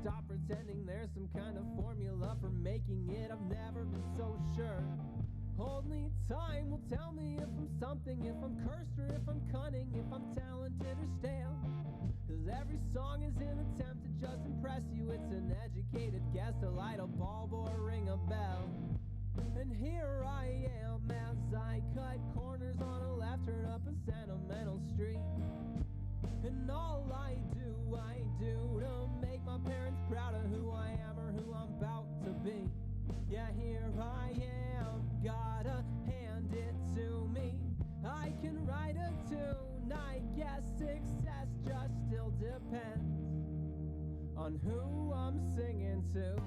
stop pretending there's some kind of formula for making it. I've never been so sure. Only time will tell me if I'm something, if I'm cursed or if I'm cunning, if I'm talented or stale. Cause every song is an attempt to just impress you. It's an educated guess to light a bulb or ring a bell. And here I am as I cut corners on a left turn up a sentimental street. And all I do to make my parents proud of who I am or who I'm about to be. Yeah, here I am, gotta hand it to me. I can write a tune, I guess success just still depends on who I'm singing to.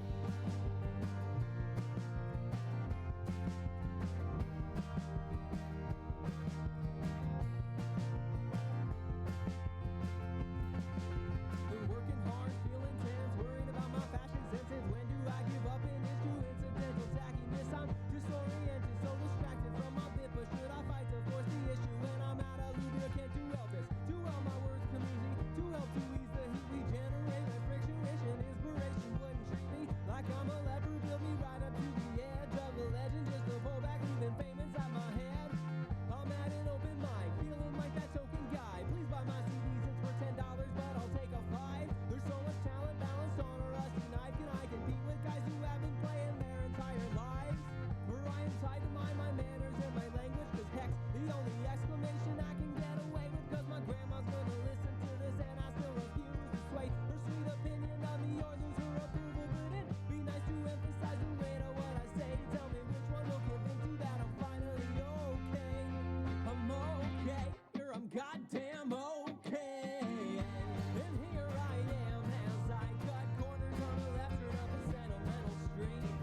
Goddamn okay. And here I am as I cut corners on the left turn up a sentimental street.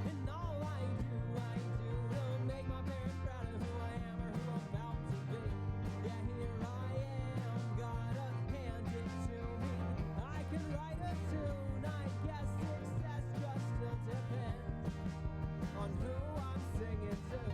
And all I do to make my parents proud of who I am or who I'm about to be. Yeah, here I am, gotta hand it to me. I can write a tune, I guess success just still depends on who I'm singing to.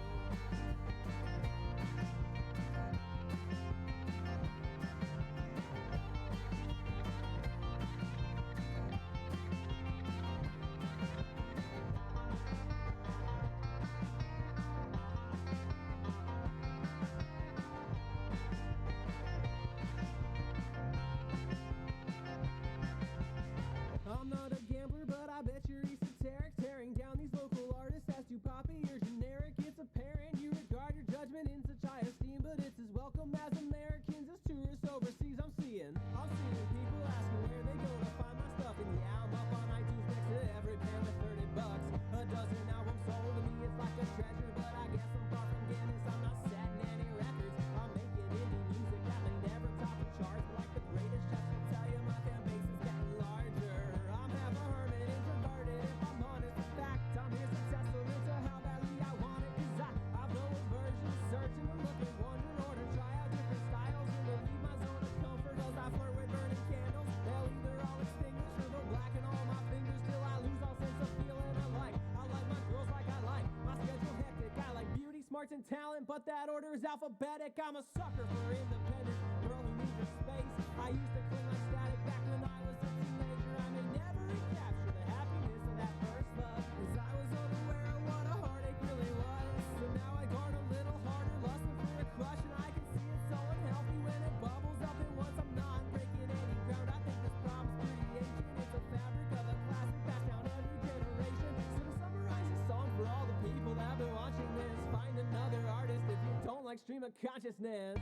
I'm not a gambler, but I bet you're esoteric, tearing down these local artists as too poppy or generic. It's apparent you regard your judgment in such high esteem, but it's as welcome as Americans as tourists overseas. I'm seeing people asking where they go to find my stuff, and yeah, I'm up on iTunes next to every band with $30. A dozen albums sold to me, it's like a treasure, but I guess I'm far from Guinness. I'm not setting any records, I'm making indie music that may never top the charts, but like the greatest chefs will tell you, my fan base is getting larger. I'm half a hermit, introverted, if I'm honest, in fact, I'm here successful into how badly I want it, cause I've no aversion, searching and looking, wondering, or to try out different styles, and to leave my zone of comfort as I flirt with burning candles. They'll either all extinguish or they'll blacken all my fingers till I lose all sense of feeling alike. I like my girls like I like my schedule hectic. I like beauty, smarts, and talent, but that order is alphabetic. I'm a sucker for independence, girl who needs her space. I used to cling like static back when I was a teenager. I may never recapture the happiness of that first love, cause I was unaware of what a heartache really was. So now I guard a little harder, lusting for a crush, and I can see it's so unhealthy when it bubbles up at once. I'm not breaking any ground, I think this problem's pretty ancient. It's a fabric of a classic passed down every generation. So to summarize this song for all the people that have been watching this, find another artist if you don't like stream of consciousness.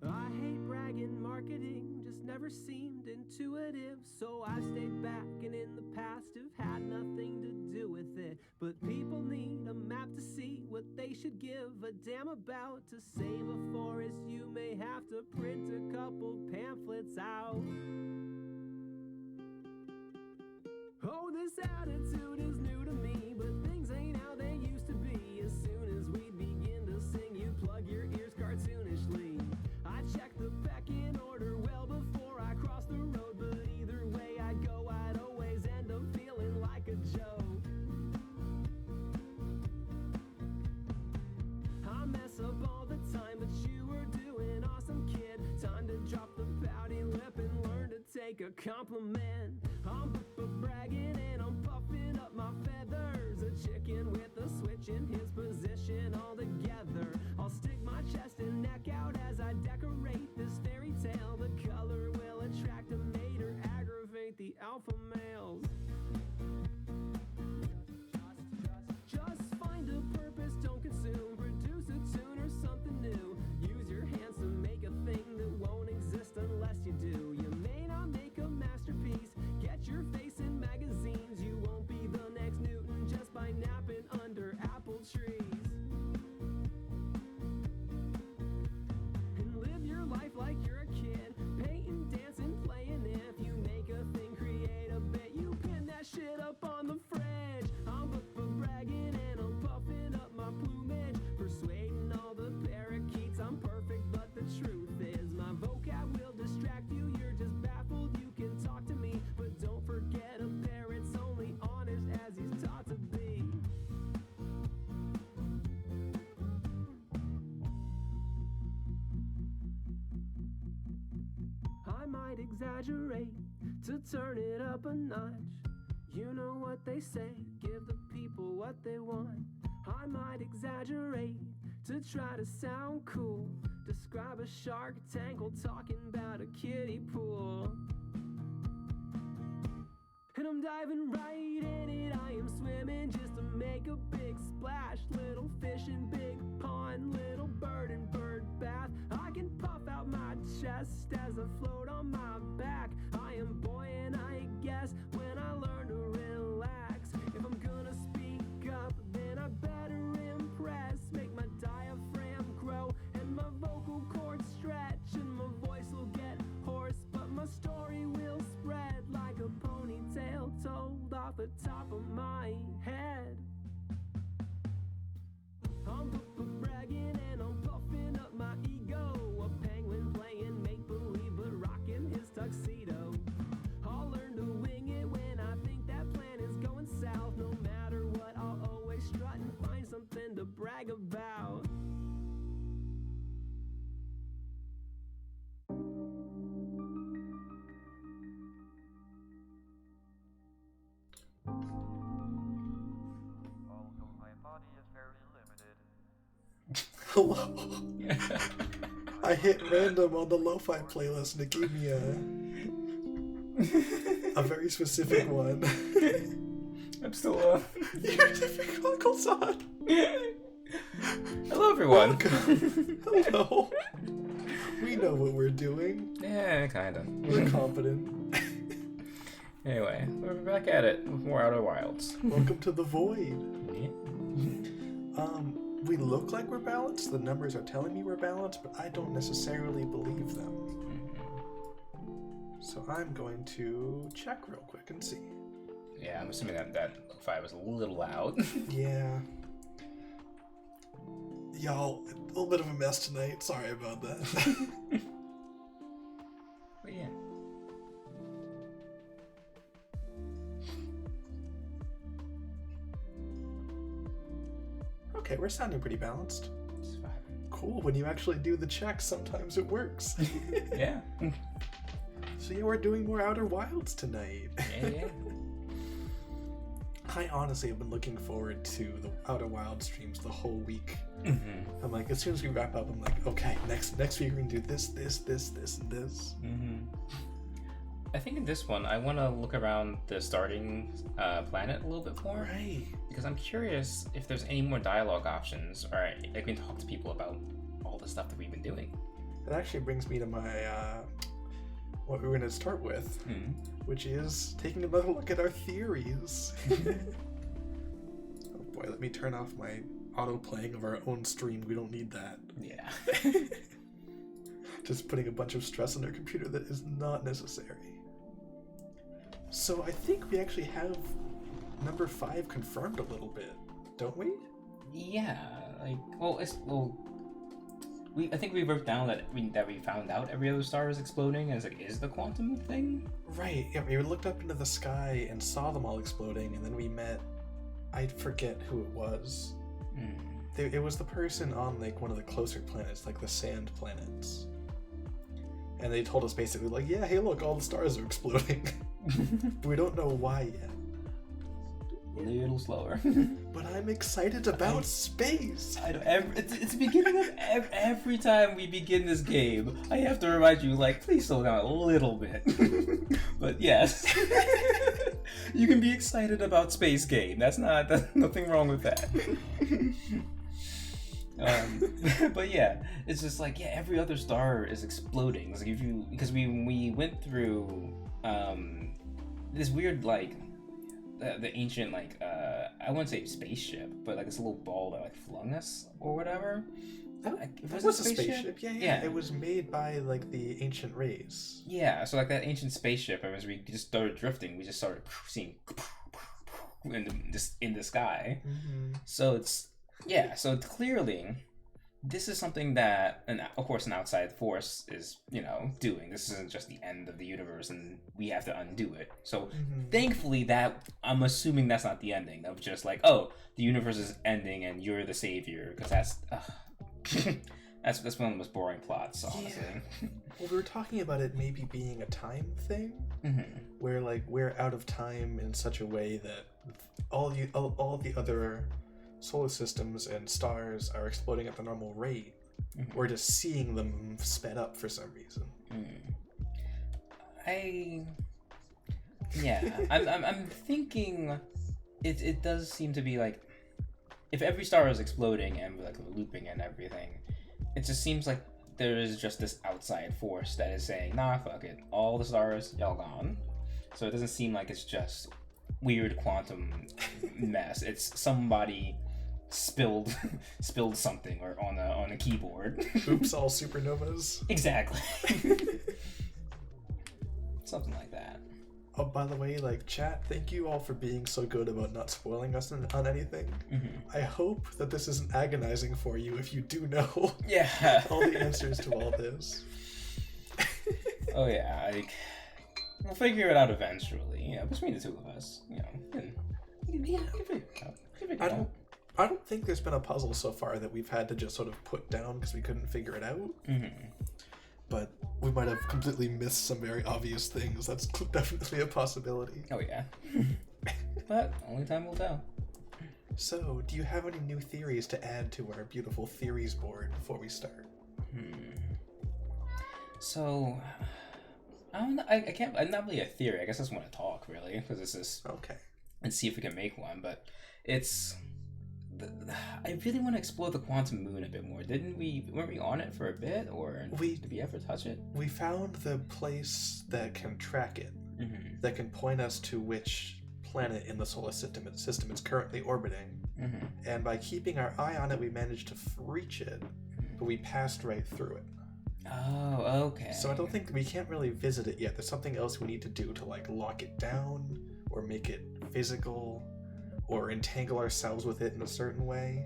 I hate bragging, marketing just never seemed intuitive, so I stayed back and in the past have had nothing to do with it. But people need a map to see what they should give a damn about. To save a forest you may have to print a couple pamphlets out. Oh, this attitude is new to me, but things ain't how they used to be. As compliment. I'm bragging and I'm puffing up my feathers. A chicken with a switch in his position all together. I'll stick my chest and neck out as I decorate this fairy tale. The color will attract a mate or aggravate the alpha males. Just find a purpose, don't consume. Produce a tune or something new. Use your hands to make a thing that won't exist unless you do. You may not make a masterpiece, get your face in magazines. You won't be the next Newton just by napping under apple trees. And live your life like you're a kid, painting, dancing, playing. If you make a thing, create a bit. You pin that shit up on the fridge. I'm bragging and I'm puffing up my plumage, persuading all the parakeets I'm perfect. But the truth is, my vocab will distract you. You're just baffled. You can talk to me, but don't forget a parrot's only honest as he's taught to be. I might exaggerate to turn it up a notch. You know what they say, give the people what they want. I might exaggerate to try to sound cool. Describe a Shark Tank while talking about a kiddie pool. And I'm diving right in it, I am swimming just to make a big splash. Little fish in big pond, little bird in bird bath. I can puff out my chest as I float on my back. I am buoyant, I guess, when I learn to relax. If I'm gonna speak up, then I better impress. Make my diaphragm grow and my vocal cords stretch, and my voice will get hoarse, but my story will spread like a ponytail told off the top of my head. I'm bragging and I'm puffing up my ego. A penguin playing make-believe but rocking his tuxedo. I'll learn to wing it when I think that plan is going south. No matter what, I'll always strut and find something to brag about. Although my body is very limited. Hello. I hit random on the lo-fi playlist and it gave me a very specific one. I'm still Your difficulties on. Hello everyone. Hello. We know what we're doing. Yeah, kinda. We're competent. Anyway, we're back at it with more Outer Wilds. Welcome to the void. Yeah. We look like we're balanced. The numbers are telling me we're balanced, but I don't necessarily believe them. So I'm going to check real quick and see. Yeah, I'm assuming that lo-fi was a little loud. Yeah. Y'all, a little bit of a mess tonight. Sorry about that. But yeah. Okay, we're sounding pretty balanced. It's fine. Cool. When you actually do the checks, sometimes it works. Yeah. So yeah, we're doing more Outer Wilds tonight. Yeah. I honestly have been looking forward to the Outer Wilds streams the whole week. Mm-hmm. I'm like, as soon as we wrap up, I'm like, okay, next week we're gonna do this, and this. Mm-hmm. I think in this one, I want to look around the starting planet a little bit more. Right. Because I'm curious if there's any more dialogue options, or I can talk to people about all the stuff that we've been doing. That actually brings me to my what we're gonna start with, which is taking another look at our theories. Oh boy, let me turn off my auto playing of our own stream. We don't need that. Yeah. Just putting a bunch of stress on our computer that is not necessary. So I think we actually have number 5 confirmed a little bit, don't we? Yeah, like, I think we wrote down that we found out every other star is exploding, and it's like, is the quantum thing? Right, yeah, we looked up into the sky and saw them all exploding, and then we met, I forget who it was. It was the person on, like, one of the closer planets, like the sand planets. And they told us basically like, yeah, hey look, all the stars are exploding. We don't know why yet. A little slower. But I'm excited about space. I don't, it's the beginning of every time we begin this game. I have to remind you, like, please slow down a little bit. But yes, you can be excited about space game. That's nothing wrong with that. But yeah, it's just like, yeah, every other star is exploding. It's like because we went through this weird like. The ancient like I wouldn't say spaceship, but like this little ball that like flung us or whatever. It was a spaceship. Yeah. It was made by like the ancient rays. Yeah, so like that ancient spaceship, and as we just started drifting, we just started seeing in the sky. Mm-hmm. So so clearly this is something that, and of course, an outside force is, doing. This isn't just the end of the universe, and we have to undo it. So, thankfully, I'm assuming that's not the ending of just like, oh, the universe is ending, and you're the savior, because that's one of the most boring plots, honestly. Yeah. Well, we were talking about it maybe being a time thing, where like we're out of time in such a way that all the other solar systems and stars are exploding at the normal rate. We're just seeing them sped up for some reason. I'm thinking it does seem to be like, if every star is exploding and like looping and everything, it just seems like there is just this outside force that is saying, nah, fuck it, all the stars, y'all gone. So it doesn't seem like it's just weird quantum mess. It's somebody spilled something or on a keyboard. Oops, all supernovas. Exactly. Something like that. Oh, by the way, like, chat, thank you all for being so good about not spoiling us on anything. I hope that this isn't agonizing for you if you do know all the answers to all this. Oh yeah, we'll figure it out eventually. Between the two of us, I don't think there's been a puzzle so far that we've had to just sort of put down because we couldn't figure it out. But we might have completely missed some very obvious things. That's definitely a possibility. Oh yeah. But only time will tell. So, do you have any new theories to add to our beautiful theories board before we start? So, I can't. I'm not really a theory. I guess I just want to talk, really, because this is okay. And see if we can make one. But it's. I really want to explore the quantum moon a bit more. Weren't we on it for a bit, or did we ever touch it? We found the place that can track it, that can point us to which planet in the solar system it's currently orbiting. And by keeping our eye on it, we managed to reach it, but we passed right through it. Oh, okay. So I don't think we can't really visit it yet. There's something else we need to do to like lock it down or make it physical. Or entangle ourselves with it in a certain way.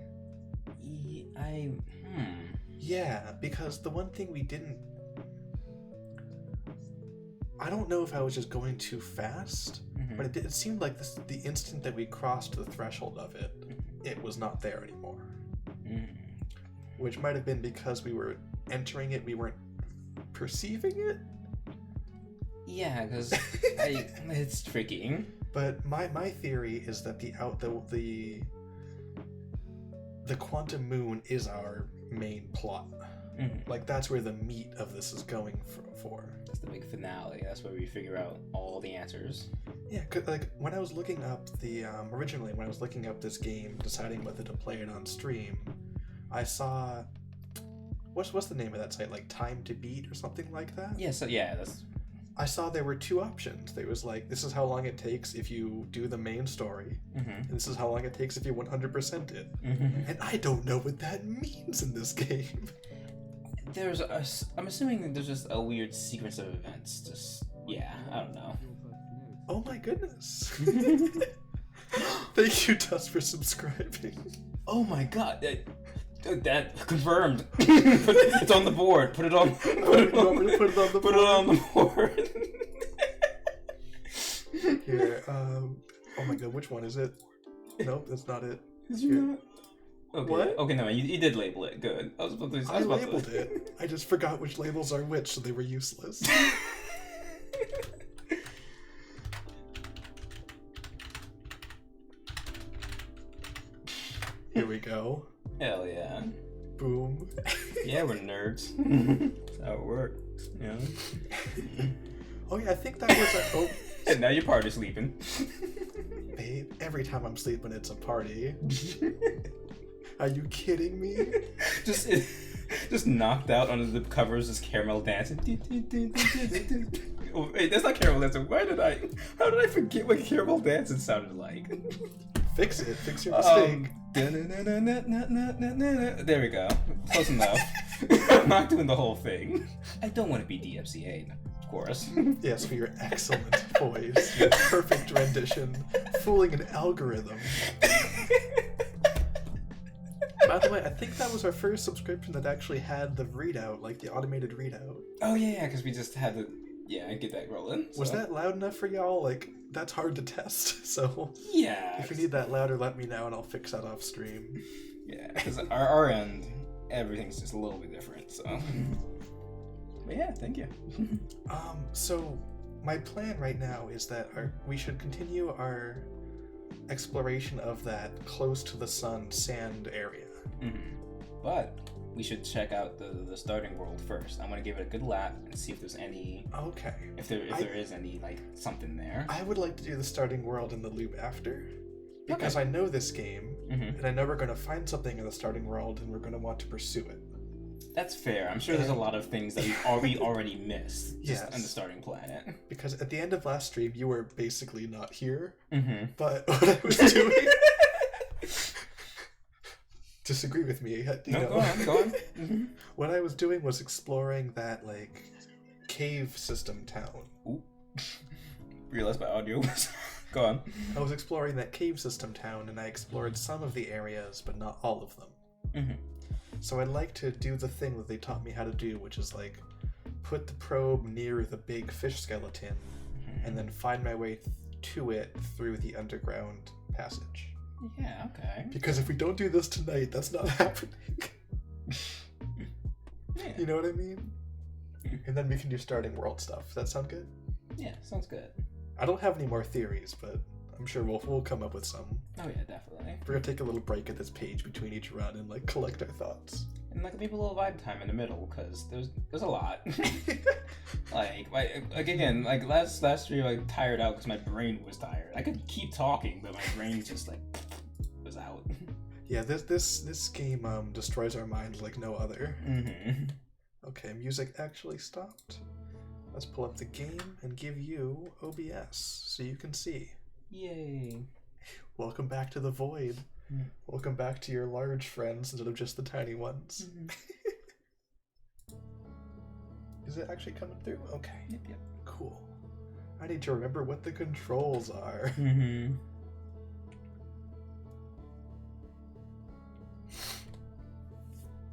Yeah, because the one thing we didn't... I don't know if I was just going too fast, but it seemed like the instant that we crossed the threshold of it, it was not there anymore. Which might have been because we were entering it, we weren't perceiving it? Yeah, because it's tricky. But my theory is that the quantum moon is our main plot. Like that's where the meat of this is going for. That's the big finale. That's where we figure out all the answers. Yeah, 'cause, like when I was looking up originally when I was looking up this game, deciding whether to play it on stream, I saw what's the name of that site? Like Time to Beat or something like that? Yeah. So yeah, that's. I saw there were two options. There was like, this is how long it takes if you do the main story, and this is how long it takes if you 100% it. And I don't know what that means in this game. I'm assuming there's just a weird sequence of events. I don't know. Oh my goodness. Thank you, Tuss, for subscribing. Oh my god. That confirmed. It's on the board. Put it on. Put it on the board. Here. Oh my god, which one is it? Nope, that's not it. Did you not? Okay. What? Okay, no, you did label it. Good. I was about to. I labeled it. I just forgot which labels are which, so they were useless. Here we go. Hell yeah. Boom. Yeah, we're nerds. That's how it works. Yeah. Oh yeah, I think that was a. Oh, And now your party's sleeping. babe. Every time I'm sleeping, it's a party. Are you kidding me? just knocked out under the covers, just caramel dancing. Oh, wait, that's not caramel dancing. How did I forget what caramel dancing sounded like? Fix it. Fix your mistake. There we go. Close enough. I'm not doing the whole thing. I don't want to be DFCA, of course. Yes, for your excellent voice, your perfect rendition, fooling an algorithm. By the way, I think that was our first subscription that actually had the readout, like the automated readout. Oh yeah, because we just had to, get that rolling. So. Was that loud enough for y'all? Like, that's hard to test, so... Yeah. If you need that louder, let me know and I'll fix that off stream. Yeah, because our end, everything's just a little bit different, so... But yeah, thank you. So, my plan right now is that we should continue our exploration of that close to the sun sand area. But we should check out the starting world first. I'm gonna give it a good lap and see if there's any. Okay. If there is any like something there. I would like to do the starting world in the loop after, because I know this game, and I know we're going to find something in the starting world, and we're going to want to pursue it. That's fair. I'm sure there's a lot of things that we already missed just on the starting planet. Because at the end of last stream, you were basically not here. But what I was doing. Disagree with me. Go on. What I was doing was exploring that, like, cave system town. Ooh. Realized my audio was. Go on. I was exploring that cave system town, and I explored some of the areas, but not all of them. So I'd like to do the thing that they taught me how to do, which is, like, put the probe near the big fish skeleton, and then find my way to it through the underground passage. Yeah, okay. Because if we don't do this tonight, that's not happening. Yeah. You know what I mean? And then we can do starting world stuff. Does that sound good? Yeah, sounds good. I don't have any more theories, but I'm sure we'll come up with some. Oh yeah, definitely. We're gonna take a little break at this page between each run and like collect our thoughts. And like leave a little vibe time in the middle, because there's a lot. like again, like last stream I tired out because my brain was tired. I could keep talking, but my brain just like was out. Yeah, this game destroys our minds like no other. Okay, music actually stopped. Let's pull up the game and give you OBS so you can see. Yay! Welcome back to the void. Welcome back to your large friends instead of just the tiny ones. Is it actually coming through? Okay. Yep. Cool. I need to remember what the controls are.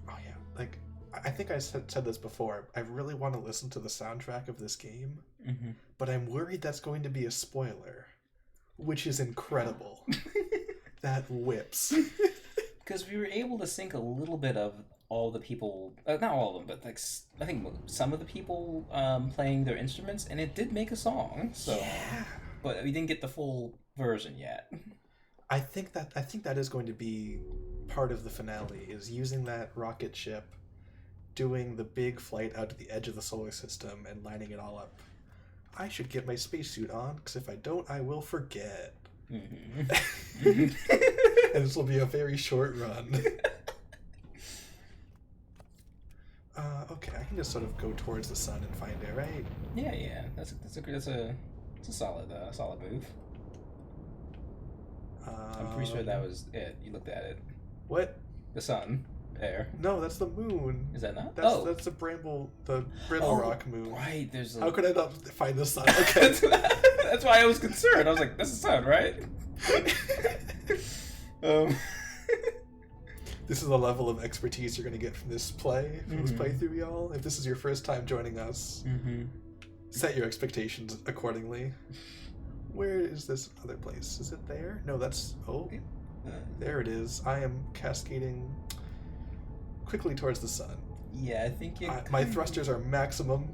Oh yeah, like I think I said this before. I really want to listen to the soundtrack of this game, but I'm worried that's going to be a spoiler, which is incredible. That whips. Because we were able to sync a little bit of all the people, not all of them, but like I think some of the people playing their instruments, and it did make a song. So, yeah. But we didn't get the full version yet. I think that is going to be part of the finale, is using that rocket ship, doing the big flight out to the edge of the solar system, and lining it all up. I should get my spacesuit on, because if I don't, I will forget. And this will be a very short run. Okay, I can just sort of go towards the sun and find it, right? Yeah. That's a solid move. I'm pretty sure that was it. You looked at it. What? The sun. There. No, that's the moon. Is that not? That's the Brittle Rock moon. Right. There's. How could I not find the sun? Okay. That's why I was concerned. I was like, "That's the sun, right?" This is the level of expertise you're going to get from this playthrough, y'all. If this is your first time joining us, set your expectations accordingly. Where is this other place? Is it there? No, that's... Oh. There it is. I am cascading quickly towards the sun. Yeah, I think you. My thrusters are maximum.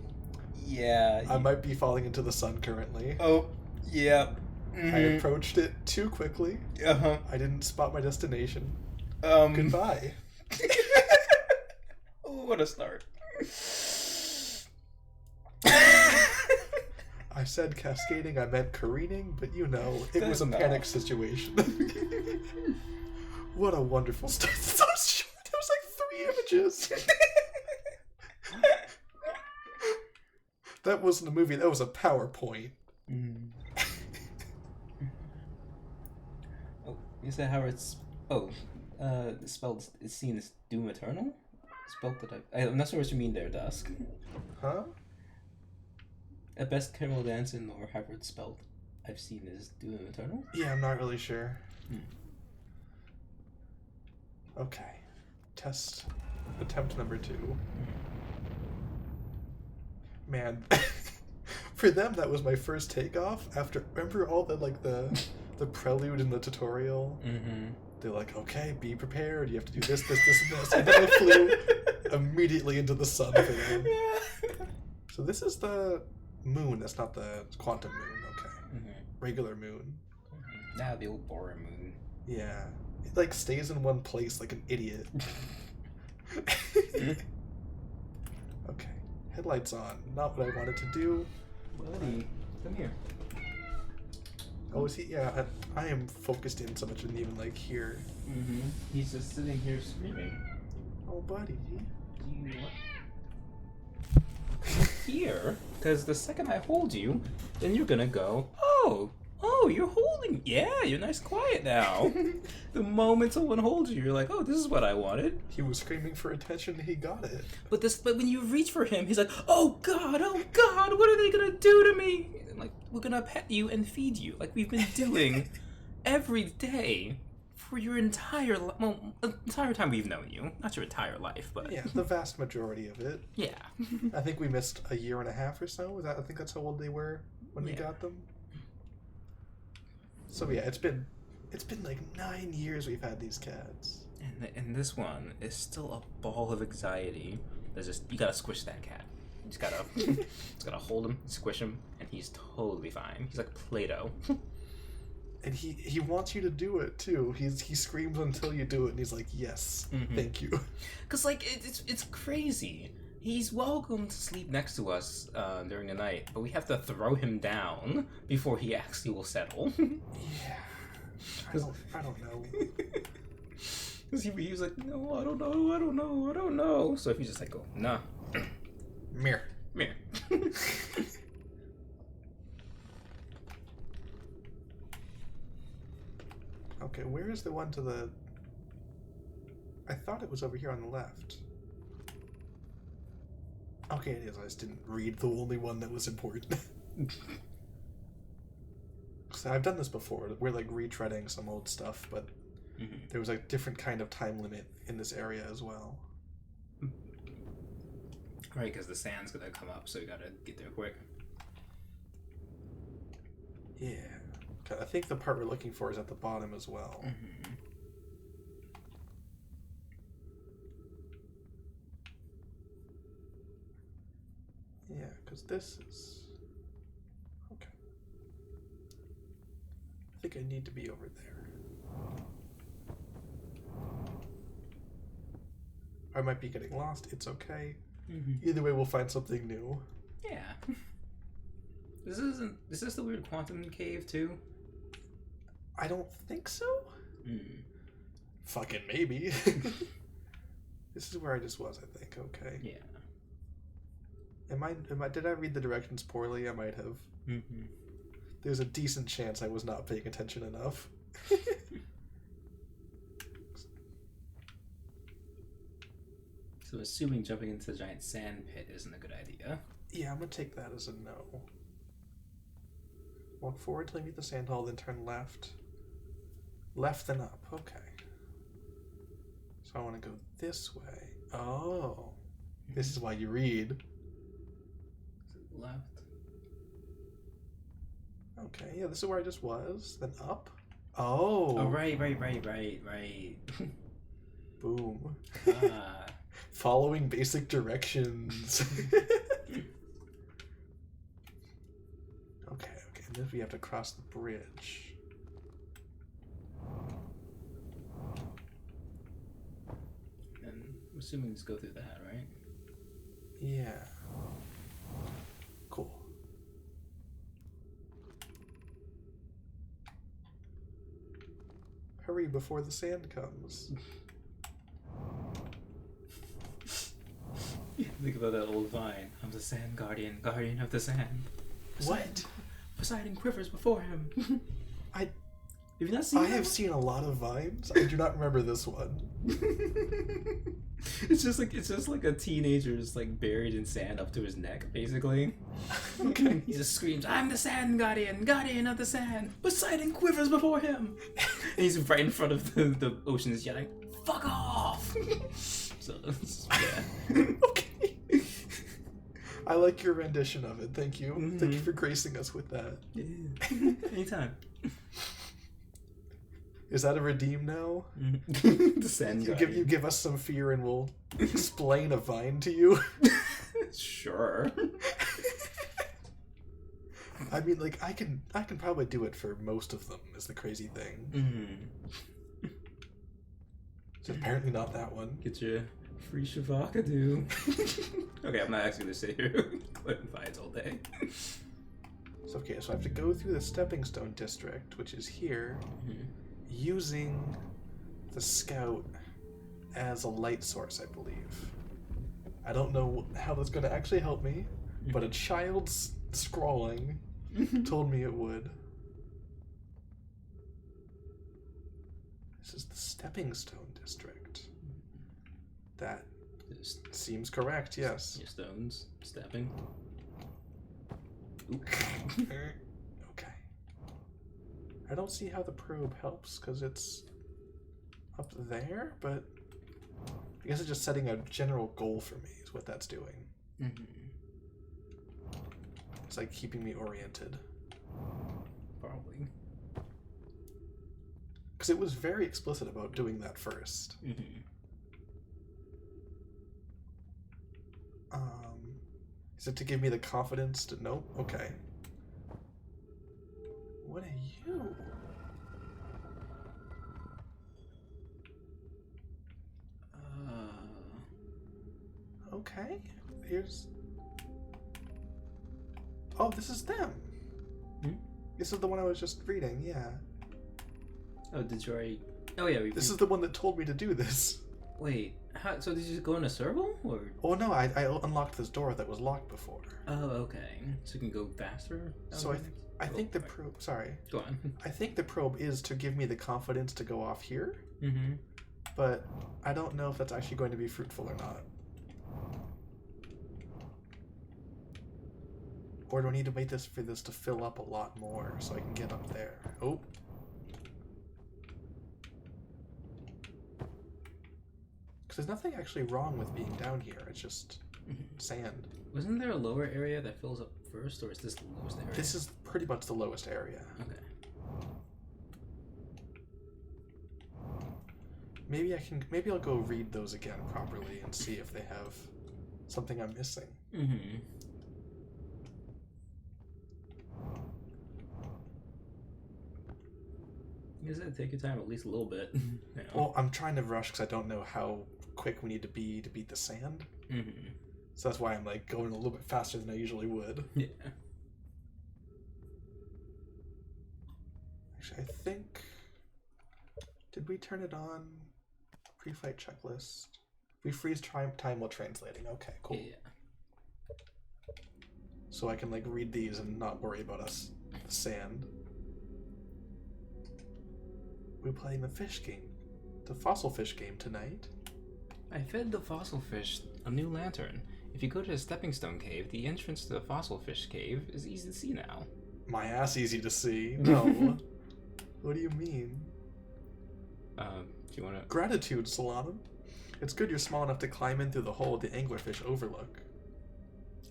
Yeah. I might be falling into the sun currently. Oh, yeah. I approached it too quickly. Uh-huh. I didn't spot my destination. Goodbye. What a start. I said cascading, I meant careening, but you know, it was a panic situation. What a wonderful start. So short. That was like 3 images. That wasn't a movie, that was a PowerPoint. Oh, is that how it's... Oh, spelled... It's seen as Doom Eternal? Spelled that I'm not sure what you mean there, Dusk. Huh? At best, Carol Danson or however it's spelled, I've seen as Doom Eternal? Yeah, I'm not really sure. Okay. Test attempt number 2. Man, for them that was my first takeoff. After remember all the the prelude in the tutorial. They're like, okay, be prepared. You have to do this, this, this, and this. And then I flew immediately into the sun for them. So this is the moon. That's not the quantum moon. Okay, regular moon. Nah, the old boring moon. Yeah, it like stays in one place like an idiot. Okay, headlights on. Not what I wanted to do. Buddy, come here. Oh, is he? Yeah, I am focused in so much I didn't even like hear. He's just sitting here screaming. Oh, buddy. Do you want here? Because the second I hold you, then you're gonna go, oh, you're holding. Yeah, you're nice quiet now. The moment someone holds you, you're like, oh, this is what I wanted. He was screaming for attention. He got it. But when you reach for him, he's like, oh God, what are they gonna do to me? And like, we're gonna pet you and feed you, like we've been doing every day for your entire time we've known you. Not your entire life, but Yeah, the vast majority of it. yeah. I think we missed a year and a half or so. I think that's how old they were when we got them. So yeah, it's been like 9 years we've had these cats. And this one is still a ball of anxiety. There's just you gotta squish that cat. You just gotta hold him, squish him, and he's totally fine. He's like Play-Doh. And he wants you to do it too. He screams until you do it, and he's like, "Yes, thank you." Cause like it's crazy. He's welcome to sleep next to us during the night, but we have to throw him down before he actually will settle. Yeah, I don't know. Cause he was like, no, I don't know. So if you just like go, nah, Mirror. Okay, where is the one to the... I thought it was over here on the left. Okay, it is. I just didn't read the only one that was important. So I've done this before. We're like retreading some old stuff, but there was a different kind of time limit in this area as well. Right, because the sand's gonna come up, so you gotta get there quick. Yeah. I think the part we're looking for is at the bottom as well. Yeah, because this is... Okay. I think I need to be over there. I might be getting lost. It's okay. Either way, we'll find something new. Yeah. Is this the weird quantum cave too? I don't think so. Fucking maybe. This is where I just was, I think. Okay. Yeah. Did I read the directions poorly? I might have. There's a decent chance I was not paying attention enough. So assuming jumping into the giant sand pit isn't a good idea. Yeah, I'm gonna take that as a no. Walk forward till you meet the sand hole, then turn left. Left then up. Okay. So I want to go this way. Oh. This is why you read. Left. Okay, yeah, this is where I just was. Then up. Oh. Oh, right. Boom. Ah. Following basic directions. Okay. And then we have to cross the bridge. And I'm assuming just go through that, right? Yeah. Cool. Hurry before the sand comes. Think about that old vine. I'm the sand guardian, guardian of the sand. What? Poseidon quivers before him. I Have you not seen I that? have seen a lot of vines. I do not remember this one. It's just like a teenager's like buried in sand up to his neck, basically. Okay. He just screams, "I'm the sand guardian, guardian of the sand. Poseidon quivers before him." And he's right in front of the ocean, is yelling, "Fuck off!" So yeah. Okay. I like your rendition of it. Thank you. Mm-hmm. Thank you for gracing us with that. Anytime. Is that a redeem now? The sand You guardian. give us some fear and we'll explain a vine to you. Sure. I mean, like I can probably do it for most of them. Is the crazy thing. Mm-hmm. So apparently not that one. Get your free Shavakadu. Okay, I'm not actually gonna sit here collecting vines all day. So okay, so I have to go through the Stepping Stone District, which is here, using the Scout as a light source, I believe. I don't know how that's going to actually help me, but a child's scrawling told me it would. This is the Stepping Stone District. That Just seems correct, yes. your stones stepping. Okay. I don't see how the probe helps because it's up there, but I guess it's just setting a general goal for me is what that's doing. Mm-hmm. It's like keeping me oriented. Probably. Because it was very explicit about doing that first. Mm-hmm. Is it to give me the confidence to... Nope, okay. What are you? Okay, here's... Oh, this is them! Hmm? This is the one I was just reading, yeah. Oh, did you already... Oh, yeah. This is the one that told me to do this. Wait, how... So did you just go in a circle, or... Oh no, I unlocked this door that was locked before. Oh, okay. So you can go faster? So I think the right. probe... Sorry. Go on. I think the probe is to give me the confidence to go off here, Mm-hmm. but I don't know if that's actually going to be fruitful or not. Or do I need to wait for this to fill up a lot more so I can get up there? Oh. Because there's nothing actually wrong with being down here. It's just sand. Wasn't there a lower area that fills up first, or is this the lowest area? This is pretty much the lowest area. Okay. Maybe I'll go read those again properly and see if they have something I'm missing. Mm-hmm. You guys take your time at least a little bit. You know? Well, I'm trying to rush because I don't know how quick we need to be to beat the sand. Mm-hmm. So that's why I'm like going a little bit faster than I usually would. Yeah. Actually, I think... Did we turn it on? Pre-flight checklist. We freeze time while translating. Okay, cool. Yeah. So I can like read these and not worry about the sand. We're playing the fish game. The fossil fish game tonight. I fed the fossil fish a new lantern. If you go to the Stepping Stone Cave, the entrance to the fossil fish cave is easy to see now. My ass easy to see. No. What do you mean? Do you want to... Gratitude, Solanum. It's good you're small enough to climb in through the hole at the anglerfish overlook.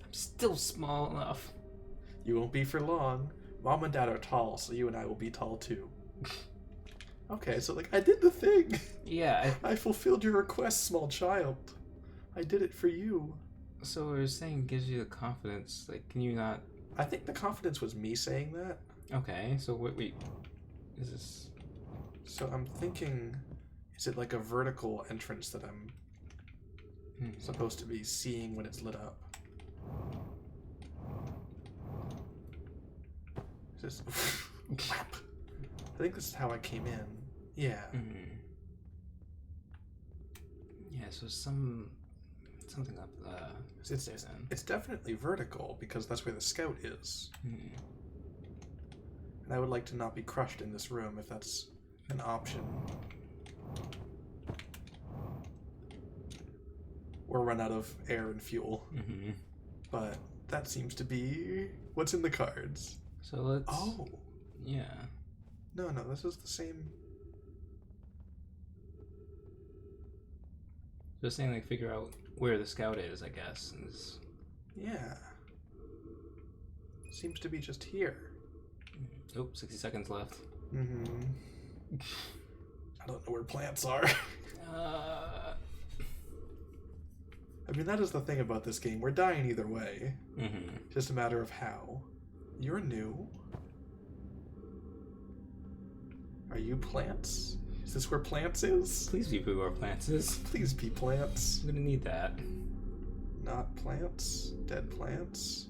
I'm still small enough. You won't be for long. Mom and Dad are tall, so you and I will be tall too. Okay, so like I did the thing. Yeah, I fulfilled your request, small child. I did it for you. so what you're saying gives you the confidence. Like, can you not? I think the confidence was me saying that. Okay, so wait, is this? So I'm thinking, is it like a vertical entrance that I'm supposed to be seeing when it's lit up? Is this... Whap. I think this is how I came in. Yeah. Yeah, so something up there then. It's definitely vertical because that's where the scout is. And I would like to not be crushed in this room if that's an option. Or run out of air and fuel. But that seems to be what's in the cards. So let's... Oh! Yeah. No, this is the same... Just saying, like, figure out where the scout is, I guess. Yeah. Seems to be just here. Oh, 60 seconds left. I don't know where plants are. I mean, that is the thing about this game. We're dying either way. Just a matter of how. You're new. Are you plants? Is this where plants is? Please be where plants is. Please be plants. I'm gonna need that. Not plants. Dead plants.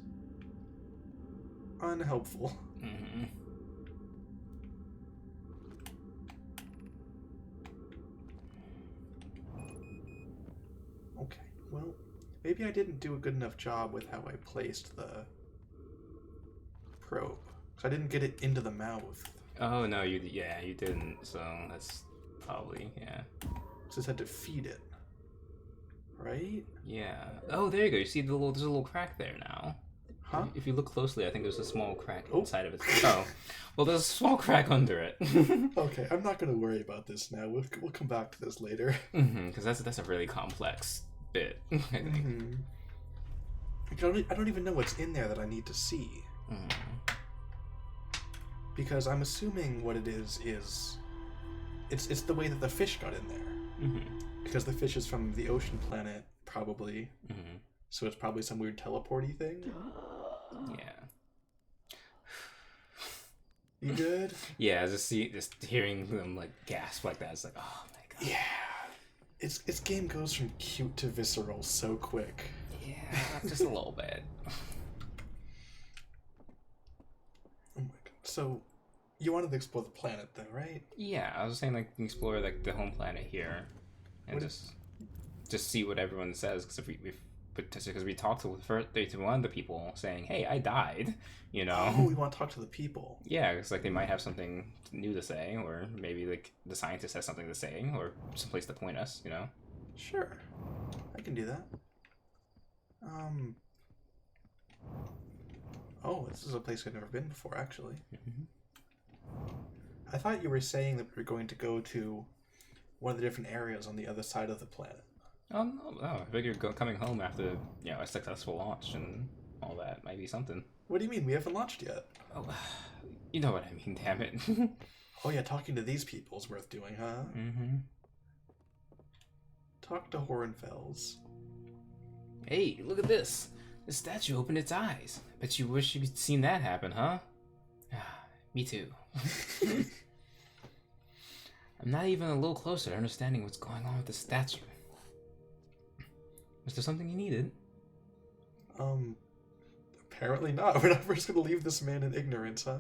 Unhelpful. Okay, well, maybe I didn't do a good enough job with how I placed the probe. Because I didn't get it into the mouth. Oh, no, you didn't, so that's probably, yeah. Just had to feed it. Right? Yeah. Oh, there you go. You see there's a little crack there now. Huh? If you look closely, I think there's a small crack inside of it. Oh. Well, there's a small crack under it. Okay, I'm not going to worry about this now. We'll come back to this later. Because that's a really complex bit, I think. I don't even know what's in there that I need to see. Because I'm assuming what it is it's the way that the fish got in there. Because the fish is from the ocean planet, probably. So it's probably some weird teleporty thing. Yeah. You good? Yeah, just hearing them like gasp like that, it's like, oh my god. Yeah. Its game goes from cute to visceral so quick. Yeah, just a little bit. Oh my god. So, you wanted to explore the planet though, right? Yeah, I was saying like explore like the home planet here, and just see what everyone says. Because we talked to one of the people saying, "Hey, I died," you know. Oh, we want to talk to the people. Yeah, it's like they might have something new to say, or maybe like the scientist has something to say, or someplace to point us, you know. Sure, I can do that. Oh, this is a place I've never been before, actually. I thought you were saying that we were going to go to one of the different areas on the other side of the planet. Oh, no, I figured coming home after, a successful launch and all that might be something. What do you mean? We haven't launched yet. Oh, you know what I mean, damn it. Oh yeah, talking to these people is worth doing, huh? Talk to Horenfels. Hey, look at this. The statue opened its eyes. Bet you wish you could seen that happen, huh? Me too. I'm not even a little closer to understanding what's going on with the statue. Was there something you needed? Apparently not. We're not first gonna leave this man in ignorance, huh?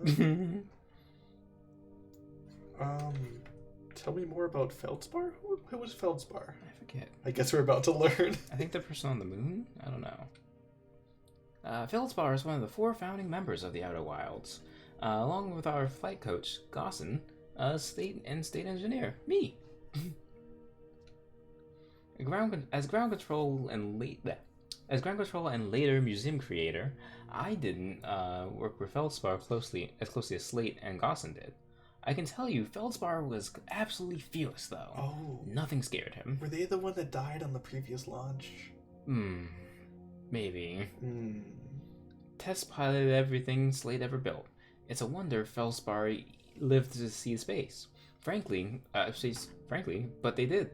Tell me more about Feldspar? Who was Feldspar? I forget. I guess we're about to learn. I think the person on the moon? I don't know. Feldspar is one of the 4 founding members of the Outer Wilds, along with our flight coach, Gossin, state engineer, me. As ground control and later museum creator, I didn't work with Feldspar as closely as Slate and Gossin did. I can tell you, Feldspar was absolutely fearless, though. Oh. Nothing scared him. Were they the one that died on the previous launch? Maybe. Test piloted everything Slate ever built. It's a wonder Feldspar lived to see space. frankly, but they did.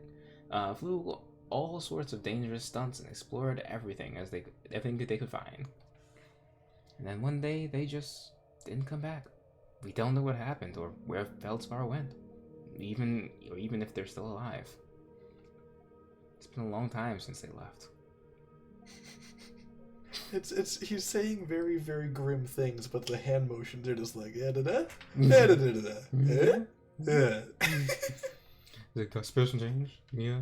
Flew all sorts of dangerous stunts and explored everything that they could find. And then one day they just didn't come back. We don't know what happened or where Feldspar went, even if they're still alive. It's been a long time since they left. He's saying very, very grim things, but the hand motions are just like Like the special change? Yeah,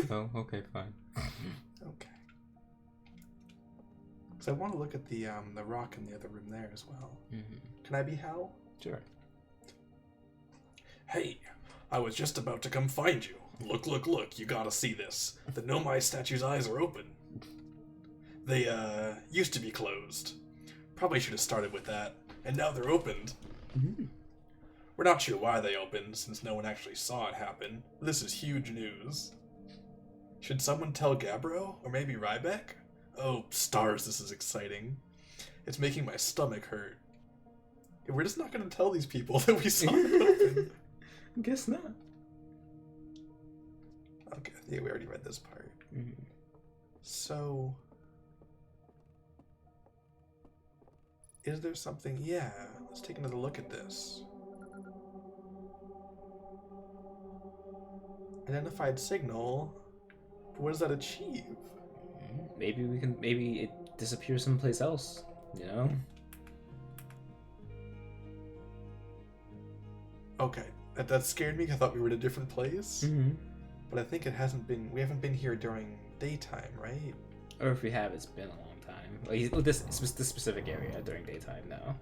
no, okay, fine. Okay. So I want to look at the rock in the other room there as well. Mm-hmm. Can I be Hal? Sure. Hey, I was just about to come find you. Look, you gotta see this. The Nomai statue's eyes are open. They, used to be closed. Probably should have started with that. And now they're opened. Mm-hmm. We're not sure why they opened, since no one actually saw it happen. This is huge news. Should someone tell Gabbro? Or maybe Ryback? Oh, stars, this is exciting. It's making my stomach hurt. We're just not gonna tell these people that we saw it open. Guess not. Okay, yeah, we already read this part. Mm-hmm. So... is there something... yeah, let's take another look at this. Identified signal. What does that achieve? Maybe it disappears someplace else, you know? Okay, that scared me. I thought we were in a different place. Mm-hmm. But I think we haven't been here during daytime, right? Or if we have, it's been a long time. Like, this specific area during daytime now.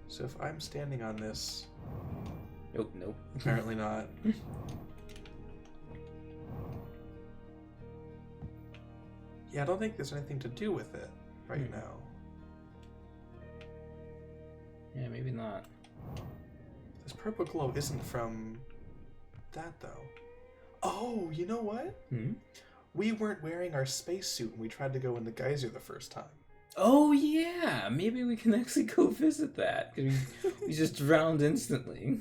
So if I'm standing on this... Nope. apparently not. Yeah, I don't think there's anything to do with it right now. Yeah, maybe not. This purple glow isn't from that, though. Oh, you know what? Hmm? We weren't wearing our spacesuit when we tried to go in the geyser the first time. Oh, yeah! Maybe we can actually go visit that. 'Cause we just drowned instantly.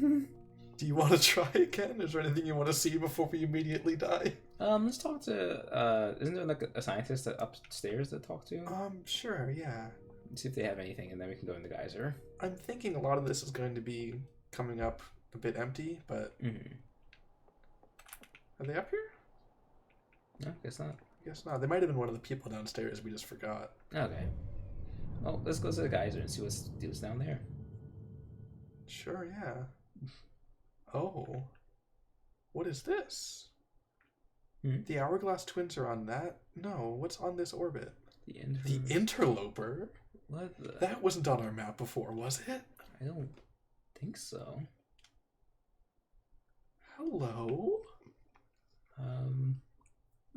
Do you want to try again? Is there anything you want to see before we immediately die? Let's talk to, isn't there like a scientist upstairs to talk to? Sure, yeah. See if they have anything, and then we can go in the geyser. I'm thinking a lot of this is going to be coming up a bit empty, but... Mm-hmm. Are they up here? No, guess not. Guess not. They might have been one of the people downstairs we just forgot. Okay. Well, let's go to the geyser and see what's down there. Sure, yeah. Oh. What is this? Hmm? The Hourglass Twins are on that? No, what's on this orbit? The The Interloper? What the... That wasn't on our map before, was it? I don't think so. Hello?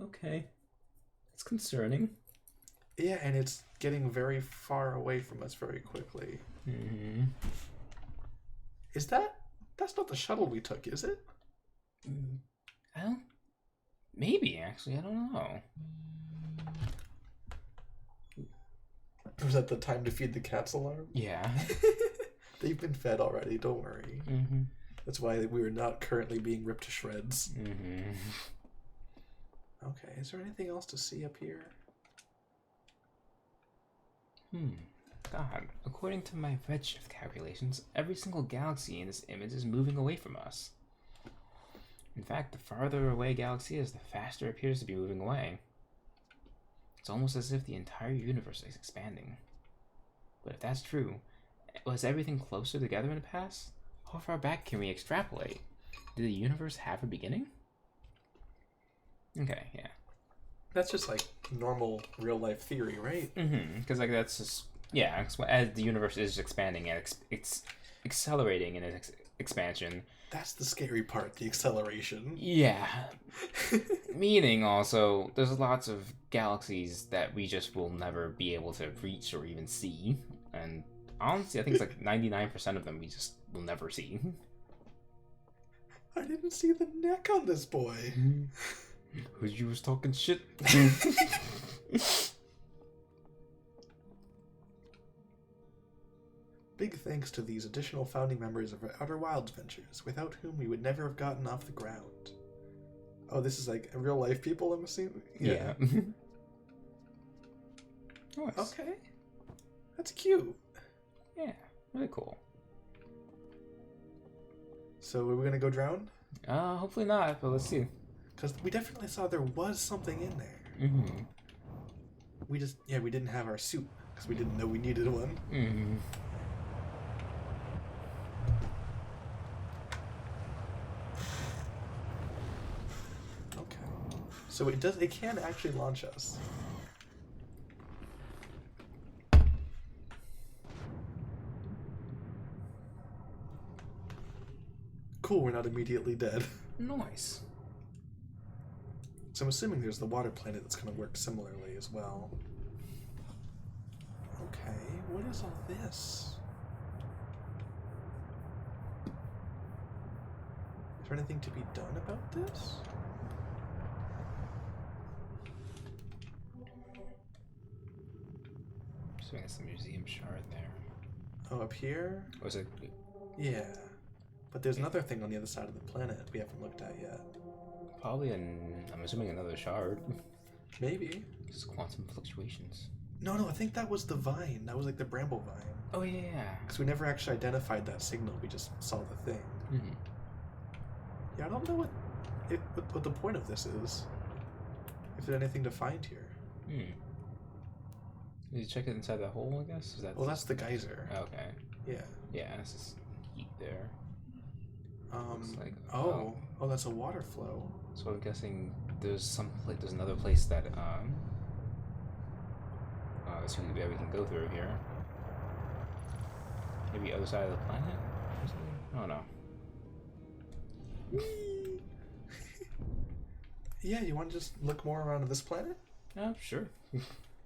Okay. It's concerning. Yeah, and it's getting very far away from us very quickly. Mm-hmm. Is that... That's not the shuttle we took, is it? I don't... Maybe, actually. I don't know. Was that the time to feed the cats alarm? Yeah. They've been fed already, don't worry. Mm-hmm. That's why we are not currently being ripped to shreds. Mm-hmm. Okay, is there anything else to see up here? God, according to my redshift calculations, every single galaxy in this image is moving away from us. In fact, the farther away a galaxy is, the faster it appears to be moving away. It's almost as if the entire universe is expanding. But if that's true, was everything closer together in the past? How far back can we extrapolate? Did the universe have a beginning? Okay, yeah. That's just like normal real life theory, right? Mm-hmm. Because like that's just as the universe is expanding and it's accelerating in its expansion. That's the scary part, the acceleration. Yeah. Meaning also, there's lots of galaxies that we just will never be able to reach or even see, and honestly, I think it's like 99% of them we just will never see. I didn't see the neck on this boy. Who you was talking shit? big thanks to these additional founding members of our Outer Wilds ventures, without whom we would never have gotten off the ground. Oh, this is like real life people, I'm assuming? Yeah. Nice. Okay. That's cute. Yeah, really cool. So are we gonna go drown? Hopefully not, but let's see. Because we definitely saw there was something in there. Mm-hmm. We didn't have our suit, because we didn't know we needed one. Mm-hmm. Okay. So it can actually launch us. Cool, we're not immediately dead. Nice. So I'm assuming there's the water planet that's going to work similarly as well. Okay, what is all this? Is there anything to be done about this? So there's the museum shard there. Oh, up here? Was it? Yeah. But there's another thing on the other side of the planet we haven't looked at yet. Probably I'm assuming another shard. Maybe. Just quantum fluctuations. No, I think that was the vine. That was like the bramble vine. Oh yeah. Because we never actually identified that signal. We just saw the thing. Mm-hmm. Yeah, I don't know what the point of this is. If there's anything to find here. Hmm. Did you check it inside the hole, I guess? Is that Well, that's the geyser. okay. Yeah. Yeah, it's just heat there. Looks like, Oh, that's a water flow. So I'm guessing there's there's another place that let's see where we can go through here. Maybe other side of the planet or something? Oh no. Yeah, you want to just look more around this planet? Oh, sure.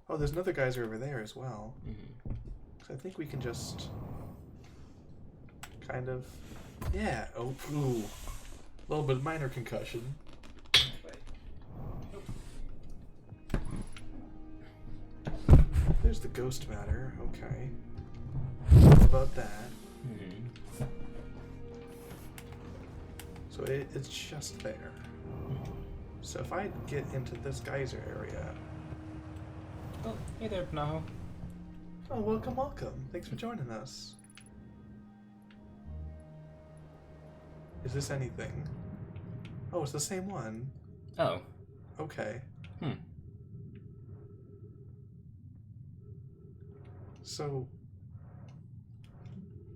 Oh, there's another geyser over there as well. Mm-hmm. So I think we can just kind of, yeah. Oh, ooh, a little bit of minor concussion. There's the ghost matter. Okay. What about that? Mm-hmm. So it's just there. So if I get into this geyser area. Oh, hey there, Pnaho. Oh, welcome. Thanks for joining us. Is this anything? Oh, it's the same one. Oh. Okay. So,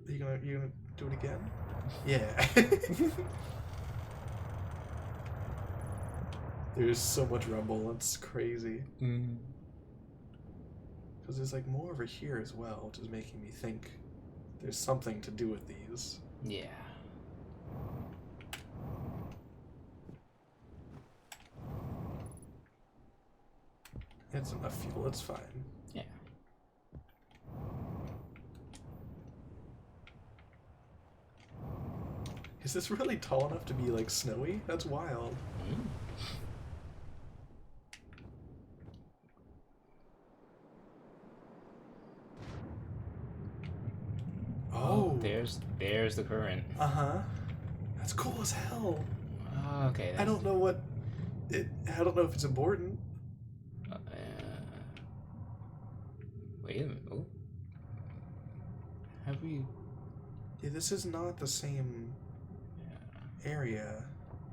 you gonna do it again? Yeah. There's so much rumble. It's crazy. Mm. Because there's like more over here as well, which is making me think there's something to do with these. Yeah. It's enough fuel. It's fine. Yeah. Is this really tall enough to be like snowy? That's wild. Mm. Oh. There's the current. Uh-huh. That's cool as hell. Oh, okay. I don't know I don't know if it's important. Wait a minute. Oh. Have we? Yeah, this is not the same area.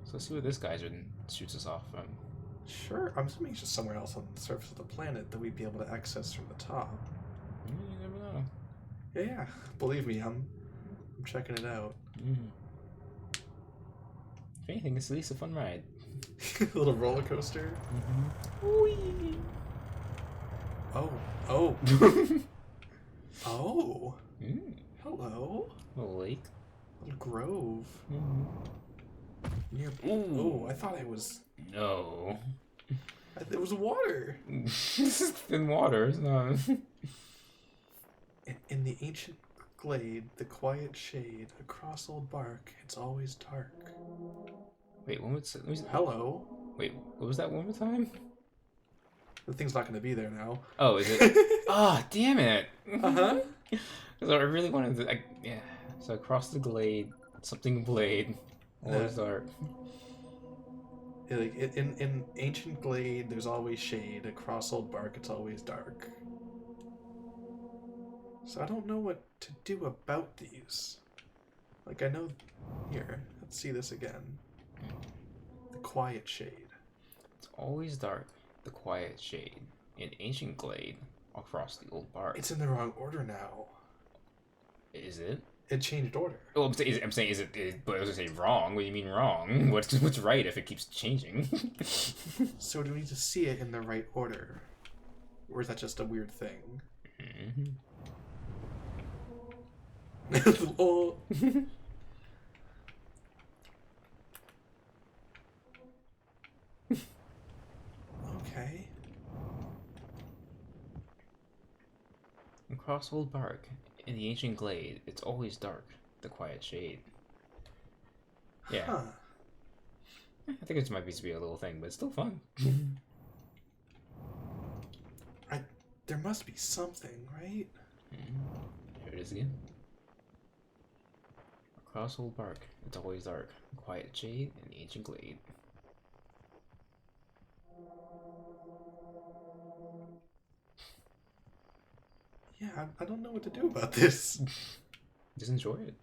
So let's see where this geyser shoots us off from. Sure, I'm assuming it's just somewhere else on the surface of the planet that we'd be able to access from the top. You never know. Yeah, believe me, I'm checking it out. Mm-hmm. If anything, it's at least a fun ride. A little roller coaster. Mm-hmm. Whee! Oh. Oh. Mm. Hello. Little lake. Little grove. Mm-hmm. Near. Ooh. Oh, I thought it was. No. It was water. This is thin water, it's not. In the ancient glade, the quiet shade, across old bark, it's always dark. Wait, when was it? Hello. Wait, what was that one more time? The thing's not going to be there now. Oh, is it? Ah, damn it. Uh-huh. Because I really wanted to, yeah. So across the glade, something blade, always dark. Yeah, like in Ancient Glade, there's always shade. Across Old Bark, it's always dark. So I don't know what to do about these. Like, I know... Here, let's see this again. The Quiet Shade. It's always dark, the quiet shade, in ancient glade, across the old bark. It's in the wrong order now. Is it? It changed order. Oh, I'm saying, is it? But I was gonna say wrong. What do you mean wrong? What's right if it keeps changing? So do we need to see it in the right order? Or is that just a weird thing? Mm-hmm. Oh. Okay. Across old bark, in the ancient glade, it's always dark, the quiet shade. Yeah. Huh. I think it might be to be a little thing, but it's still fun. There must be something, right? Here it is again. Across old bark, it's always dark, quiet shade in the ancient glade. Yeah, I don't know what to do about this. Just enjoy it.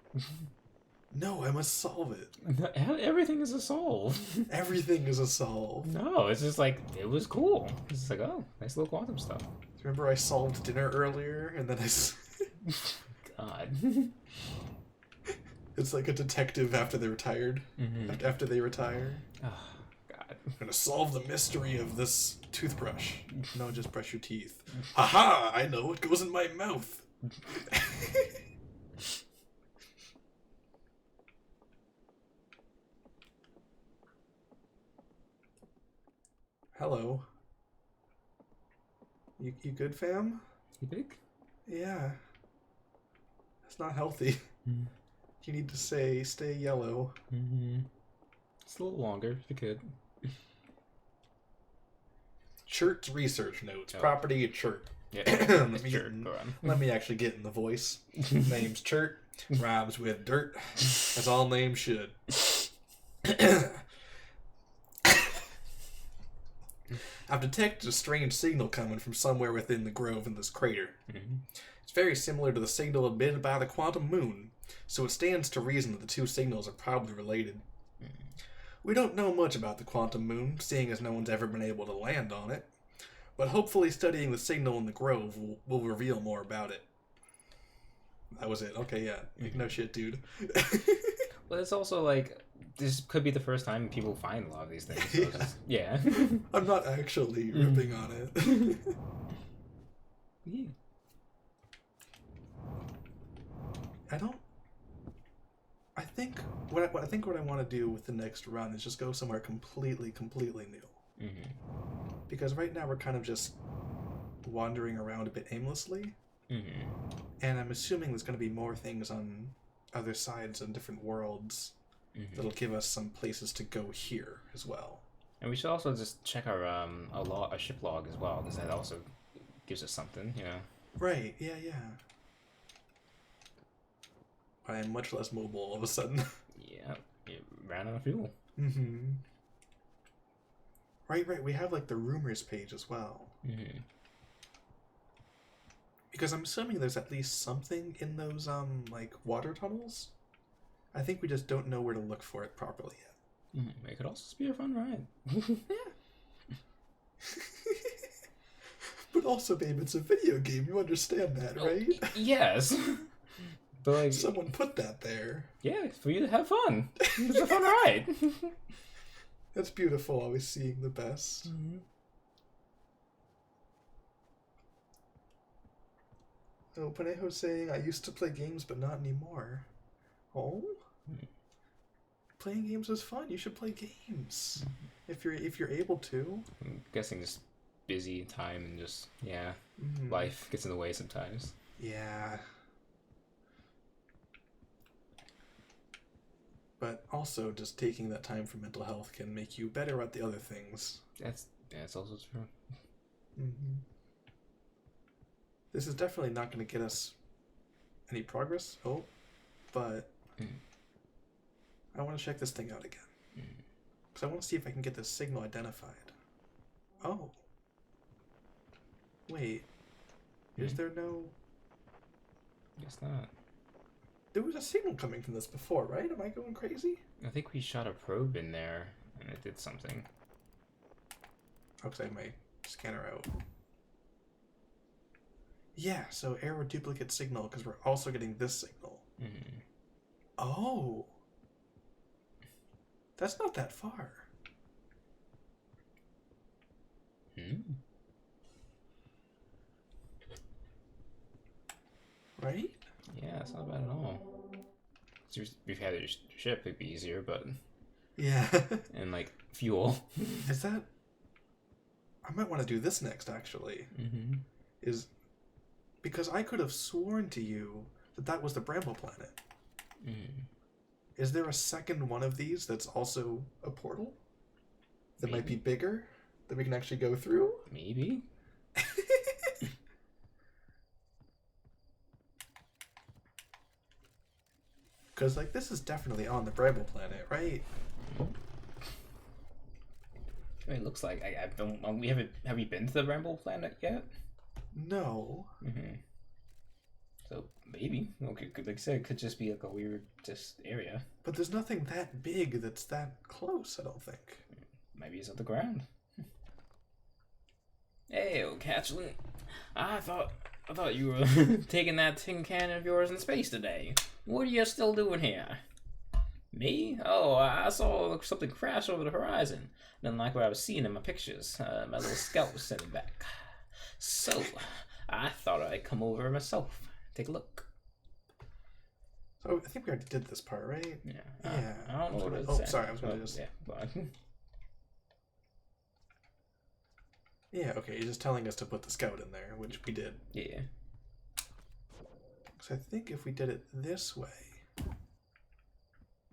No, I must solve it. Everything is a solve. Everything is a solve. No, it's just like, it was cool. It's just like, oh, nice little quantum stuff. Remember I solved dinner earlier, and then God. It's like a detective after they're retired. Mm-hmm. After they retire. Oh, God. I'm gonna solve the mystery of this toothbrush. No, just brush your teeth. Haha! I know what goes in my mouth. Hello. You good, fam? You big? Yeah. That's not healthy. You need to stay yellow. Mm-hmm. It's a little longer, if you could. Chirt's research notes. Oh. Property of Chirt. Yeah, let, me Chirt, go on. let me actually get in the voice. Name's Chirt. Rhymes with dirt. As all names should. I've detected a strange signal coming from somewhere within the grove in this crater. Mm-hmm. It's very similar to the signal emitted by the quantum moon, so it stands to reason that the two signals are probably related. We don't know much about the quantum moon, seeing as no one's ever been able to land on it, but hopefully studying the signal in the grove will reveal more about it. That was it. Okay, yeah. No shit, dude. Well, it's also like, this could be the first time people find a lot of these things. So Yeah. yeah. I'm not actually ripping on it. Yeah. I think what I want to do with the next run is just go somewhere completely new. Mm-hmm. Because right now we're kind of just wandering around a bit aimlessly. Mm-hmm. And I'm assuming there's going to be more things on other sides and different worlds that'll give us some places to go here as well. And we should also just check our a ship log as well, because that also gives us something, you know. Right, yeah. I am much less mobile all of a sudden. Yeah, it ran out of fuel. Mm-hmm. Right, we have like the rumors page as well. Mm-hmm. Because I'm assuming there's at least something in those like water tunnels. I think we just don't know where to look for it properly yet. Mm-hmm. It could also just be a fun ride. But also, babe, it's a video game. You understand that, right? Yes. But like, Someone put that there. yeah, for you to have fun. It's a fun ride. That's beautiful, always seeing the best. Mm-hmm. Oh, Panejo's saying, I used to play games, but not anymore. Oh? Playing games is fun. You should play games. If you're able to. I'm guessing just busy time and just, yeah, Mhm. life gets in the way sometimes. Yeah. But also, just taking that time for mental health can make you better at the other things. That's also true. Mm-hmm. This is definitely not going to get us any progress. Oh, but Mm. I want to check this thing out again. Because I want to see if I can get this signal identified. Oh. Wait. Is there no... Guess not. There was a signal coming from this before, right? Am I going crazy? I think we shot a probe in there, and it did something. Oh, because I have my scanner out. Yeah, so error duplicate signal, because we're also getting this signal. Mm-hmm. Oh. That's not that far. Hmm. Right? Yeah, it's not bad at all. We've had your ship, it'd be easier, but... Yeah. And, like, fuel. Is that... I might want to do this next, actually. Mm-hmm. Is... Because I could have sworn to you that that was the Bramble Planet. Mm. Is there a second one of these that's also a portal? That might be bigger? That we can actually go through? Maybe? Because, like, this is definitely on the Bramble Planet, right? I mean, it looks like I don't. We haven't. Have you been to the Bramble Planet yet? No. Mm-hmm. So maybe. Okay, like I said, it could just be like a weird just area. But there's nothing that big that's that close, I don't think. Maybe it's at the ground. Hey, Catchlin. I thought you were taking that tin can of yours in space today. What are you still doing here? Me? Oh, I saw something crash over the horizon. Didn't like what I was seeing in my pictures. My little scout was sitting back. So, I thought I'd come over myself. Take a look. So, I think we already did this part, right? Yeah. Yeah. I don't know what it Oh, said. sorry, I was going to just... Yeah, go on. Yeah, okay, you're just telling us to put the scout in there, which we did. Yeah. So I think if we did it this way,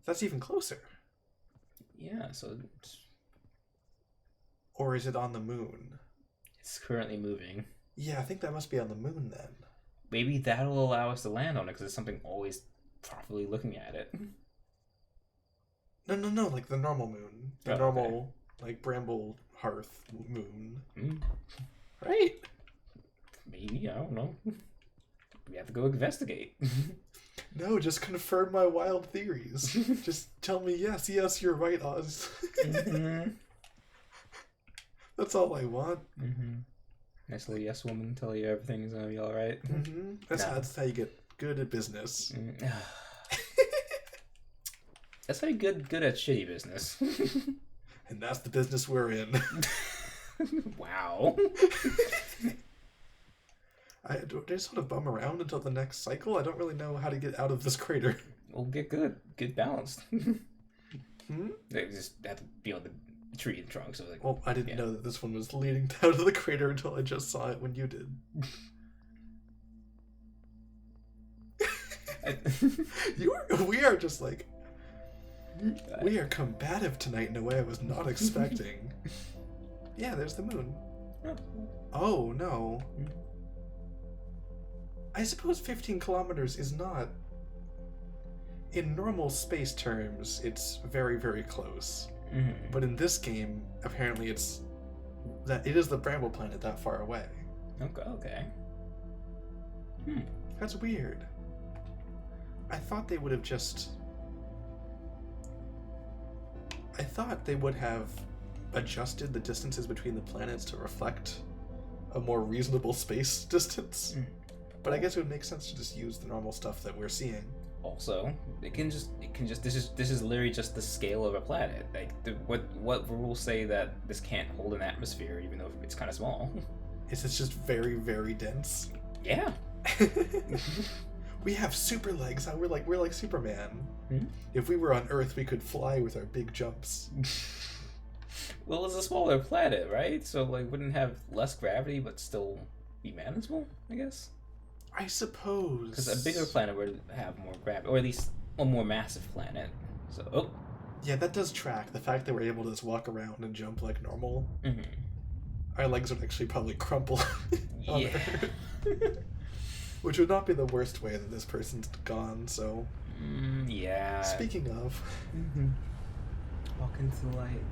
that's even closer. Yeah, so Or is it on the moon? it's currently moving. Yeah, I think that must be on the moon then. Maybe that'll allow us to land on it because there's something always properly looking at it. No, like the normal moon. The Oh, normal, like, Bramble Hearth moon. Mm, Right? maybe, I don't know. We have to go investigate. No, just confirm my wild theories. Just tell me, yes, you're right, Oz. Mm-hmm. That's all I want. Mm-hmm. Nice little yes woman tell you everything's gonna be alright. Mm-hmm. That's how you get good at business. Mm. That's how you good at shitty business. And that's the business we're in. Wow. I just sort of bum around until the next cycle. I don't really know how to get out of this crater. We'll get good balanced. Hmm? They just have to be on the tree and trunk, so like. Well, I didn't Yeah. know that this one was leading out of the crater until I just saw it when you did. We are just like... We are combative tonight in a way I was not expecting. Yeah, there's the moon. Oh, no. I suppose 15 kilometers is not... In normal space terms, it's very, very close. Mm-hmm. But in this game, apparently it's... that it is the Bramble Planet that far away. Okay. That's weird. I thought they would have just... I thought they would have adjusted the distances between the planets to reflect a more reasonable space distance. Mm. But I guess it would make sense to just use the normal stuff that we're seeing. Also, it can just this is literally just the scale of a planet. Like what rules say that this can't hold an atmosphere even though it's kind of small? It's just very, very dense. Yeah. We have super legs. We're like Superman. Hmm? If we were on Earth, we could fly with our big jumps. Well, it's a smaller planet, right? So like wouldn't have less gravity but still be manageable, I guess. I suppose. Because a bigger planet would have more gravity, or at least a more massive planet. So, Yeah, that does track. The fact that we're able to just walk around and jump like normal. Mm-hmm. Our legs would actually probably crumple. on Yeah. Earth. Which would not be the worst way that this person's gone, so... Yeah. Speaking of... Walk into the light.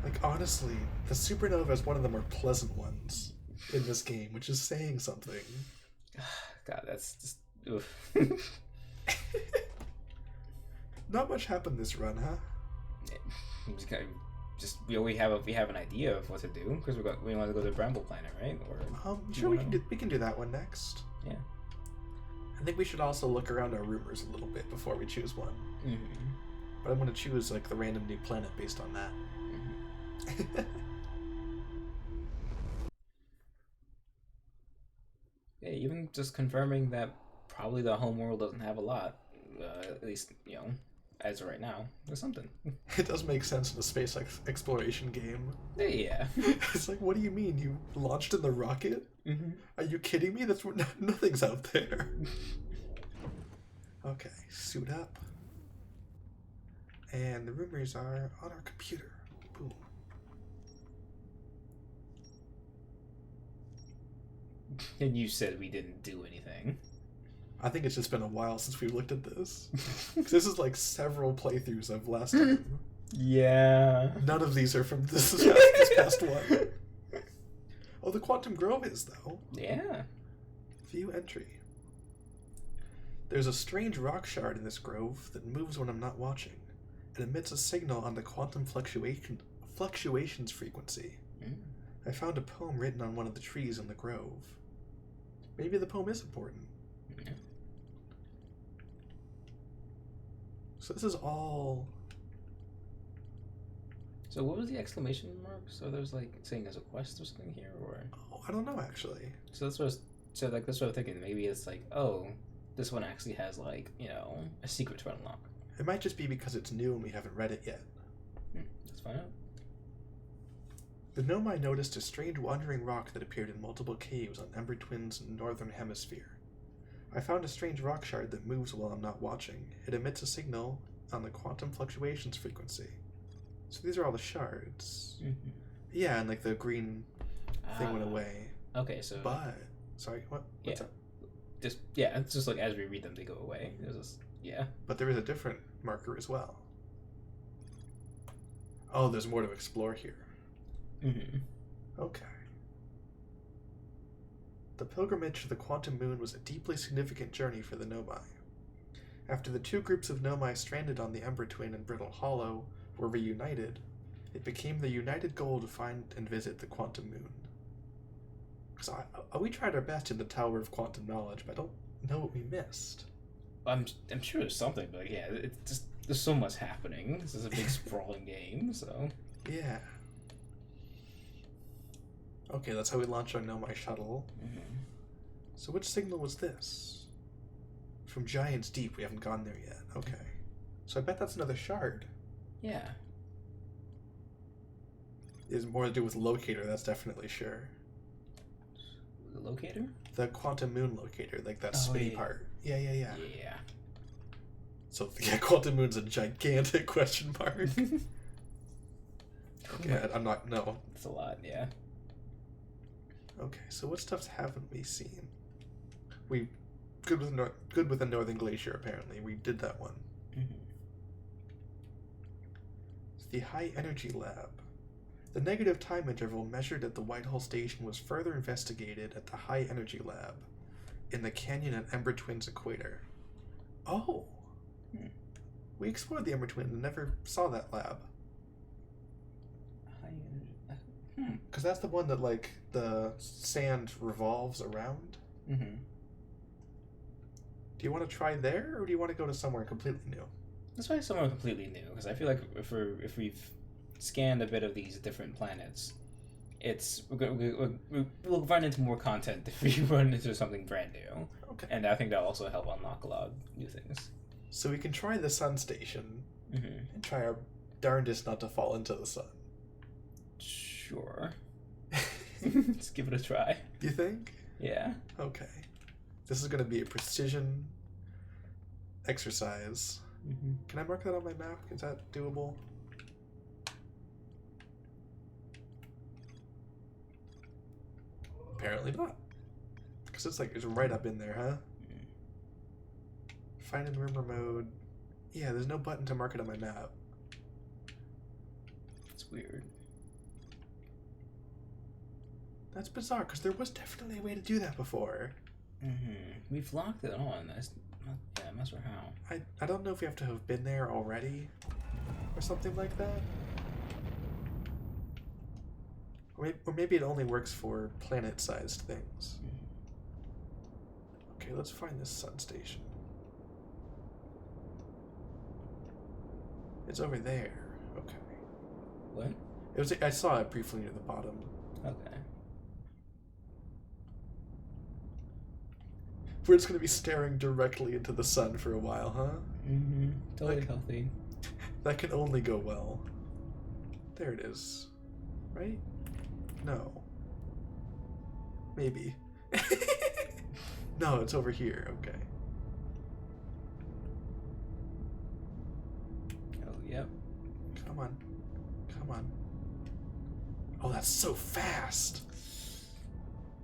Like, honestly, the supernova is one of the more pleasant ones in this game, which is saying something. God, that's just... Oof. Not much happened this run, huh? We have an idea of what to do, because we want to go to Bramble Planet, right? Or Sure, we can do that one next. Yeah. I think we should also look around our rumors a little bit before we choose one. Mm-hmm. But I'm going to choose, like, the random new planet based on that. Mm-hmm. Yeah, even just confirming that probably the home world doesn't have a lot, at least, as of right now, there's something. It does make sense in a space exploration game. Yeah. It's like, what do you mean? You launched in the rocket? Mm-hmm. Are you kidding me? That's nothing's out there. Okay, suit up. And the rumors are on our computer. Boom. And you said we didn't do anything. I think it's just been a while since we looked at this. 'Cause this is like several playthroughs of last time. Yeah. None of these are from this past one. Oh, the Quantum Grove is, though. Yeah. View entry. There's a strange rock shard in this grove that moves when I'm not watching. It emits a signal on the quantum fluctuations frequency. Mm. I found a poem written on one of the trees in the grove. Maybe the poem is important. Yeah. So this is all... So what was the exclamation mark? So there's like saying there's a quest or something here, or? Oh, I don't know, actually. So that's what. That's what I'm thinking. Maybe it's like, oh, this one actually has like a secret to unlock. It might just be because it's new and we haven't read it yet. Let's find out. The Nomai noticed a strange wandering rock that appeared in multiple caves on Ember Twin's northern hemisphere. I found a strange rock shard that moves while I'm not watching. It emits a signal on the quantum fluctuations frequency. So these are all the shards. Mm-hmm. Yeah, and like the green thing went away. Okay, so. But sorry, what? What's up? It's just like as we read them, they go away. There's this, yeah. But there is a different marker as well. Oh, there's more to explore here. Mm-hmm. Okay. The pilgrimage to the Quantum Moon was a deeply significant journey for the Nomai. After the two groups of Nomai stranded on the Ember Twin and Brittle Hollow were reunited, it became the united goal to find and visit the Quantum Moon. So we tried our best in the Tower of Quantum Knowledge, but I don't know what we missed. I'm sure there's something, but yeah, it's just there's so much happening. This is a big sprawling game, so Yeah. Okay, that's how we launched our Nomai shuttle. Mm-hmm. So which signal was this? From Giant's Deep. We haven't gone there yet. Okay. So I bet that's another shard. Yeah. It's more to do with locator, that's definitely sure. The locator? The Quantum Moon locator, like that Oh, spinny yeah. part. Yeah. Yeah. So yeah, Quantum Moon's a gigantic question mark. Okay, I'm not, no. It's a lot, yeah. Okay, so what stuff haven't we seen? We good with the Northern Glacier, apparently. We did that one. Mm-hmm. The High Energy Lab. The negative time interval measured at the Whitehall Station was further investigated at the High Energy Lab in the canyon at Ember Twin's equator. Oh! We explored the Ember Twin and never saw that lab. High energy. Because that's the one that, like, the sand revolves around. Mm-hmm. Do you want to try there, or do you want to go to somewhere completely new? Let's try somewhere completely new, because I feel like if we've scanned a bit of these different planets, we'll run into more content if we run into something brand new. Okay. And I think that'll also help unlock a lot of new things. So we can try the sun station Mm-hmm. and try our darndest not to fall into the sun. Sure. Let's give it a try. Do you think? Yeah. Okay. This is going to be a precision exercise. Mm-hmm. Can I mark that on my map? Is that doable? Apparently not. Because it's right up in there, huh? Find in rumor mode. Yeah, there's no button to mark it on my map. It's weird. That's bizarre, because there was definitely a way to do that before. We've locked it on. I'm not sure how. I don't know if we have to have been there already, or something like that. Or maybe it only works for planet-sized things. Okay, let's find this sun station. It's over there. Okay. What? I saw it briefly near the bottom. Okay. We're just gonna be staring directly into the sun for a while, huh? Totally healthy. That can only go well. There it is. Right? No. Maybe. No, it's over here. Okay. Oh, yep. Come on. Come on. Oh, that's so fast.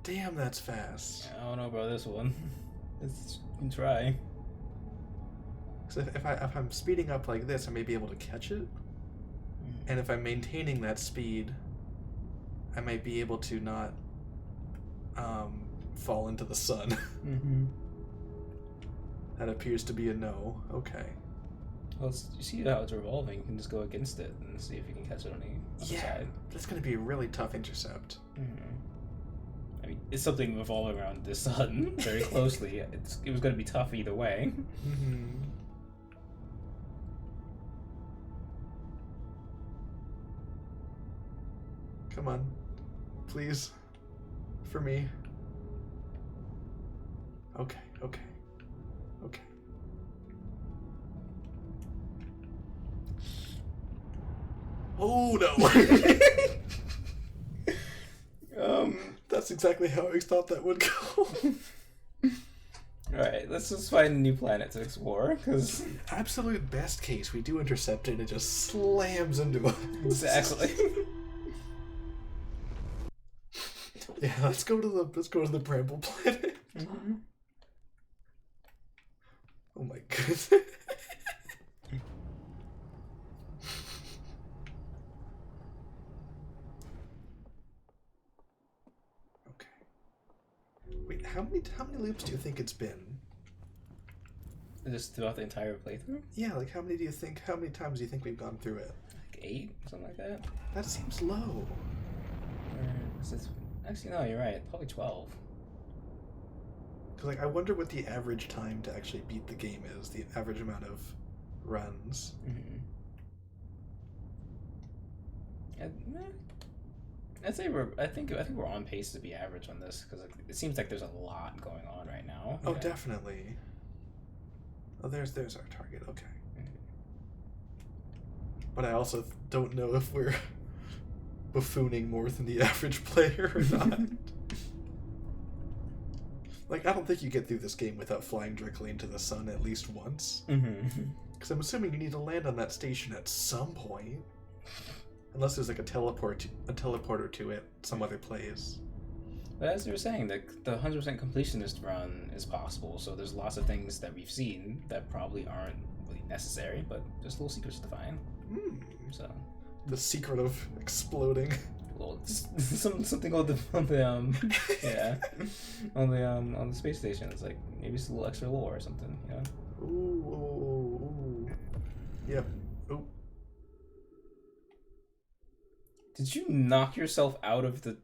Damn, that's fast. I don't know about this one. Let's try. Because if I'm speeding up like this, I may be able to catch it. And if I'm maintaining that speed, I might be able to not fall into the sun. That appears to be a no. Okay. Well, you see how it's revolving. You can just go against it and see if you can catch it on the other side. That's going to be a really tough intercept. I mean, it's something revolving around the sun very closely. It was going to be tough either way. Come on. Please. For me. Okay, okay. Okay. Oh no! That's exactly how I thought that would go. Alright, let's just find a new planet to explore, because... Absolute best case, we do intercept it and it just slams into us. Exactly. Yeah, let's go to the Bramble planet. Oh my goodness. Okay. Wait, how many loops do you think it's been? Just throughout the entire playthrough? Yeah, like how many times do you think we've gone through it? Like 8? Something like that? That seems low. Actually, no, you're right. Probably 12. Because, like, I wonder what the average time to actually beat the game is, the average amount of runs. I'd say I think we're on pace to be average on this, because it seems like there's a lot going on right now. Oh, definitely. Oh, there's our target. Okay. But I also don't know if we're buffooning more than the average player or not. Like, I don't think you get through this game without flying directly into the sun at least once. Because I'm assuming you need to land on that station at some point. Unless there's like a teleporter to it some other place. But as you were saying, the 100% completionist run is possible, so there's lots of things that we've seen that probably aren't really necessary, but there's little secrets to find. So the secret of exploding. Well, something on the on the space station. It's like maybe it's a little extra lore or something, you know? Ooh. Yep. Ooh. Did you knock yourself out of the?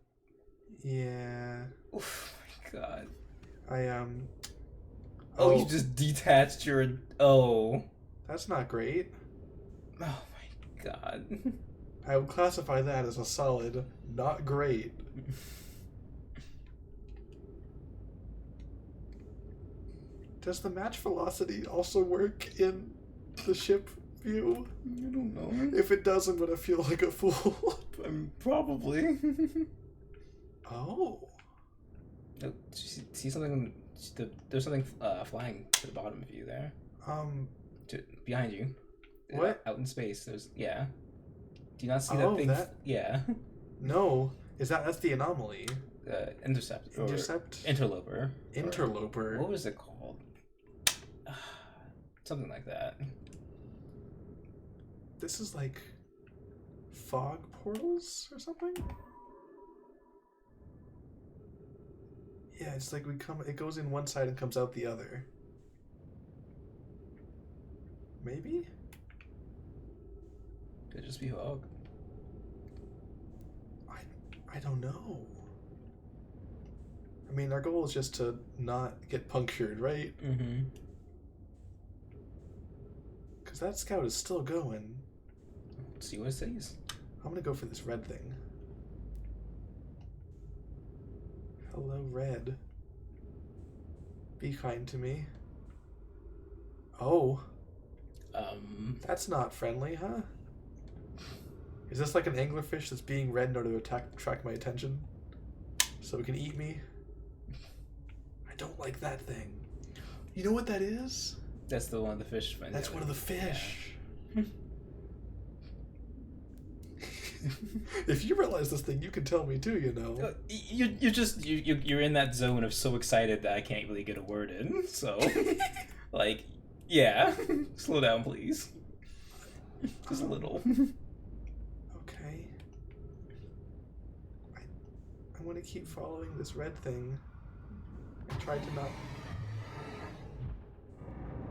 Yeah. Oh my god. Oh, you just detached your. Oh. That's not great. Oh my god. I would classify that as a solid not great. Does the match velocity also work in the ship view? I don't know. If it does, I'm gonna feel like a fool. Probably. Oh. See something? There's something flying to the bottom of you there. Behind you. What? Out in space. Do you not see that thing? That? Yeah. No. That's the anomaly. Intercept. Or Intercept? Interloper. Interloper. What was it called? Something like that. This is like fog portals or something? Yeah, it's like it goes in one side and comes out the other. Maybe? Could just be Hog. I don't know. I mean, our goal is just to not get punctured, right? Mm-hmm. Because that scout is still going. Let's see what it says. I'm gonna go for this red thing. Hello, red. Be kind to me. Oh. That's not friendly, huh? Is this like an anglerfish that's being red in order to attract my attention? So it can eat me? I don't like that thing. You know what that is? That's the one of the fish. That's one of the fish. Yeah. If you realize this thing, you can tell me too, you know. You're in that zone of so excited that I can't really get a word in. So, like, yeah, slow down, please. Just a little. Okay. I want to keep following this red thing. I tried to not.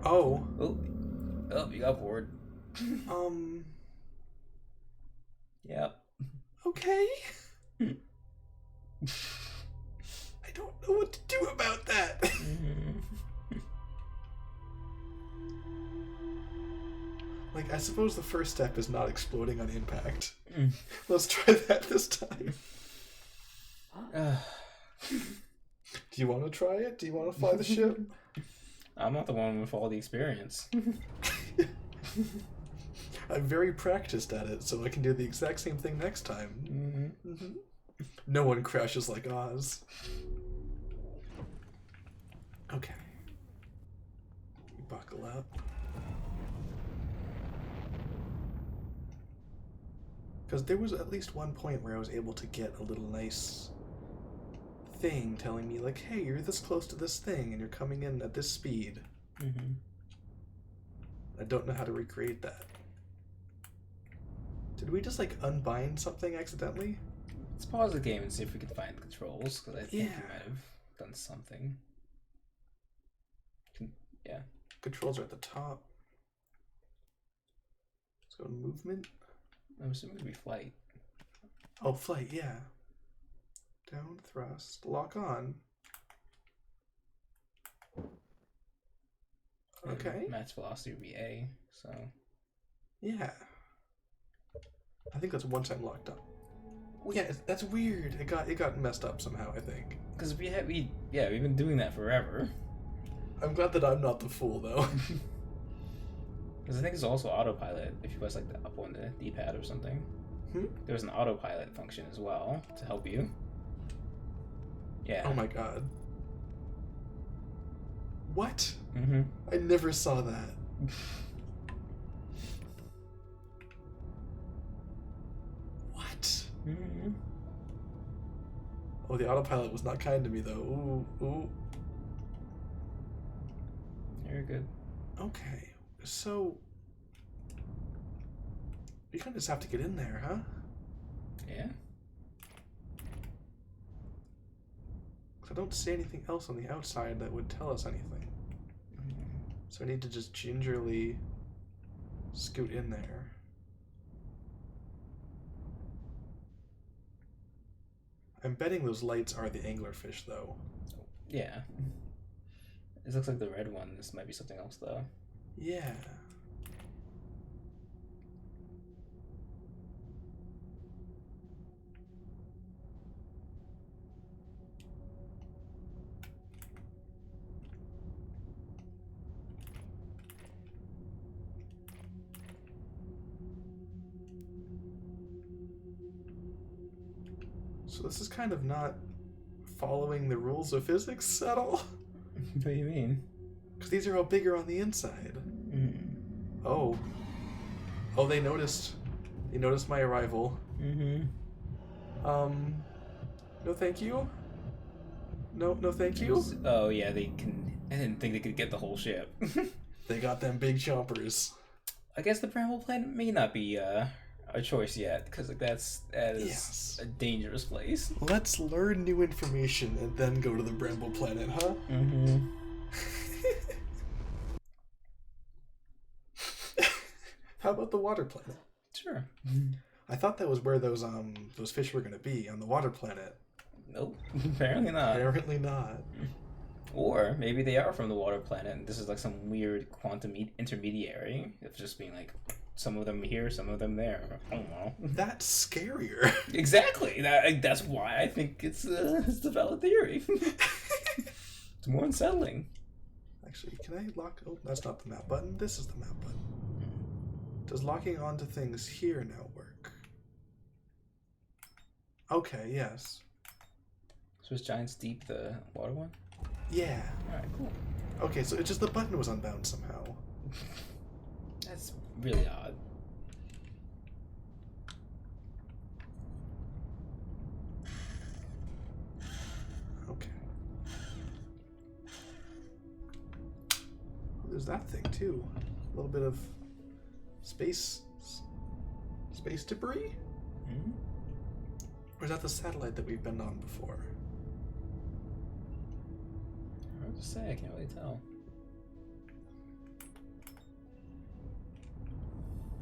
Oh. Oh, you got bored. Yep. Okay. I don't know what to do about that. Like, I suppose the first step is not exploding on impact. Let's try that this time. Do you want to try it? Do you want to fly the ship? I'm not the one with all the experience. I'm very practiced at it, so I can do the exact same thing next time. No one crashes like Oz. Okay. Buckle up. Because there was at least one point where I was able to get a little nice thing telling me, like, hey, you're this close to this thing and you're coming in at this speed. I don't know how to recreate that. Did we just, like, unbind something accidentally? Let's pause the game and see if we can find controls, because I think we might have done something. Yeah. Controls are at the top. Let's go to movement. I'm assuming it would be flight. Oh, flight, yeah. Down, thrust, lock on. Okay. And match velocity would be A, so... Yeah. I think that's one time locked up. Yeah, that's weird. It got messed up somehow, I think. Because we've been doing that forever. I'm glad that I'm not the fool, though. Because I think it's also autopilot if you press like the up on the D-pad or something. There's an autopilot function as well to help you. Yeah. Oh my god. What? Mm-hmm. I never saw that. What? Mm-hmm. Oh, the autopilot was not kind to me, though. Ooh. Very good. Okay. So, you kind of just have to get in there, huh? Yeah. I don't see anything else on the outside that would tell us anything. So I need to just gingerly scoot in there. I'm betting those lights are the anglerfish, though. Yeah. It looks like the red one. This might be something else, though. Yeah. So this is kind of not following the rules of physics at all. What do you mean? Because these are all bigger on the inside. Oh, they noticed. They noticed my arrival. Mm-hmm. No thank you. No, no, thank you. Oh yeah, they can. I didn't think they could get the whole ship. They got them big chompers. I guess the Bramble Planet may not be a choice yet, because like that is Yes. a dangerous place. Let's learn new information and then go to the Bramble Planet, huh? Mm-hmm. How about the Water Planet? Sure. I thought that was where those fish were gonna be, on the Water Planet. Nope. Apparently not. Apparently not. Or maybe they are from the Water Planet, and this is like some weird quantum intermediary of just being like, some of them here, some of them there. I don't know. That's scarier. Exactly. That's why I think it's a valid theory. It's more unsettling. Actually, can I lock? Oh, that's not the map button. This is the map button. Does locking onto things here now work? Okay, yes. So is Giants Deep the water one? Yeah. Alright, cool. Okay, so it's just the button was unbound somehow. That's really odd. Okay. There's that thing too. A little bit of space debris? Hmm? Or is that the satellite that we've been on before? Hard to say, I can't really tell.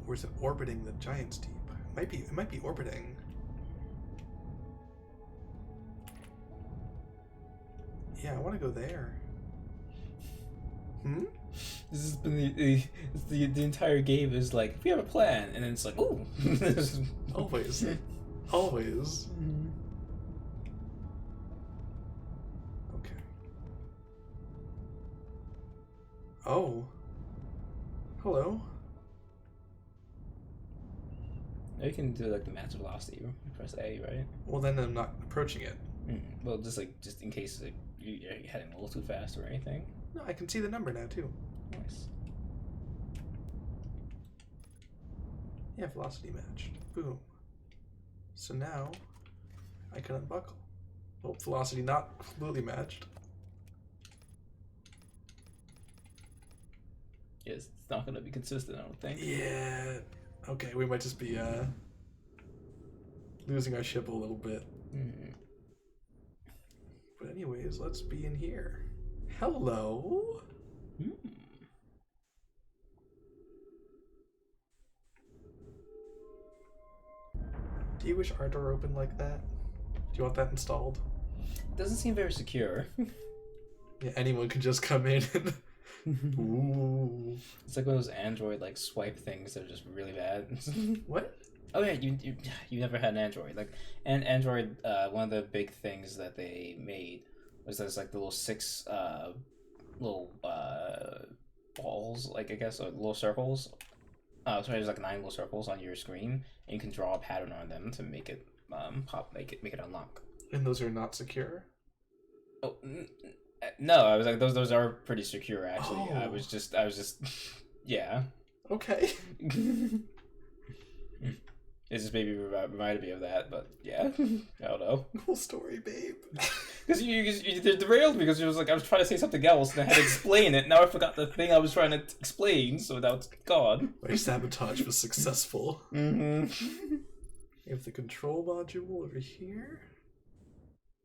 Or is it orbiting the Giants Deep? It might be orbiting. Yeah, I want to go there. Hmm? This has been the entire game is like, we have a plan, and then it's like, ooh. Always. Always. Okay. Oh. Hello. Now you can do like the max velocity. You press A, right? Well, then I'm not approaching it. Well, just in case like, you're heading a little too fast or anything. No, I can see the number now, too. Nice. Yeah, velocity matched. Boom. So now, I can unbuckle. Oh, velocity not completely matched. Yes, it's not going to be consistent, I don't think. Yeah. Okay, we might just be, losing our ship a little bit. But anyways, let's be in here. Hello? Do you wish our door opened like that? Do you want that installed? It doesn't seem very secure. Yeah, anyone can just come in and... Ooh. It's like one of those Android like swipe things that are just really bad. What? Oh yeah, you never had an Android. Like, and Android, one of the big things that they made was there's like the little six balls, like I guess, or little circles. Sorry, there's like 9 little circles on your screen, and you can draw a pattern on them to make it make it unlock. And those are not secure? Oh no, I was like those are pretty secure actually. Oh. I was just yeah. Okay. It just maybe reminded me of that, but yeah, I don't know. Cool story, babe. Because you derailed me because you was like I was trying to say something else and I had to explain it. Now I forgot the thing I was trying to explain, so now it's gone. My sabotage was successful. Mm-hmm. We have the control module over here.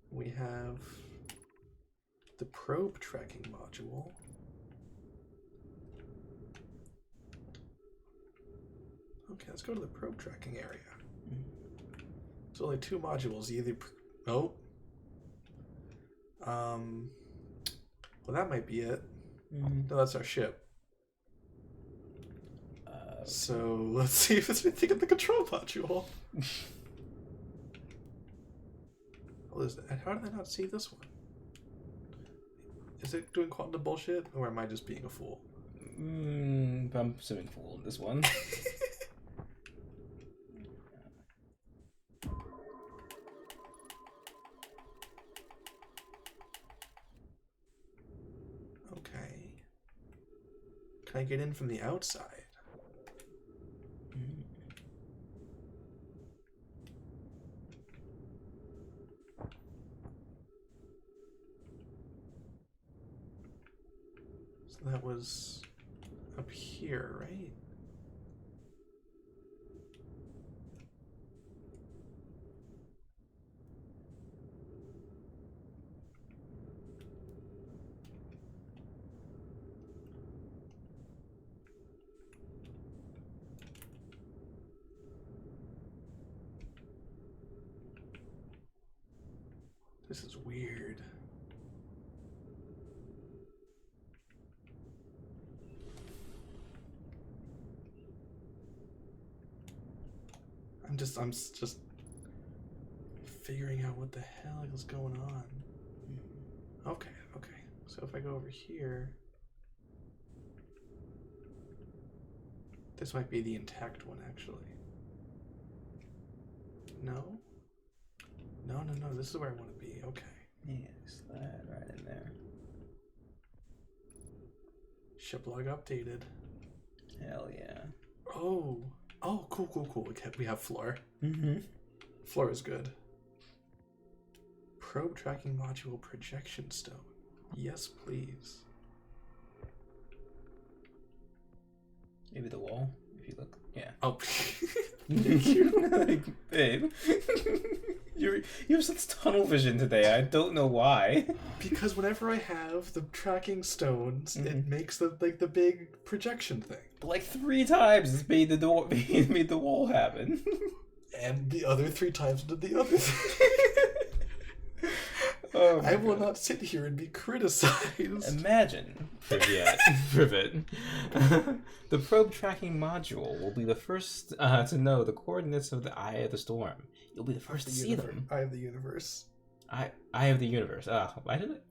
We have the probe tracking module. Okay, let's go to the probe tracking area. There's only 2 modules. Nope. Well, that might be it. No, that's our ship. So let's see if it's anything in the control module. How did I not see this one? Is it doing quantum bullshit, or am I just being a fool? I'm assuming fool in this one. Okay. Can I get in from the outside? So that was up here, right? This is weird. I'm just figuring out what the hell is going on. Okay. So if I go over here, this might be the intact one, actually. No, this is where I want to be. Okay. Yeah, slide right in there. Ship log updated. Hell yeah. Oh, cool. We have floor. Mm-hmm. Floor is good. Probe tracking module projection stone. Yes, please. Maybe the wall, if you look. Yeah. Oh. Like, babe. You have such tunnel vision today. I don't know why. Because whenever I have the tracking stones, it makes the big projection thing. But like 3 times it's made made the wall happen. And the other 3 times did the other thing. Oh I will not sit here and be criticized. Imagine, Privet, the probe tracking module will be the first to know the coordinates of the Eye of the Storm. You'll be the first to see them. Eye of the universe. Eye of the universe. Why did it?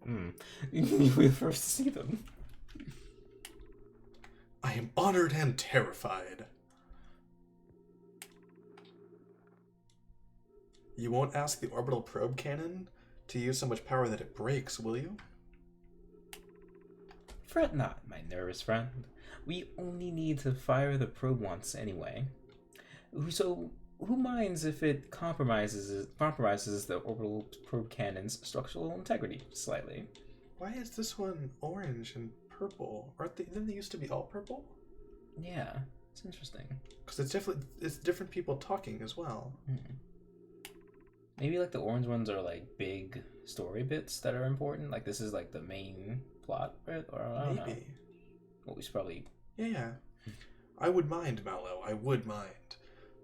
You'll be the first to see them. I am honored and terrified. You won't ask the orbital probe cannon to use so much power that it breaks, will you? Fret not, my nervous friend. We only need to fire the probe once anyway. So, who minds if it compromises the orbital probe cannon's structural integrity slightly? Why is this one orange and purple? Didn't they used to be all purple? Yeah, it's interesting. Because it's different people talking as well. Maybe like the orange ones are like big story bits that are important. Like this is like the main plot bit, or I don't know. Well, we should probably. Yeah. I would mind, Mallow. I would mind,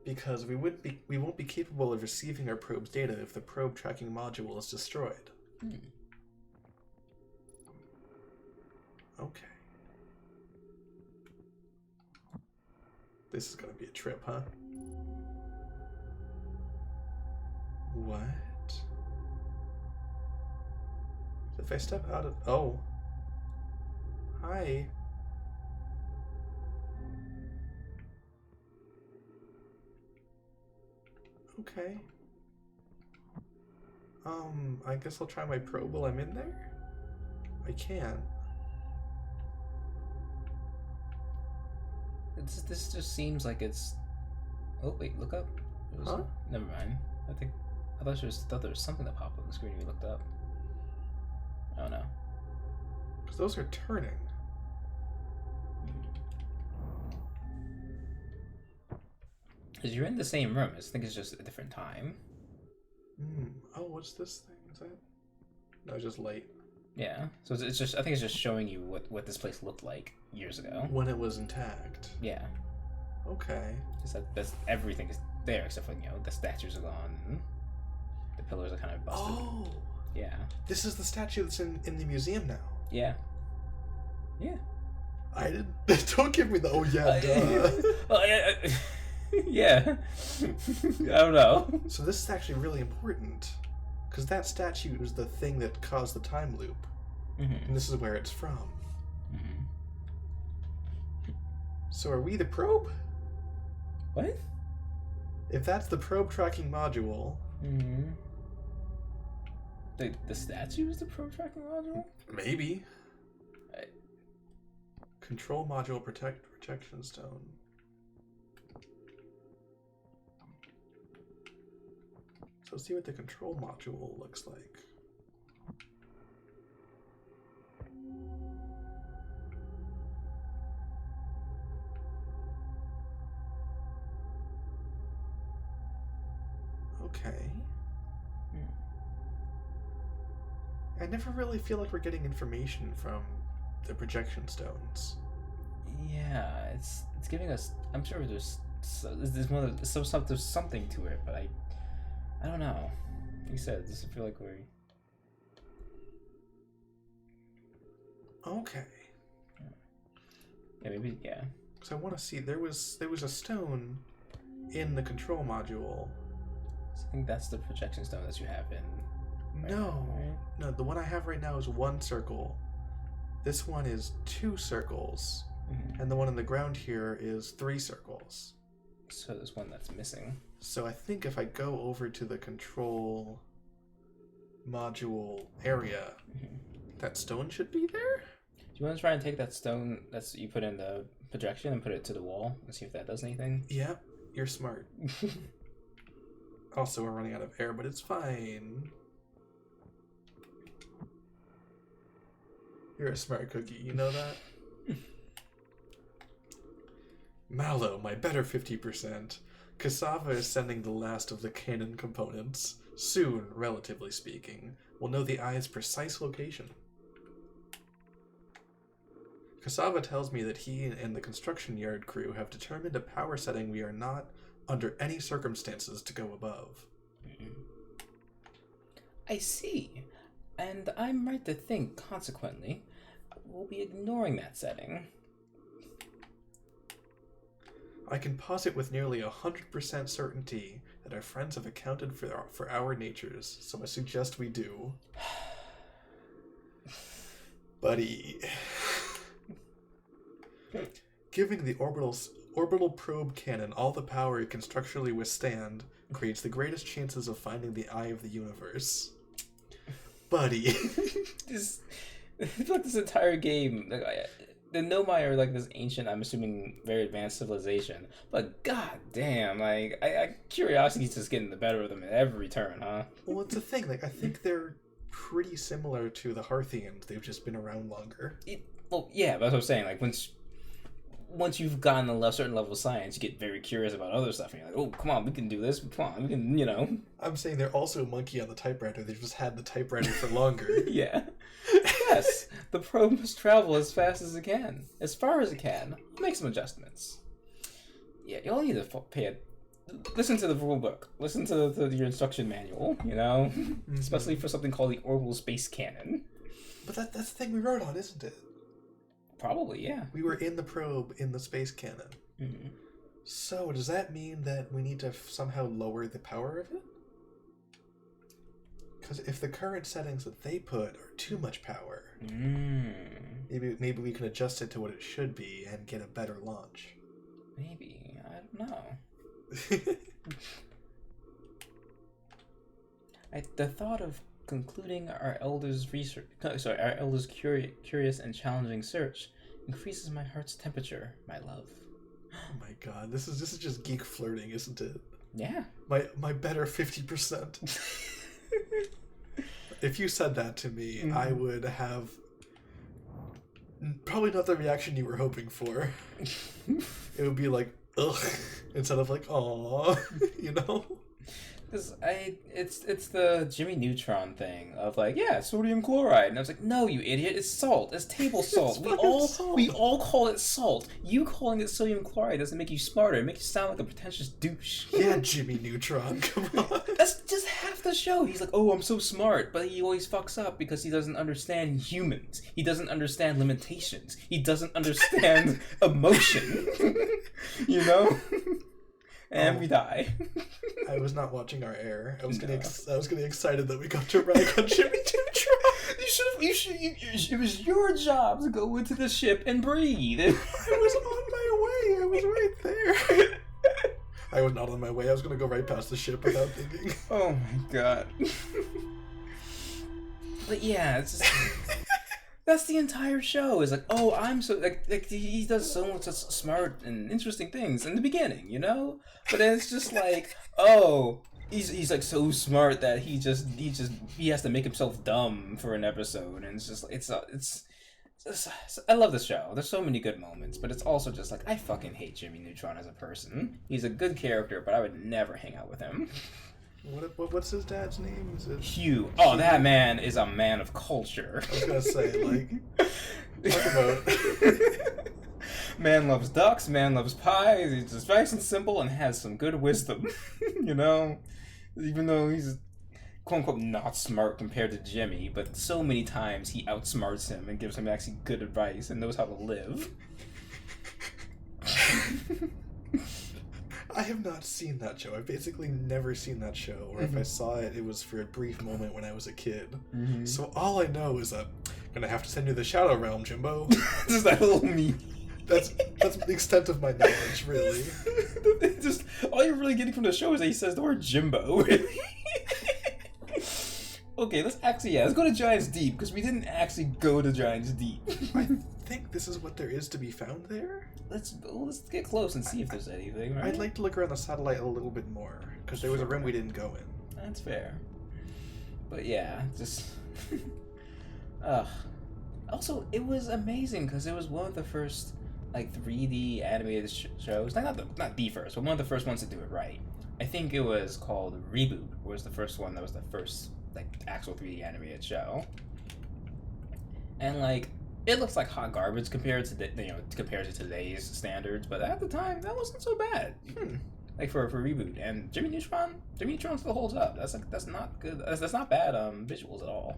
because we won't be capable of receiving our probe's data if the probe tracking module is destroyed. Okay. This is gonna be a trip, huh? What? If I step out of... Oh. Hi. Okay. I guess I'll try my probe while I'm in there? I can. This just seems like it's... Oh, wait, look up. Huh? Never mind. I thought there was something that popped up on the screen when you looked up. Oh no. Because those are turning. Because you're in the same room. I think it's just a different time. Oh, what's this thing? Is that? No, it's just light. Yeah. So it's just. I think it's just showing you what this place looked like years ago. When it was intact. Yeah. Okay. That's everything is there except for the statues are gone. The pillars are kind of busted. Oh. Yeah. This is the statue that's in the museum now. Yeah. Yeah. I didn't. Don't give me the oh yeah, duh. Well, yeah. I don't know. So this is actually really important, because that statue is the thing that caused the time loop, and this is where it's from. So are we the probe? What? If that's the probe tracking module. The statue is the probe tracking module? Maybe. Control module projection stone. So let's see what the control module looks like. Okay. I never really feel like we're getting information from the projection stones. Yeah, it's giving us. I'm sure there's something to it, but I don't know. Like you said, does it feel like we're Okay. yeah, maybe yeah. So I want to see. There was a stone in the control module. I think that's the projection stone that you have in. No, right? no. The one I have right now is 1 circle. This one is 2 circles, and the one on the ground here is 3 circles. So there's one that's missing. So I think if I go over to the control module area, that stone should be there? Do you want to try and take that stone that's you put in the projection and put it to the wall and see if that does anything? Yeah, you're smart. Also, we're running out of air, but it's fine. You're a smart cookie, you know that? Mallow, my better 50%. Cassava is sending the last of the cannon components. Soon, relatively speaking, we'll know the eye's precise location. Cassava tells me that he and the construction yard crew have determined a power setting we are not, under any circumstances, to go above. I see. And I'm right to think, consequently, we'll be ignoring that setting. I can posit with nearly 100% certainty that our friends have accounted for our natures, so I suggest we do. Buddy. Giving the orbital probe cannon all the power it can structurally withstand creates the greatest chances of finding the eye of the universe. Buddy. I feel like this entire game, the Nomai are like this ancient, I'm assuming, very advanced civilization. But god damn, like, curiosity's just getting the better of them at every turn, huh? Well, it's a thing. Like, I think they're pretty similar to the Harthians. They've just been around longer. Well, yeah, that's what I'm saying. Like, once you've gotten a certain level of science, you get very curious about other stuff. And you're like, oh, come on, we can do this. Come on, we can, you know. I'm saying they're also a monkey on the typewriter. They've just had the typewriter for longer. Yeah. Yes, the probe must travel as fast as it can. As far as it can. Make some adjustments. Yeah, you all need to listen to the rule book. Listen to your instruction manual, you know? Mm-hmm. Especially for something called the Orbital Space Cannon. But that's the thing we wrote on, isn't it? Probably, yeah. We were in the probe in the space cannon. Mm-hmm. So, does that mean that we need to somehow lower the power of it? Because if the current settings that they put are too much power, maybe we can adjust it to what it should be and get a better launch. Maybe. I don't know. The thought of concluding our elders' curious and challenging search increases my heart's temperature, my love. Oh my god, this is just geek flirting, isn't it? Yeah. My better 50%. If you said that to me, I would have probably not the reaction you were hoping for. It would be like, ugh, instead of like, aww, you know? Because it's the Jimmy Neutron thing of like, yeah, sodium chloride, and I was like, no, you idiot, it's salt, it's table salt. We all call it salt. You calling it sodium chloride doesn't make you smarter. It makes you sound like a pretentious douche. Yeah, Jimmy Neutron, come on. That's just half the show. He's like, oh, I'm so smart, but he always fucks up because he doesn't understand humans. He doesn't understand limitations. He doesn't understand emotion. You know? And we die. I was not watching our air. I was getting excited that we got to rag on Jimmy Neutron. It was your job to go into the ship and breathe. I was on my way. I was right there. I was not on my way. I was going to go right past the ship without thinking. Oh my god. But yeah, it's just... That's the entire show. Is like, oh, I'm so like he does so much smart and interesting things in the beginning, you know. But then it's just like, oh, he's like so smart that he has to make himself dumb for an episode, and it's just it's I love this show. There's so many good moments, but it's also just like I fucking hate Jimmy Neutron as a person. He's a good character, but I would never hang out with him. What's his dad's name? Is it Hugh. Oh, that man is a man of culture. I was gonna say, like, talk about. Man loves ducks, man loves pies, he's just nice and simple and has some good wisdom. You know? Even though he's quote unquote not smart compared to Jimmy, but so many times he outsmarts him and gives him actually good advice and knows how to live. I have not seen that show. I've basically never seen that show, or if I saw it, it was for a brief moment when I was a kid. So all I know is that I'm gonna have to send you the Shadow Realm, Jimbo. Just that little meme. That's the extent of my knowledge, really. Just all you're really getting from the show is that he says the word Jimbo. Really. Okay, let's go to Giants Deep, because we didn't actually go to Giants Deep. I think this is what there is to be found there. Let's get close and see if there's anything, right? I'd like to look around the satellite a little bit more, because there was a room we didn't go in. That's fair. But yeah, just... Also, it was amazing, because it was one of the first, like, 3D animated shows. Not the first, but one of the first ones to do it right. I think it was called Reboot, was the first one that was the first, like, actual 3D animated show. And, like, it looks like hot garbage compared to today's standards, but at the time, that wasn't so bad. Like, for Reboot. And Jimmy Neutron still holds up. That's not good. That's not bad visuals at all.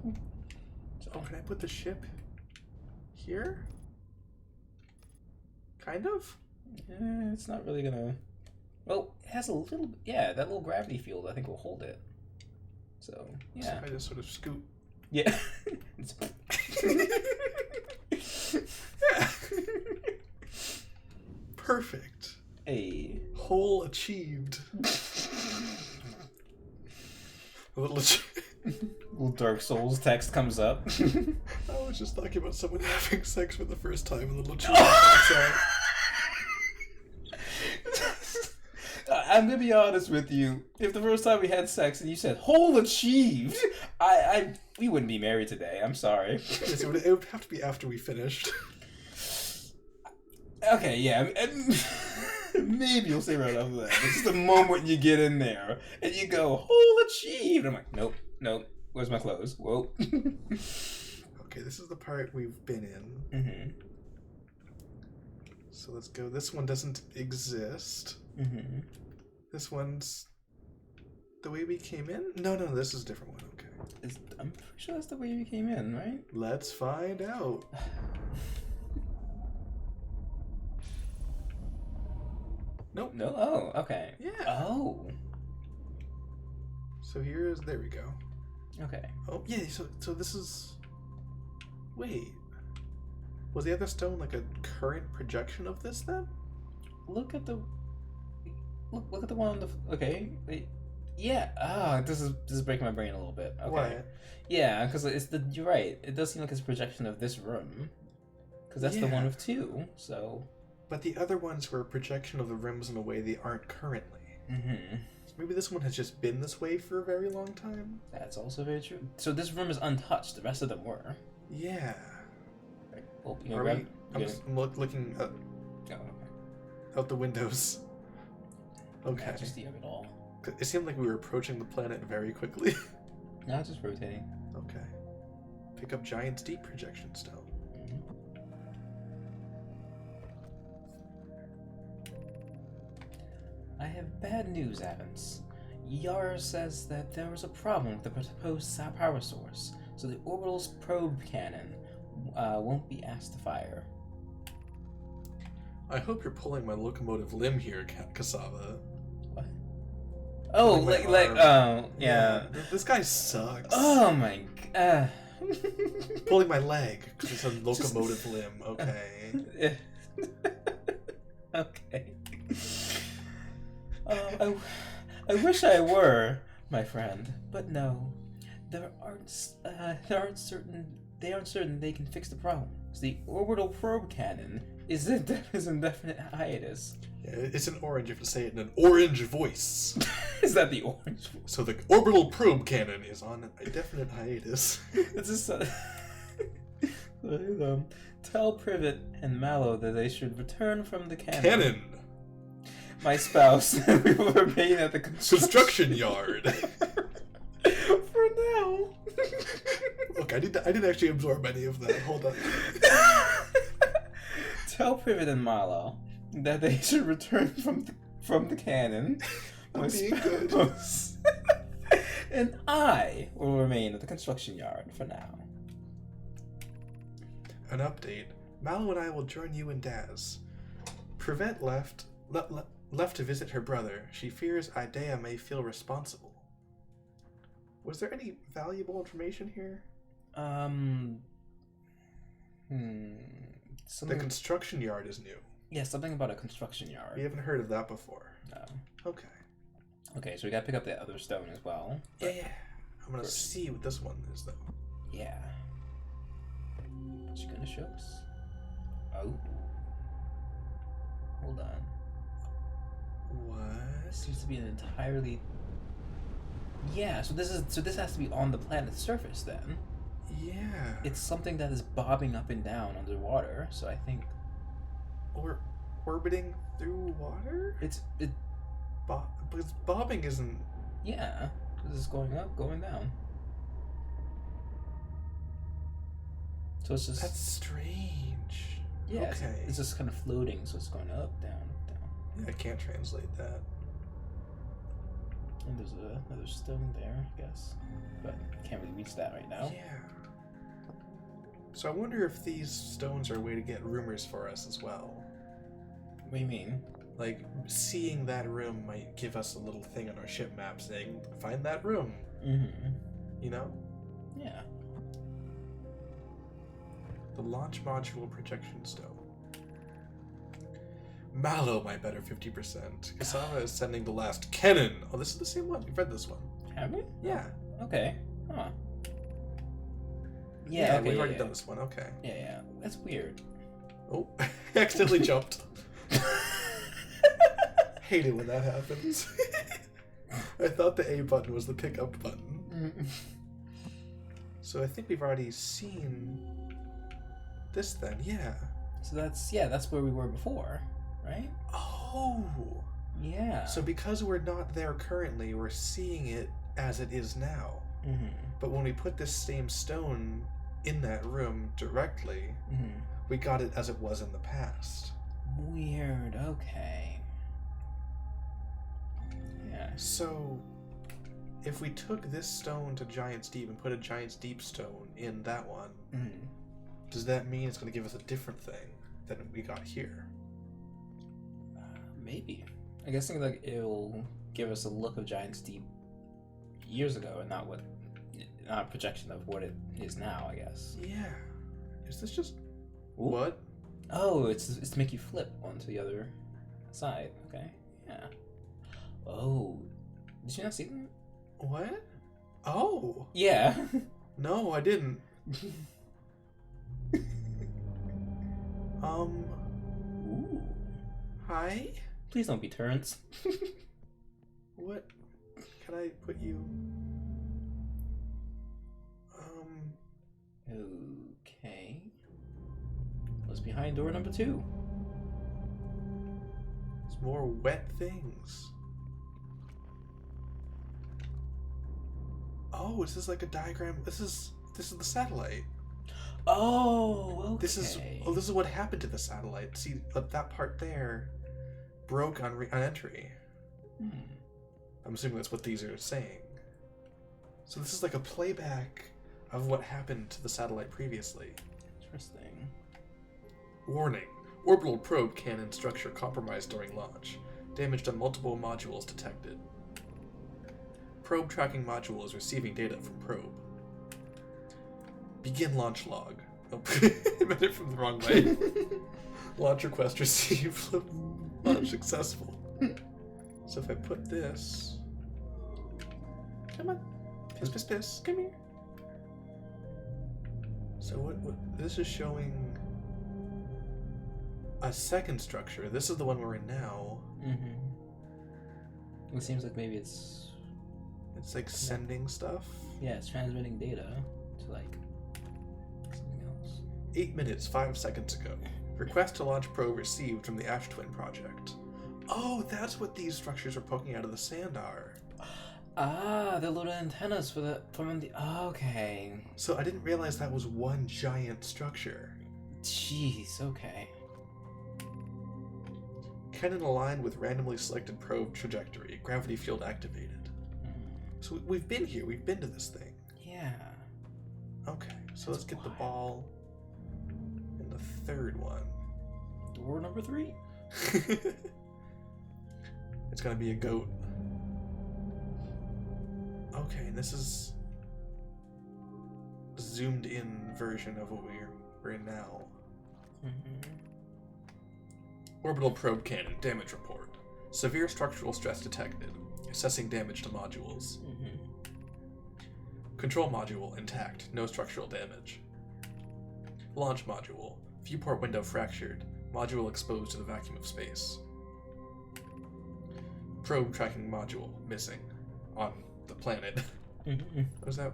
So. Oh, can I put the ship here? Kind of? It's not really gonna... Well, it has a little... Yeah, that little gravity field I think will hold it. So, yeah. So I just sort of scoop. Yeah. Perfect. Hey. Hole achieved. A little Little Dark Souls text comes up. I was just talking about someone having sex for the first time, and a little achievement pops out. I'm gonna be honest with you. If the first time we had sex and you said "hole achieved," we wouldn't be married today. I'm sorry. Yes, it would have to be after we finished. Okay, yeah. Maybe you'll say right after that. But just the moment you get in there and you go "hole achieved," I'm like, nope. Where's my clothes? Whoa. Okay, this is the part we've been in. Mm-hmm. So let's go. This one doesn't exist. Mm-hmm. This one's the way we came in? No, this is a different one. Okay. I'm pretty sure that's the way we came in, right? Let's find out. Nope. No? Oh, okay. Yeah. Oh. So there we go. Okay. Oh, yeah, so this is... Wait. Was the other stone like a current projection of this then? Look at the one on the... Okay, wait. Yeah, this is breaking my brain a little bit. Okay. What? Yeah, because you're right. It does seem like it's a projection of this room. Because that's the one of two, so... But the other ones were a projection of the rooms in a way they aren't currently. Mm-hmm. So maybe this one has just been this way for a very long time? That's also very true. So this room is untouched. The rest of them were. Yeah. Right. Well, I'm looking okay. out the windows. Okay. Majesty of it all. It seemed like we were approaching the planet very quickly. Now it's just rotating. Okay. Pick up Giant's Deep projection stone. I have bad news, Evans. Yar says that there was a problem with the proposed power source, so the orbital's probe cannon won't be asked to fire. I hope you're pulling my locomotive limb here, Cassava. What? Oh, yeah. This guy sucks. Oh my god. Pulling my leg because it's a locomotive limb. Okay. Okay. I wish I were, my friend, but no. They aren't certain they can fix the problem. So the orbital probe cannon is indefinite hiatus. Yeah, it's an orange. You have to say it in an orange voice. Is that the orange voice? So the orbital probe cannon is on a definite hiatus. It's just tell Privet and Mallow that they should return from the cannon. My spouse. We will remain at the construction yard. I didn't actually absorb any of that. Hold on. Tell Privet and Malo that they should return from the cannon. I'm being good. And I will remain at the construction yard for now. An update. Mallow and I will join you and Daz. Privet left to visit her brother. She fears Idea may feel responsible. Was there any valuable information here? The The construction yard is new. Yeah, something about a construction yard. We haven't heard of that before. No. Okay. Okay, so we gotta pick up the other stone as well. Yeah. I'm gonna see what this one is, though. Yeah. What's she gonna show us? Oh. Hold on. What? Seems to be an entirely. Yeah, so this has to be on the planet's surface then. Yeah. It's something that is bobbing up and down underwater, so I think Or orbiting through water? Because bobbing isn't. yeah, this is going up, going down. So it's just That's strange. yeah, Okay. it's just kind of floating, so it's going up, down, down. Yeah, I can't translate that. And there's another stone there, I guess, but can't really reach that right now. Yeah. So I wonder if these stones are a way to get rumors for us as well. What do you mean? Like, seeing that room might give us a little thing on our ship map saying, find that room. Mm-hmm. You know? Yeah. The launch module projection stone. Mallow, my better 50%. Kasama is sending the last cannon. Oh, this is the same one. You've read this one. Have we? Yeah. Okay. Huh. Yeah, Yeah, okay, we've already yeah. done this one. Okay. Yeah, yeah. That's weird. Oh, I accidentally jumped. Hate it when that happens. I thought the A button was the pickup button. So I think we've already seen this then, yeah. So that's where we were before, right? Oh! Yeah. So because we're not there currently, we're seeing it as it is now. Mm-hmm. But when we put this same stone in that room directly, Mm-hmm. we got it as it was in the past. Weird. Okay. Yeah. So, if we took this stone to Giant's Deep and put a Giant's Deep stone in that one, Mm-hmm. does that mean it's going to give us a different thing than we got here? Maybe. I guess like it'll give us a look of Giant's Deep years ago, and not a projection of what it is now. I guess. Yeah. Is this just... Ooh. What? Oh, it's to make you flip onto the other side. Okay. Yeah. Oh, did you not see that? What? Oh! Yeah. No, I didn't. Ooh. Hi? Please don't be turns. What? Can I put you... Okay. What's behind door number 2? It's more wet things. Oh, this is like a diagram. This is the satellite. Oh, okay. This is what happened to the satellite. See, that part there broke on entry. Hmm. I'm assuming that's what these are saying. So this is like a playback of what happened to the satellite previously. Interesting. Warning. Orbital probe cannon structure compromised during launch. Damage on multiple modules detected. Probe tracking module is receiving data from probe. Begin launch log. Oh, I meant it from the wrong way. Launch request received. Launch successful. So if I put this... Come on. Piss, piss, piss. Come here. So what this is showing a second structure. This is the one we're in now. Mm-hmm. It seems like maybe it's It's like sending stuff. it's transmitting data to like something else. 8 minutes, 5 seconds ago. Request to launch probe received from the Ash Twin project. Oh, that's what these structures are poking out of the sand are. Ah, the little antennas for the from the. Okay. So I didn't realize that was one giant structure. Jeez. Okay. Cannon aligned with randomly selected probe trajectory, gravity field activated. So we've been here. We've been to this thing. Yeah. Okay, so let's get the wild. ball in the third one. Door number 3. It's gonna be a goat. Okay, and this is zoomed in version of what we're in now. Orbital probe cannon damage report. Severe structural stress detected. Assessing damage to modules. Control module intact, no structural damage. Launch module. Viewport window fractured. Module exposed to the vacuum of space. Probe tracking module missing on the planet. Was that?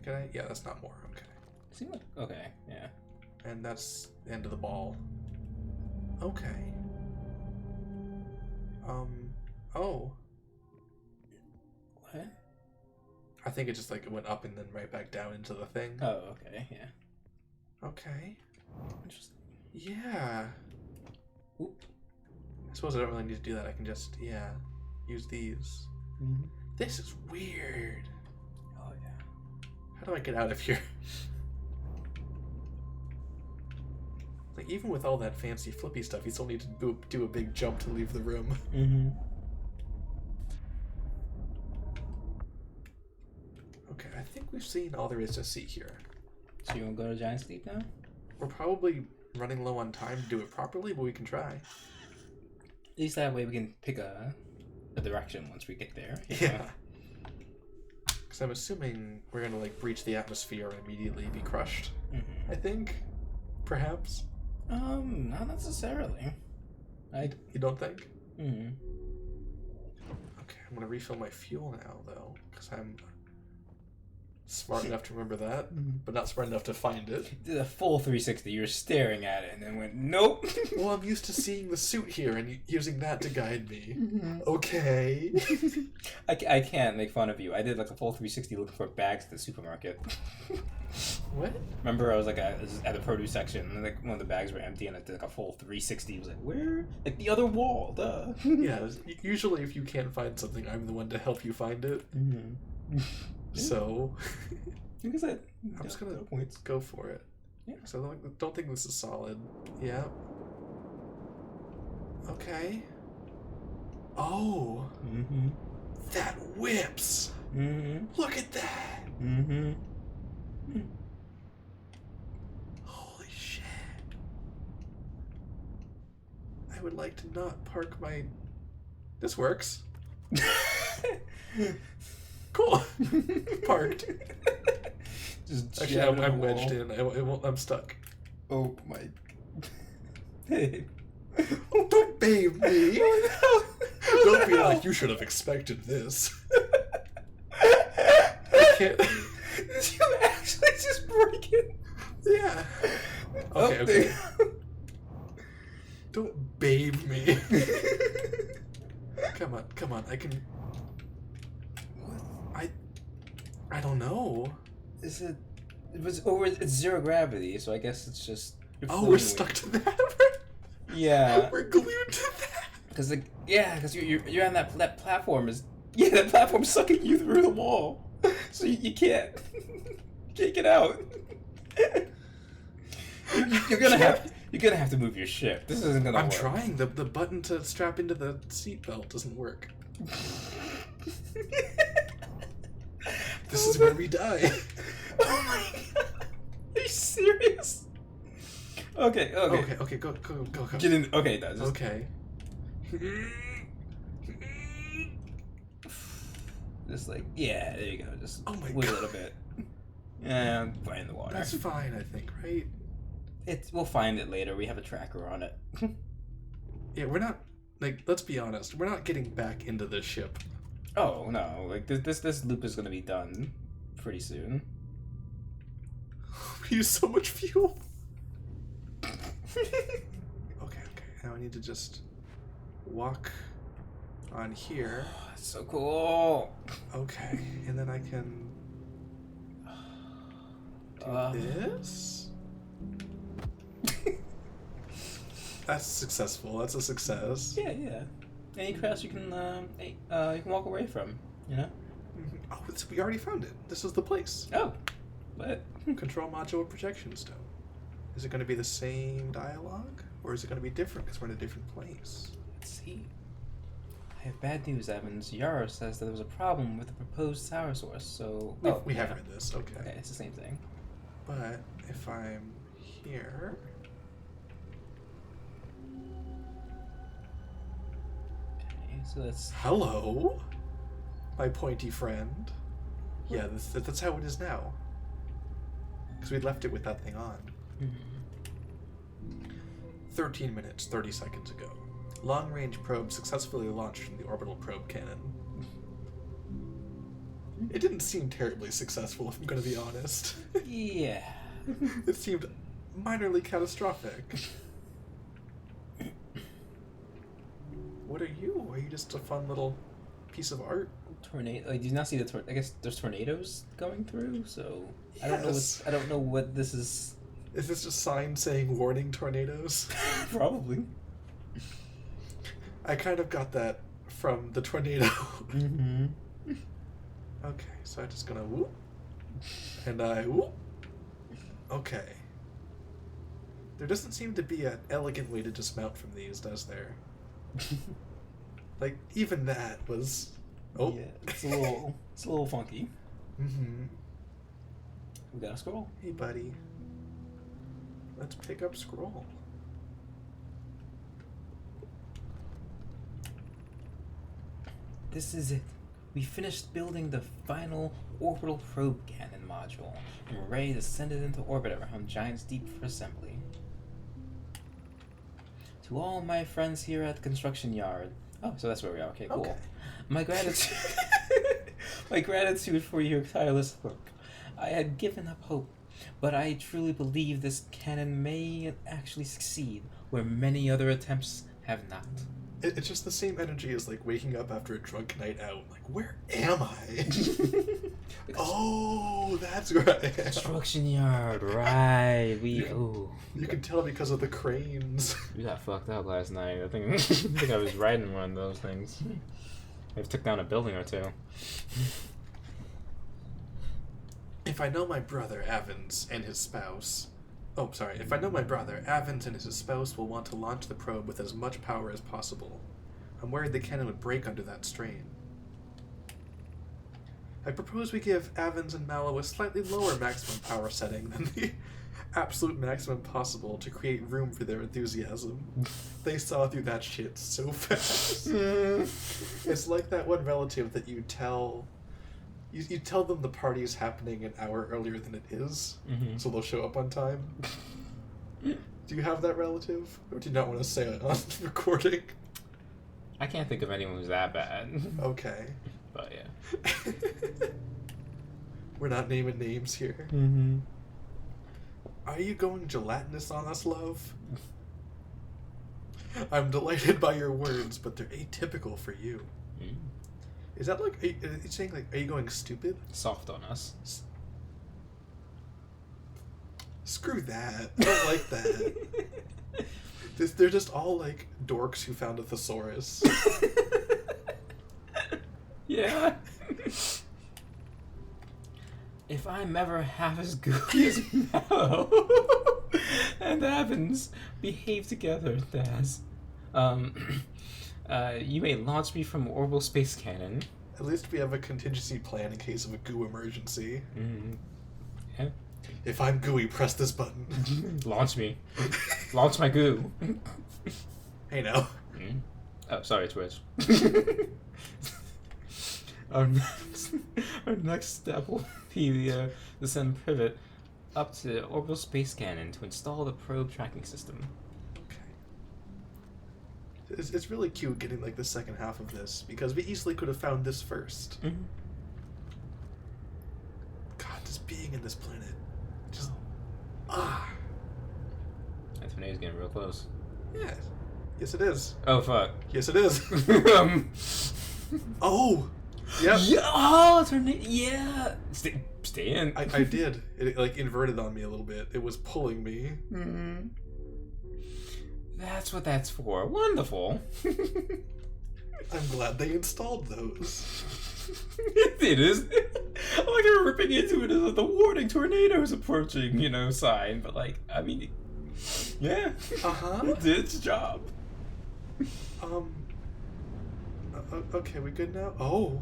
Can I? Yeah, that's not more. Okay. Seem like okay. Yeah. And that's the end of the ball. Okay. Oh. What? I think it just like it went up and then right back down into the thing. Oh, okay. Yeah. Okay. Interesting. Yeah. Oop. I suppose I don't really need to do that. I can just, yeah, use these. This is weird. Oh yeah. How do I get out of here? Like, even with all that fancy flippy stuff, you still need to do a big jump to leave the room. Okay, I think we've seen all there is to see here. So you want to go to Giant Sleep now? We're probably running low on time to do it properly, but we can try. At least that way we can pick a direction once we get there. Yeah. Because I'm assuming we're gonna like breach the atmosphere and immediately be crushed. I think, perhaps. Not necessarily. You don't think? Mm-hmm. Okay, I'm gonna refill my fuel now though, because I'm smart enough to remember that, but not smart enough to find it. Did a full 360. You're staring at it and then went, nope. Well, I'm used to seeing the suit here and using that to guide me. Okay. I can't make fun of you. I did like a full 360 looking for bags at the supermarket. What? Remember, I was like at the produce section and like one of the bags were empty and I did like a full 360. I was like, where? Like the other wall, duh. Yeah, usually if you can't find something, I'm the one to help you find it. So, I guess I'm just gonna points. go for it. Yeah. So I don't think this is solid. Yeah. Okay. Oh. That whips. Look at that. Holy shit. I would like to not park my... This works. Cool. Parked. Just Actually, jam I'm the wedged wall. in. I'm stuck. Oh my. Oh, don't babe me. Don't be like, you should have expected this. I can't. Did you actually just break it? Yeah. Okay, okay. Don't babe me. Come on, I can... I don't know. Is it? It was over. It's zero gravity, so I guess it's just. Oh, we're stuck to that? Yeah. We're glued to that? Because you're on that platform is that platform's sucking you through the wall, so you can't get out. You're gonna have to move your ship. This isn't gonna work. I'm trying. The button to strap into the seatbelt doesn't work. This is where we die. Oh my god. Are you serious? Okay, go. Get in. Okay, that just... Okay. Just like, yeah, there you go. Just Oh my wait God. a little bit. Yeah, I'm fine in the water. That's fine, I think, right? We'll find it later. We have a tracker on it. Yeah, we're not, like, let's be honest, we're not getting back into this ship. Oh no, like this loop is gonna be done pretty soon. We use so much fuel. Okay, now I need to just walk on here. That's so cool. Okay, and then I can do this. That's successful. That's a success. Yeah. Any crest you can walk away from, you know? Oh, we already found it. This is the place. Oh, what? Control module projection stone. Is it going to be the same dialogue, or is it going to be different because we're in a different place? Let's see. I have bad news, Evans. Yara says that there was a problem with the proposed tower source, so... We have read this, okay. Okay, it's the same thing. But if I'm here... Okay, so that's... Hello, my pointy friend. Yeah, that's how it is now. Because we left it with that thing on. 13 minutes, 30 seconds ago. Long-range probe successfully launched from the orbital probe cannon. It didn't seem terribly successful, if I'm going to be honest. Yeah. It seemed minorly catastrophic. What are you? Are you just a fun little piece of art? Tornado. Like, do you not see the I guess there's tornadoes going through, so I Yes. don't know what this is. Is this a sign saying warning tornadoes? Probably. I kind of got that from the tornado. Mm-hmm. Okay, so I'm just gonna whoop. And I whoop. Okay. There doesn't seem to be an elegant way to dismount from these, does there? Like, even that was... Oh. Yeah, it's a little funky. Mm-hmm. We got a scroll. Hey, buddy. Let's pick up scroll. This is it. We finished building the final orbital probe cannon module, and we're ready to send it into orbit around Giant's Deep for assembly. To all my friends here at the construction yard. Oh, so that's where we are. Okay, cool. Okay. My gratitude, my gratitude for your tireless work. I had given up hope, but I truly believe this cannon may actually succeed where many other attempts have not. It's just the same energy as, like, waking up after a drunk night out. Like, where am I? Oh, that's right. Construction yard, right? You can tell because of the cranes. We got fucked up last night. I think I was riding one of those things. I took down a building or two. If I know my brother Evans and his spouse... Oh, sorry. If I know my brother, Evans and his spouse will want to launch the probe with as much power as possible. I'm worried the cannon would break under that strain. I propose we give Evans and Mallow a slightly lower maximum power setting than the absolute maximum possible to create room for their enthusiasm. They saw through that shit so fast. It's like that one relative that you tell... You tell them the party is happening an hour earlier than it is, so they'll show up on time. Do you have that relative? Or do you not want to say it on recording? I can't think of anyone who's that bad. Okay. But yeah. We're not naming names here. Mm-hmm. Are you going gelatinous on us, love? I'm delighted by your words, but they're atypical for you. Mm. Is that like, are you saying like, are you going stupid? Soft on us. Screw that. I don't like that. They're just all like dorks who found a thesaurus. Yeah. If I'm ever half as goofy as Mallow and Evans behave together, Daz, you may launch me from orbital space cannon. At least we have a contingency plan in case of a goo emergency. Mm-hmm. Yeah. If I'm gooey, press this button. Launch me. Launch my goo. Hey now. Mm. Oh, sorry, Twitch. Our next step will be to send Privet up to orbital space cannon to install the probe tracking system. It's really cute getting like the second half of this because we easily could have found this first. Mm-hmm. God, just being in this planet, just That tornado's getting real close. yeah. Yes, it is. Oh, fuck. Yes, it is. Oh! Yep. Yeah, oh, tornado. Yeah. Stay in. I did. It like inverted on me a little bit. It was pulling me. Mm-hmm. That's what that's for. Wonderful. I'm glad they installed those. It is. Like you're ripping into it as the warning tornadoes approaching, sign. But I mean, yeah. It did its job. Okay, we good now? Oh.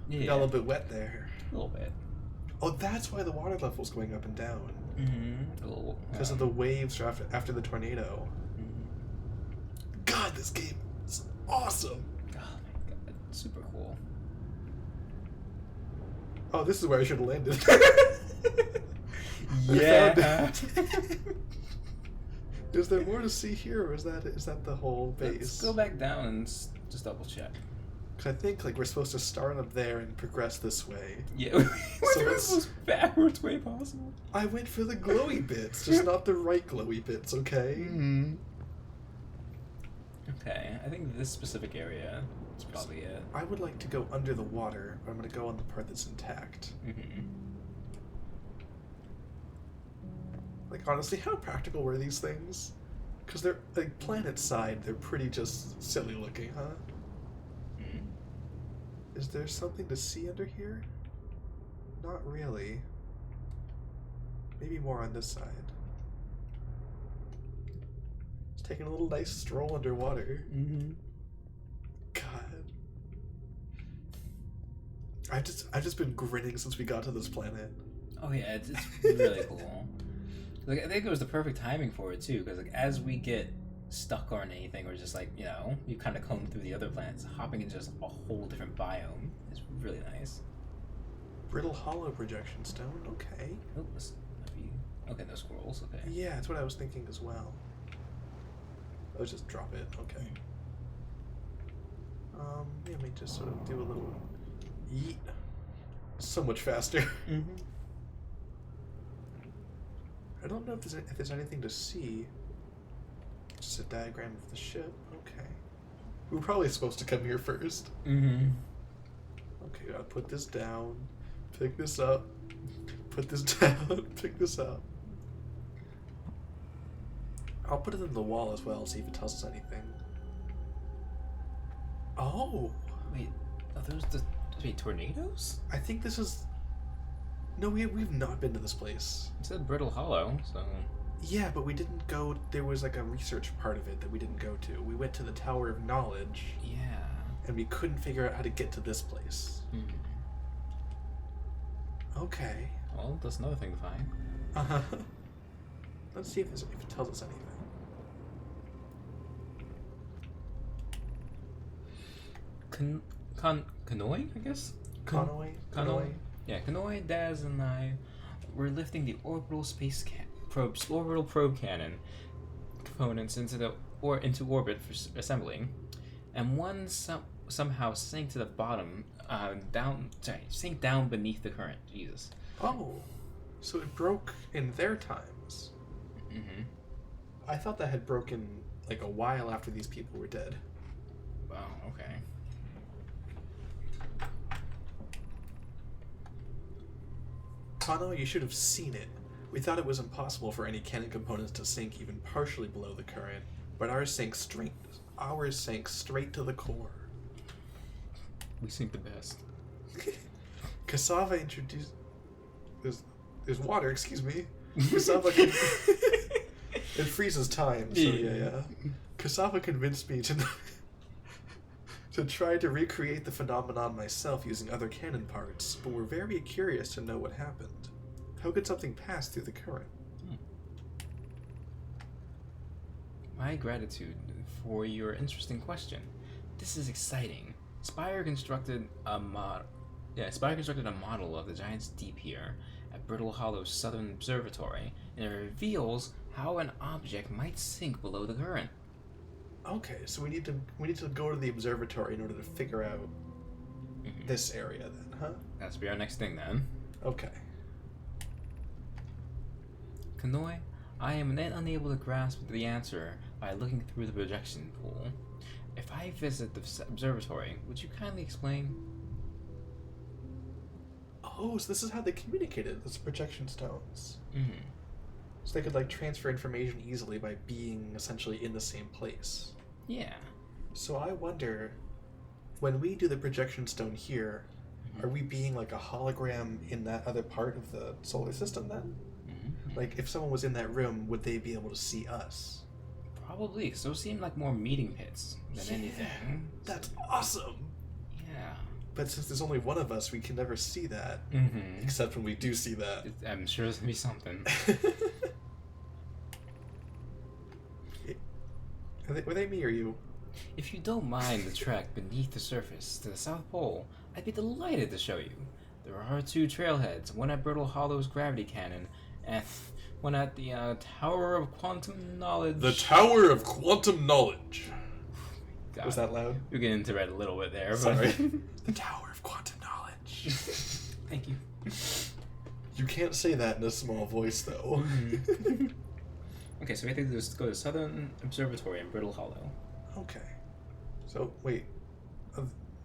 Yeah. Got a little bit wet there. A little bit. Oh, that's why the water level's going up and down. Mm-hmm. A little. Because of the waves after the tornado. Mm-hmm. God, this game is awesome. Oh my god, super cool. Oh, this is where I should have landed. Yeah. Is there more to see here, or is that the whole base? Let's go back down and just double check. Because I think we're supposed to start up there and progress this way. Yeah, we're So doing the let's- most backwards way possible. I went for the glowy bits, just not the right glowy bits, okay? Mm-hmm. Okay, I think this specific area is probably it. I would like to go under the water, but I'm going to go on the part that's intact. Mm-hmm. Like, honestly, how practical were these things? Because they're, like, planet side, they're pretty just silly looking, huh? Mm-hmm. Is there something to see under here? Not really. Maybe more on this side. Just taking a little nice stroll underwater. Mm-hmm. God. I've just been grinning since we got to this planet. Oh yeah, it's really cool. Like I think it was the perfect timing for it too, because as we get stuck on anything, or just you kind of comb through the other planets, hopping into just a whole different biome is really nice. Brittle hollow projection stone, okay. Oh, okay, no squirrels. Okay. Yeah, that's what I was thinking as well. Let's just drop it, okay. Yeah, let me just sort of do a little yeet. So much faster. Mm-hmm. I don't know if there's anything to see. Just a diagram of the ship. Okay. We were probably supposed to come here first. Mm-hmm. Okay, gotta put this down. Pick this up. Put this down. Pick this up. I'll put it in the wall as well, see if it tells us anything. Oh! Wait, are those tornadoes? I think this is... No, we've not been to this place. It said Brittle Hollow, so... Yeah, but we didn't go... There was like a research part of it that we didn't go to. We went to the Tower of Knowledge. Yeah. And we couldn't figure out how to get to this place. Mm-hmm. Okay. Well, that's another thing to find. Uh-huh. Let's see if it tells us anything. Kanoi, I guess? Kanoi? Kanoi? Yeah, Kanoi, Daz, and I were lifting the orbital probe cannon components into orbit for assembling, and one somehow sank to the bottom, sank down beneath the current. Jesus. Oh, so it broke in their times. Mm-hmm. I thought that had broken like a while after these people were dead. Wow. Okay. Kano, you should have seen it. We thought it was impossible for any cannon components to sink even partially below the current, but ours sank straight to the core. We sink the best. Cassava introduced... There's water, excuse me. Cassava can... It freezes time, so yeah. Cassava convinced me to try to recreate the phenomenon myself using other cannon parts, but we're very curious to know what happened. How could something pass through the current? My gratitude for your interesting question. This is exciting. Spire constructed a model of the Giant's Deep here at Brittle Hollow's Southern Observatory, and it reveals how an object might sink below the current. Okay, so we need to go to the observatory in order to figure out this area then, huh? That's be our next thing then. Okay. Kanoi, I am then unable to grasp the answer by looking through the projection pool. If I visit the observatory, would you kindly explain? Oh, so this is how they communicated, those projection stones. Mm-hmm. So they could, like, transfer information easily by being essentially in the same place. Yeah. So I wonder, when we do the projection stone here, are we being like a hologram in that other part of the solar system then? Mm-hmm. Like, if someone was in that room, would they be able to see us? Probably. So it seemed like more meeting pits than anything. That's awesome! Yeah. But since there's only one of us, we can never see that. Mm-hmm. Except when we do see that. I'm sure there's gonna be something. Were they me or you? If you don't mind the trek beneath the surface to the South Pole, I'd be delighted to show you. There are 2 trailheads, one at Brittle Hollow's gravity cannon, and one at the Tower of Quantum Knowledge. The Tower of Quantum Knowledge. God, Was that loud? We're getting into it a little bit there. Sorry. But... The Tower of Quantum Knowledge. Thank you. You can't say that in a small voice, though. Okay, so we have to just go to Southern Observatory in Brittle Hollow. Okay. So, wait.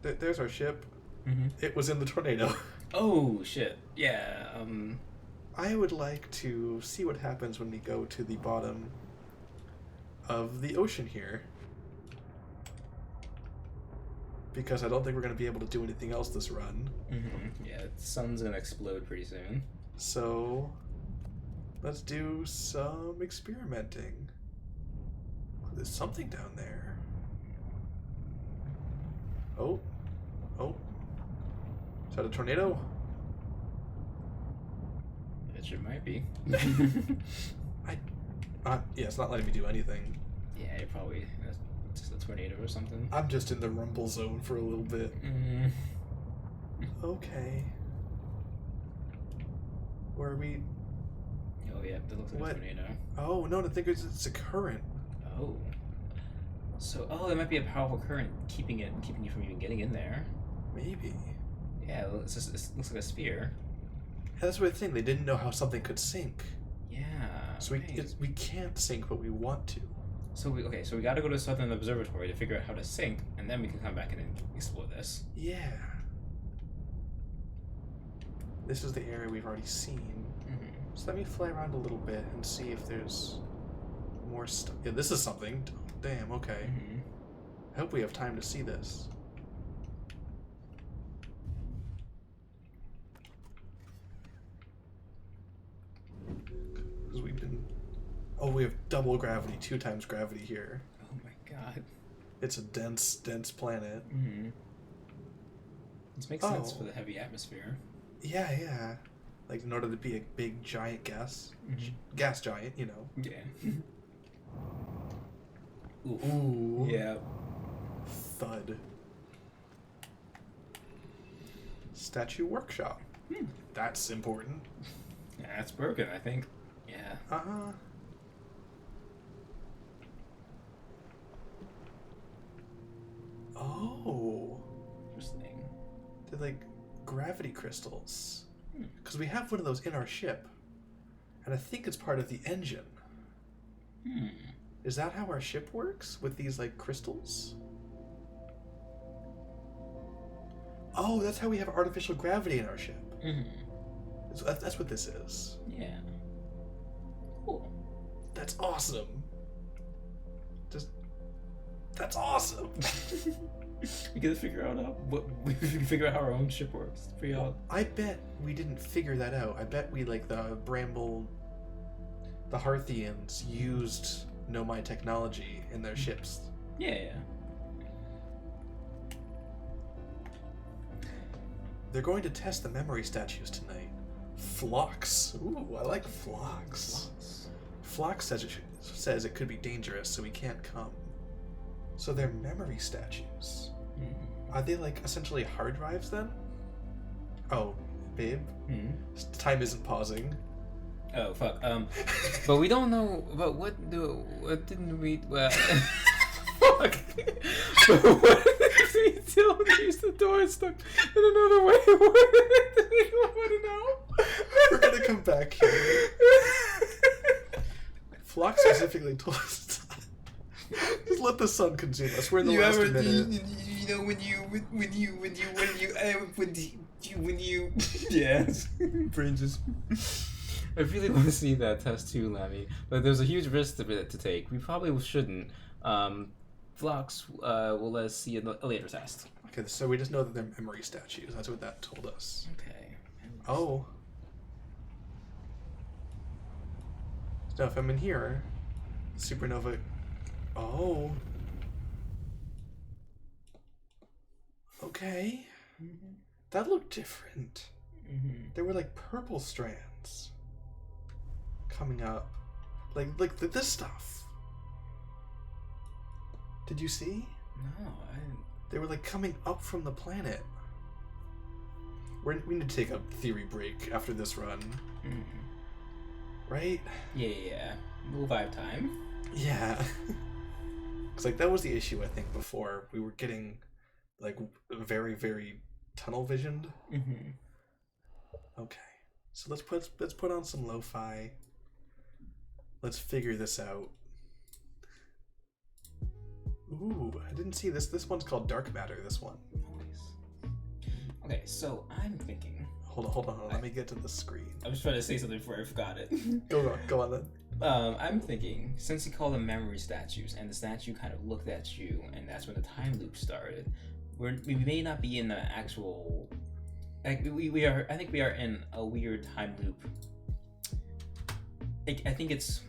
There's our ship. Mm-hmm. It was in the tornado. Oh, shit. Yeah, I would like to see what happens when we go to the bottom of the ocean here. Because I don't think we're going to be able to do anything else this run. Mm-hmm. Yeah, the sun's gonna explode pretty soon. So, let's do some experimenting. There's something down there. Oh. Oh. Is that a tornado? It sure might be. Yeah, it's not letting me do anything. Yeah, you're probably just a tornado or something. I'm just in the rumble zone for a little bit. Mm. Okay. Where are we? Oh yeah, that looks like What? a tornado. Oh, no, the thing is it's a current. Oh. So, it might be a powerful current keeping you from even getting in there. Maybe. Yeah, it looks like a sphere. That's what I think. They didn't know how something could sink. Yeah. So right. we can't sink, but we want to. So we got to go to Southern Observatory to figure out how to sink, and then we can come back and explore this. Yeah. This is the area we've already seen. Mm-hmm. So let me fly around a little bit and see if there's more stuff. Yeah, this is something. Damn, okay. Mm-hmm. I hope we have time to see this. Because we've been... Oh, we have double gravity, 2 times gravity here. Oh my god. It's a dense planet. Mm-hmm. This makes sense for the heavy atmosphere. Yeah. Like, in order to be a big, giant gas giant, you know. Yeah. Ooh. Yeah. Thud. Statue workshop. That's important. Yeah, it's broken, I think. Yeah. Uh-huh. Oh. Interesting. They're like gravity crystals. Because we have one of those in our ship. And I think it's part of the engine. Is that how our ship works? With these, like, crystals? Oh, that's how we have artificial gravity in our ship. So that's what this is. Yeah. Cool. That's awesome. That's awesome. We gotta figure out we can figure out how our own ship works. Figure out. I bet we didn't figure that out. I bet we, like, the Hearthians used Nomai technology in their ships. Yeah. They're going to test the memory statues tonight. Phlox. Ooh, I like Phlox. Phlox says it could be dangerous, so we can't come. So they're memory statues. Are they, like, essentially hard drives then? Oh, babe? Time isn't pausing. Oh fuck. But we don't know. But what didn't we? Well, fuck. But what did we still use the door stuck in another way? What do we want to know? We're gonna come back here. Phlox specifically told us the sun consume us. We're in the You last ever, minute. you know, when you, yes, brain just. I really want to see that test too, Lemmy. But there's a huge risk to take. We probably shouldn't. Phlox will let us see a later test. Okay, so we just know that they're memory statues. That's what that told us. Okay. Oh. So if I'm in here, supernova. Oh. Okay. That looked different. There were like purple strands coming up, like this stuff. Did you see? No, I didn't. They were like coming up from the planet. We need to take a theory break after this run. Right? Yeah. Little vibe time. Yeah. Because like that was the issue I think before. We were getting like very, very tunnel visioned. Okay. So let's put on some lo-fi. Let's figure this out. Ooh, I didn't see this. This one's called Dark Matter, this one. Nice. Okay, so I'm thinking. Hold on. Let me get to the screen. I was trying to say something before I forgot it. Go on then. I'm thinking, since you call them memory statues, and the statue kind of looked at you, and that's when the time loop started, we may not be in the actual... Like, we are... I think we are in a weird time loop. I think it's...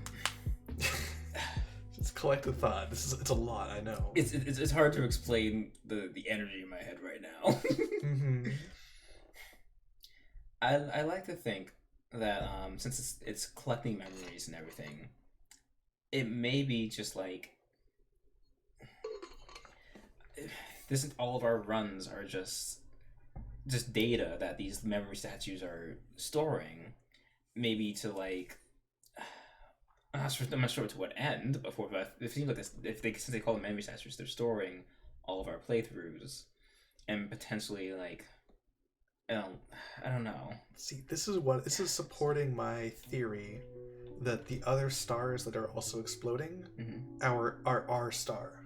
It's collective thought. It's a lot, I know. It's hard to explain the energy in my head right now. I like to think that since it's collecting memories and everything, it may be just like this. All of our runs are just data that these memory statues are storing, maybe to like. I'm not sure to what end, but it seems like since they call them memory statues, they're storing all of our playthroughs, and potentially like, I don't know. See, this is supporting my theory that the other stars that are also exploding are our star.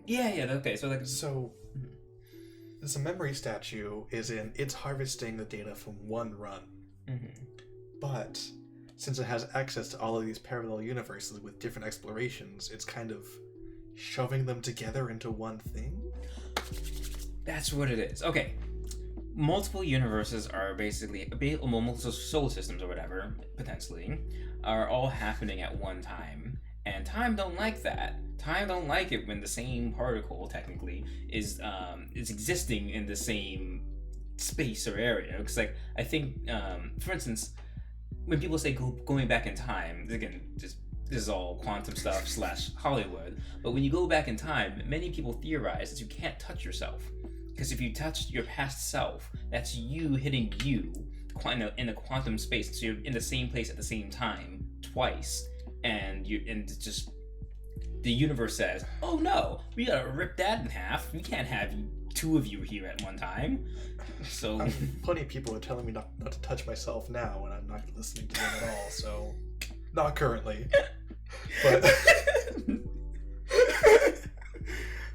Yeah. Okay, so this memory statue it's harvesting the data from one run, but since it has access to all of these parallel universes with different explorations, it's kind of shoving them together into one thing. That's what it is. Okay. Multiple universes are basically, multiple solar systems or whatever, potentially, are all happening at one time. And time don't like that. Time don't like it when the same particle, technically, is existing in the same space or area. Because, like, I think, for instance, when people say going back in time, again, this is all quantum stuff / Hollywood, but when you go back in time, many people theorize that you can't touch yourself. Because if you touch your past self, that's you hitting you in a quantum space, so you're in the same place at the same time twice, and it's just the universe says, "Oh no, we gotta rip that in half. We can't have two of you here at one time." So plenty of people are telling me not to touch myself now, and I'm not listening to them at all. So not currently, but.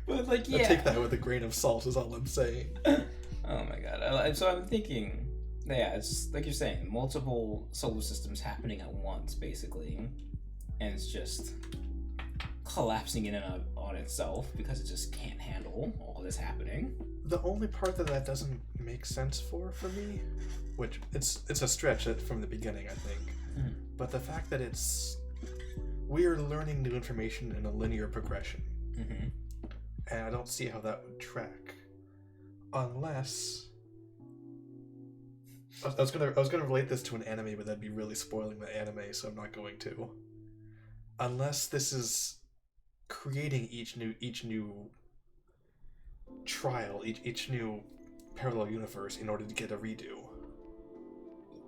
But like, yeah. I take that with a grain of salt is all I'm saying. Oh my god. So I'm thinking, yeah, it's like you're saying, multiple solar systems happening at once, basically. And it's just collapsing in and on itself because it just can't handle all this happening. The only part that doesn't make sense for me, which it's a stretch from the beginning, I think, but the fact that we are learning new information in a linear progression. And I don't see how that would track, unless I was gonna relate this to an anime, but that'd be really spoiling the anime, so I'm not going to. Unless this is creating each new trial, each new parallel universe in order to get a redo.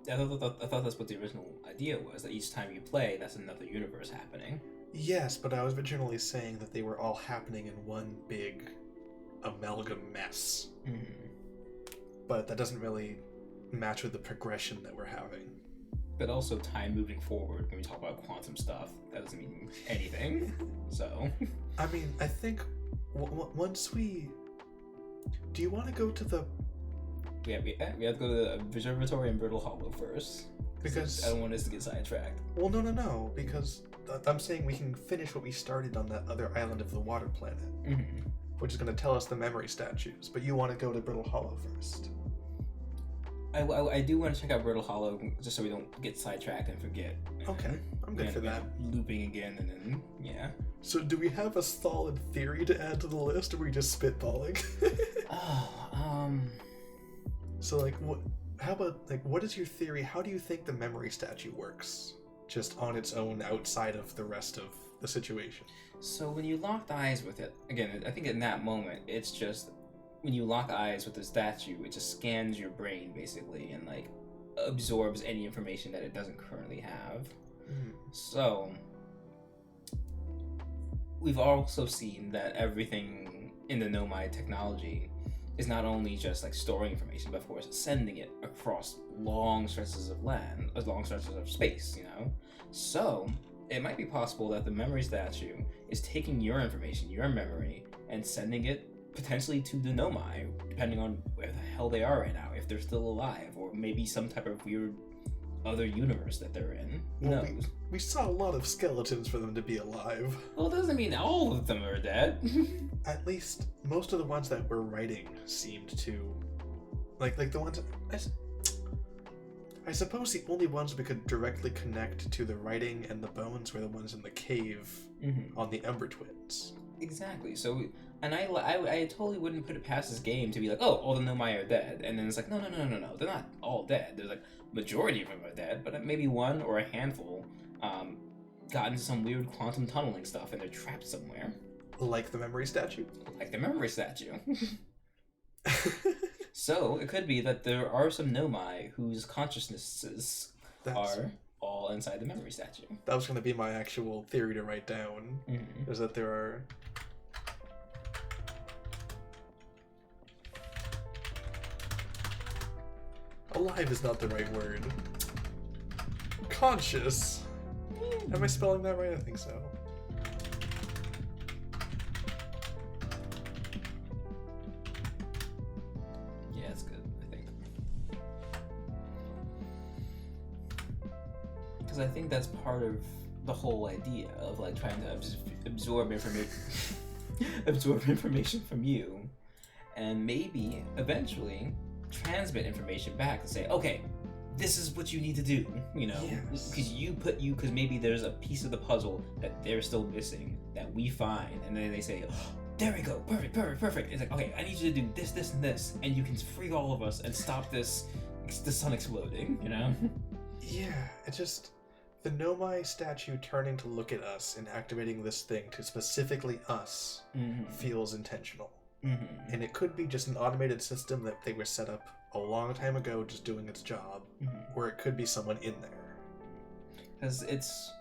I thought that's what the original idea was, that each time you play, that's another universe happening. Yes, but I was originally saying that they were all happening in one big amalgam mess. But that doesn't really match with the progression that we're having. but also time moving forward. When we talk about quantum stuff, that doesn't mean anything. So, I mean, I think once we... Do you want to go to the... we have to go to the observatory in Brittle Hollow first. Because... I don't want us to get sidetracked. Well, no, because I'm saying we can finish what we started on that other island of the water planet, which is going to tell us the memory statues, but you want to go to Brittle Hollow first. I do want to check out Brittle Hollow, just so we don't get sidetracked and forget. Okay, I'm good for that. Looping again, and then, yeah. So do we have a solid theory to add to the list, or are we just spitballing? So, like, how about, like, what is your theory? How do you think the memory statue works? Just on its own, outside of the rest of the situation? So when you locked eyes with it, again, I think in that moment, it's just, when you lock eyes with the statue, it just scans your brain, basically, and, like, absorbs any information that it doesn't currently have. So, we've also seen that everything in the Nomai technology is not only just like storing information, but of course sending it across long stretches of land, long stretches of space, you know? So, it might be possible that the memory statue is taking your information, your memory, and sending it potentially to the Nomai, depending on where the hell they are right now, if they're still alive, or maybe some type of weird other universe that they're in. Who knows? We saw a lot of skeletons for them to be alive. Well, it doesn't mean all of them are dead. At least most of the ones that were writing seemed to, like the ones. I suppose the only ones we could directly connect to the writing and the bones were the ones in the cave on the Ember Twins. Exactly. So, and I totally wouldn't put it past this game to be like, oh, all the Nomai are dead, and then it's like, no, they're not all dead. There's like majority of them are dead, but maybe one or a handful got into some weird quantum tunneling stuff and they're trapped somewhere. Like the memory statue? Like the memory statue. So, it could be that there are some Nomai whose consciousnesses are all inside the memory statue. That was going to be my actual theory to write down, is that there are... Alive is not the right word. Conscious. Am I spelling that right? I think so. Yeah, it's good, I think. Because I think that's part of the whole idea of like trying to absorb information, absorb information from you, and maybe eventually transmit information back to say, okay, this is what you need to do, you know, because maybe there's a piece of the puzzle that they're still missing that we find, and then they say, oh, there we go, perfect. It's like, okay, I need you to do this, this, and this, and you can free all of us and stop the sun exploding, you know? Yeah, it just, the Nomai statue turning to look at us and activating this thing to specifically us feels intentional. And it could be just an automated system that they were set up a long time ago just doing its job, or it could be someone in there. Because it's...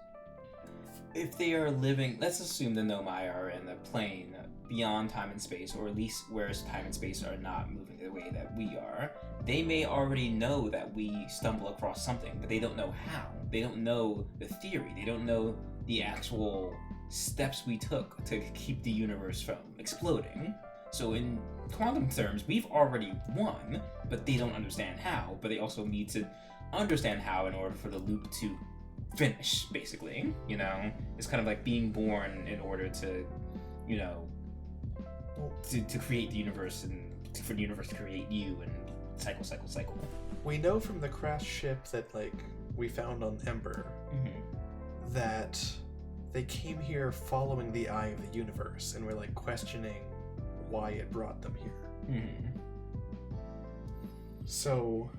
If they are living... Let's assume the Nomai are in a plane beyond time and space, or at least where time and space are not moving the way that we are. They may already know that we stumble across something, but they don't know how. They don't know the theory. They don't know the actual steps we took to keep the universe from exploding. So in quantum terms, we've already won, but they don't understand how, but they also need to understand how in order for the loop to finish, basically, you know? It's kind of like being born in order to, you know, to create the universe and for the universe to create you and cycle. We know from the crash ship that, like, we found on Ember that they came here following the eye of the universe, and we're, like, questioning why it brought them here. So,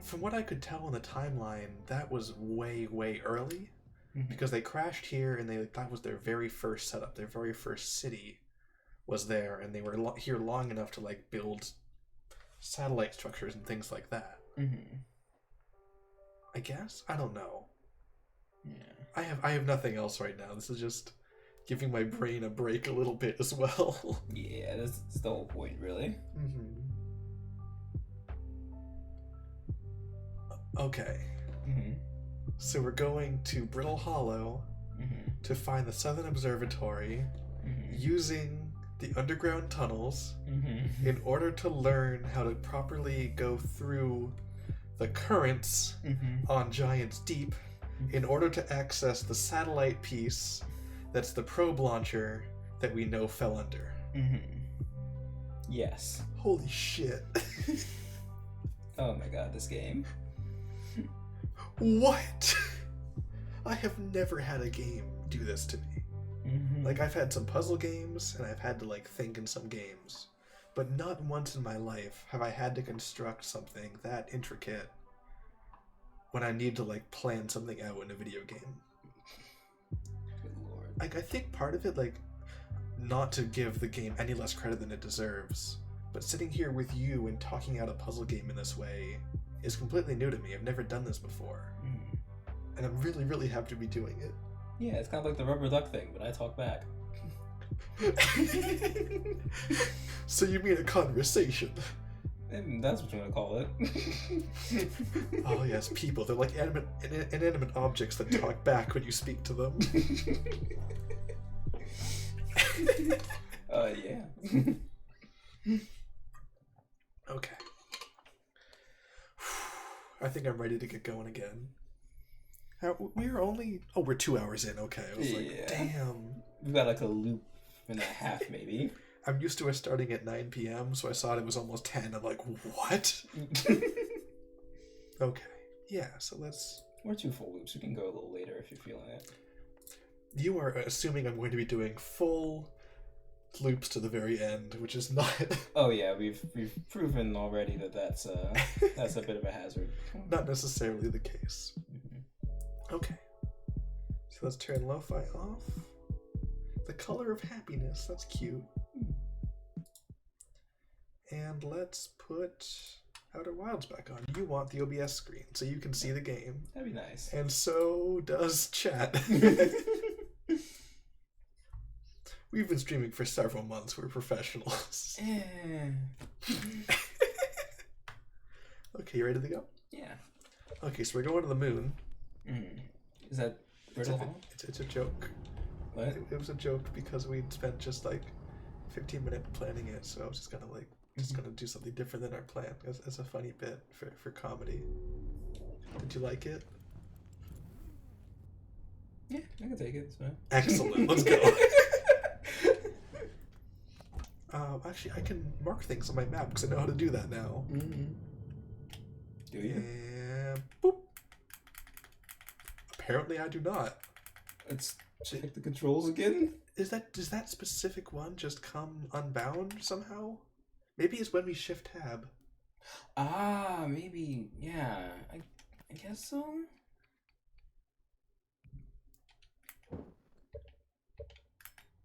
from what I could tell in the timeline, that was way early, because they crashed here, and that was their very first setup. Their very first city was there, and they were here long enough to like build satellite structures and things like that. I guess? I don't know. Yeah. I have nothing else right now. This is just giving my brain a break a little bit as well. Yeah, that's the whole point, really. Okay. Mm-hmm. So we're going to Brittle Hollow Mm-hmm. to find the Southern Observatory Mm-hmm. using the underground tunnels Mm-hmm. in order to learn how to properly go through the currents Mm-hmm. on Giant's Deep in order to access the satellite piece that's the probe launcher that we know fell under. Mm-hmm. Yes. Holy shit. Oh my god, this game. What? I have never had a game do this to me. Mm-hmm. Like, I've had some puzzle games, and I've had to, like, think in some games. But not once in my life have I had to construct something that intricate when I need to, like, plan something out in a video game. Good lord. Like, I think part of it, like, not to give the game any less credit than it deserves, but sitting here with you and talking out a puzzle game in this way is completely new to me. I've never done this before. Mm. And I'm really, really happy to be doing it. Yeah, it's kind of like the rubber duck thing, but I talk back. So you mean a conversation? And that's what you're gonna call it. Oh yes, people. They're like inanimate objects that talk back when you speak to them. Yeah. Okay. I think I'm ready to get going again. We're only... Oh, we're 2 hours in. Okay. I was like, Yeah. damn. We've got like a loop and a half, maybe. I'm used to us starting at 9 p.m., so I saw it was almost 10. I'm like, what? Okay. Yeah, so let's... Or 2 full loops. We can go a little later if you're feeling it. You are assuming I'm going to be doing full loops to the very end, which is not... Oh yeah, we've proven already that that's a bit of a hazard. not necessarily the case. Mhm. Okay. So let's turn lo-fi off. The color of happiness, that's cute. And let's put Outer Wilds back on. You want the OBS screen so you can see the game. That'd be nice. And so does chat. We've been streaming for several months. We're professionals. Okay, you ready to go? Yeah. Okay, so we're going to the moon. Is that Brittle Hollow? It's a joke. What? It was a joke because we'd spent just like 15 minutes planning it, so I was just gonna do something different than our plan as a funny bit for comedy. Did you like it? Yeah, I can take it. It's fine. Excellent. Let's go. Actually, I can mark things on my map because I know how to do that now. Do you? And boop. Apparently, I do not. Let's check the controls again. Does that specific one just come unbound somehow? Maybe it's when we shift tab. Ah, maybe. Yeah, I guess so.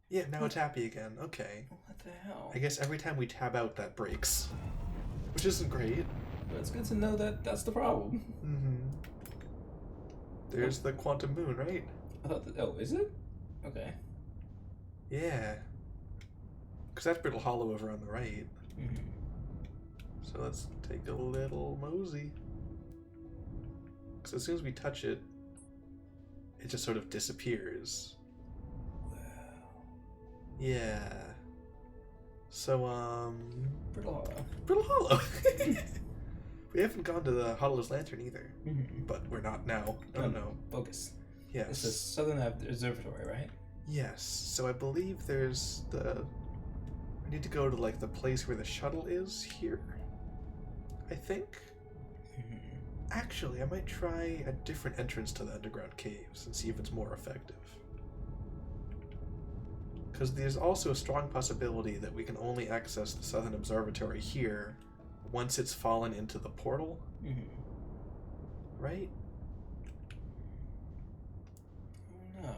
Yeah, now it's happy again. Okay. What the hell? I guess every time we tab out, that breaks. Which isn't great. But it's good to know that that's the problem. Mm-hmm. There's the quantum moon, right? I thought that. Oh, is it? Okay. Yeah. Because that's Brittle Hollow over on the right. Mm-hmm. So let's take a little mosey. Because as soon as we touch it, it just sort of disappears. Yeah. So, Brittle Hollow. Brittle Hollow. We haven't gone to the Hollow's Lantern either. Mm-hmm. But we're not now. Oh, no. Focus. Yes. It's the Southern Observatory, right? Yes. So I believe there's the... I need to go to, like, the place where the shuttle is here. I think. Actually, I might try a different entrance to the underground caves and see if it's more effective. Because there's also a strong possibility that we can only access the Southern Observatory here once it's fallen into the portal. Right? No.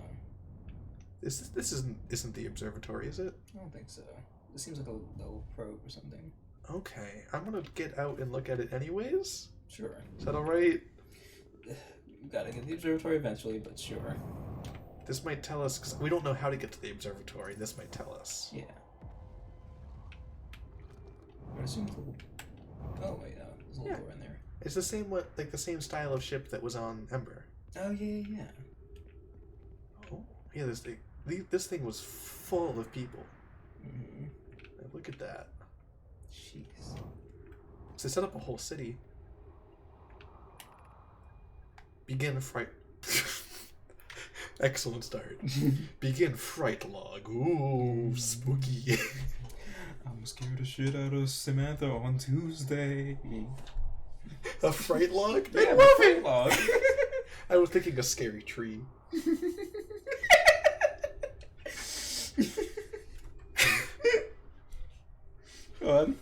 This isn't the observatory, is it? I don't think so. It seems like a little probe or something. Okay, I'm gonna get out and look at it anyways. Sure. Is that alright? You gotta get the observatory eventually, but sure. This might tell us, because we don't know how to get to the observatory. This might tell us. Yeah. I'm assuming it's a little... Oh, wait, no. There's a little door in there. It's the same the same style of ship that was on Ember. Oh yeah. Oh yeah, this thing was full of people. Mm-hmm. Look at that. Jeez. So they set up a whole city. Begin fright. Excellent start. Begin fright log. Ooh, spooky. I'm scared of shit out of Samantha on Tuesday. A fright log? Yeah, I love fright it. log. I was thinking a scary tree. Go on.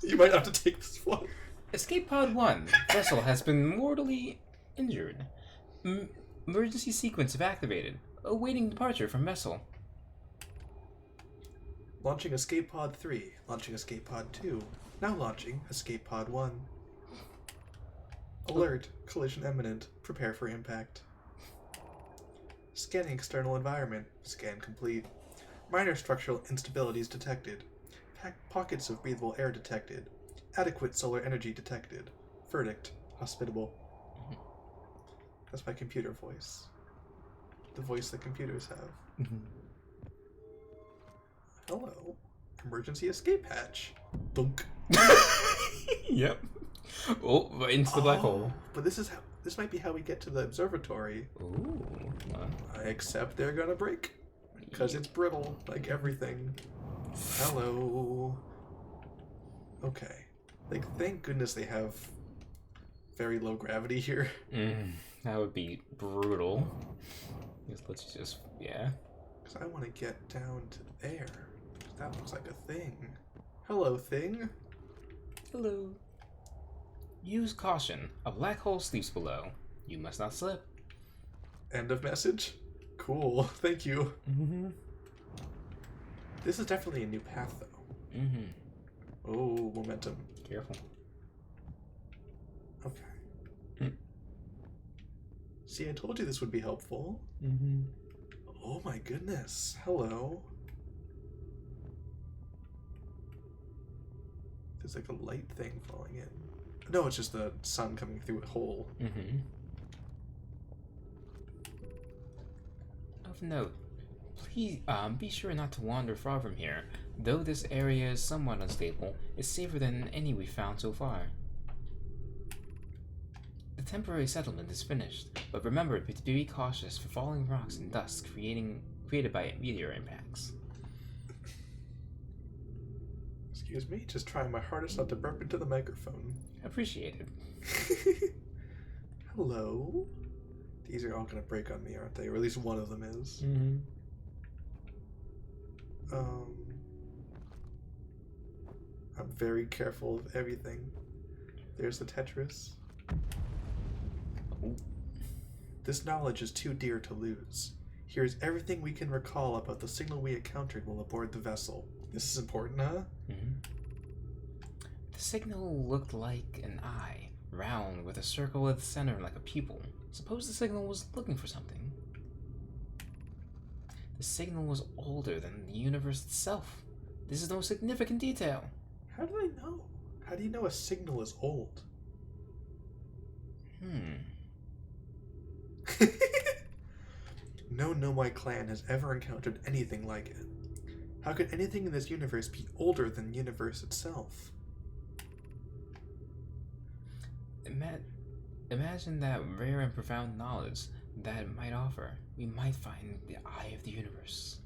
You might have to take this one. Escape Pod 1. Vessel has been mortally injured. Emergency sequence activated. Awaiting departure from vessel. Launching Escape Pod 3. Launching Escape Pod 2. Now launching Escape Pod 1. Alert. Collision imminent. Prepare for impact. Scanning external environment. Scan complete. Minor structural instabilities detected. Pockets of breathable air detected. Adequate solar energy detected. Verdict. Hospitable. That's my computer voice. The voice that computers have. Hello. Emergency escape hatch. Dunk. Yep. Oh, into the black hole. But this might be how we get to the observatory. Ooh. Except they're gonna break. Because it's brittle, like everything. Hello. Okay. Thank goodness they have very low gravity here. That would be brutal. Let's just, yeah. Because I want to get down to there. That looks like a thing. Hello, thing. Hello. Use caution. A black hole sleeps below. You must not slip. End of message. Cool. Thank you. This is definitely a new path, though. Oh, momentum. Careful. Okay. See, I told you this would be helpful. Oh my goodness. Hello. There's like a light thing falling in. No, it's just the sun coming through a hole. Of note, please be sure not to wander far from here. Though this area is somewhat unstable, it's safer than any we've found so far. The temporary settlement is finished, but remember to be cautious for falling rocks and dust created by meteor impacts. Excuse me, just trying my hardest not to burp into the microphone. Appreciated. Hello? These are all gonna break on me, aren't they? Or at least one of them is. I'm very careful of everything. There's the Tetris. This knowledge is too dear to lose. Here's everything we can recall about the signal we encountered while aboard the vessel. This is important, huh? The signal looked like an eye, round with a circle at the center like a pupil. Suppose the signal was looking for something. The signal was older than the universe itself. This is no significant detail. How do they know? How do you know a signal is old? No Nomai clan has ever encountered anything like it. How could anything in this universe be older than the universe itself? Imagine that rare and profound knowledge that it might offer. We might find the eye of the universe.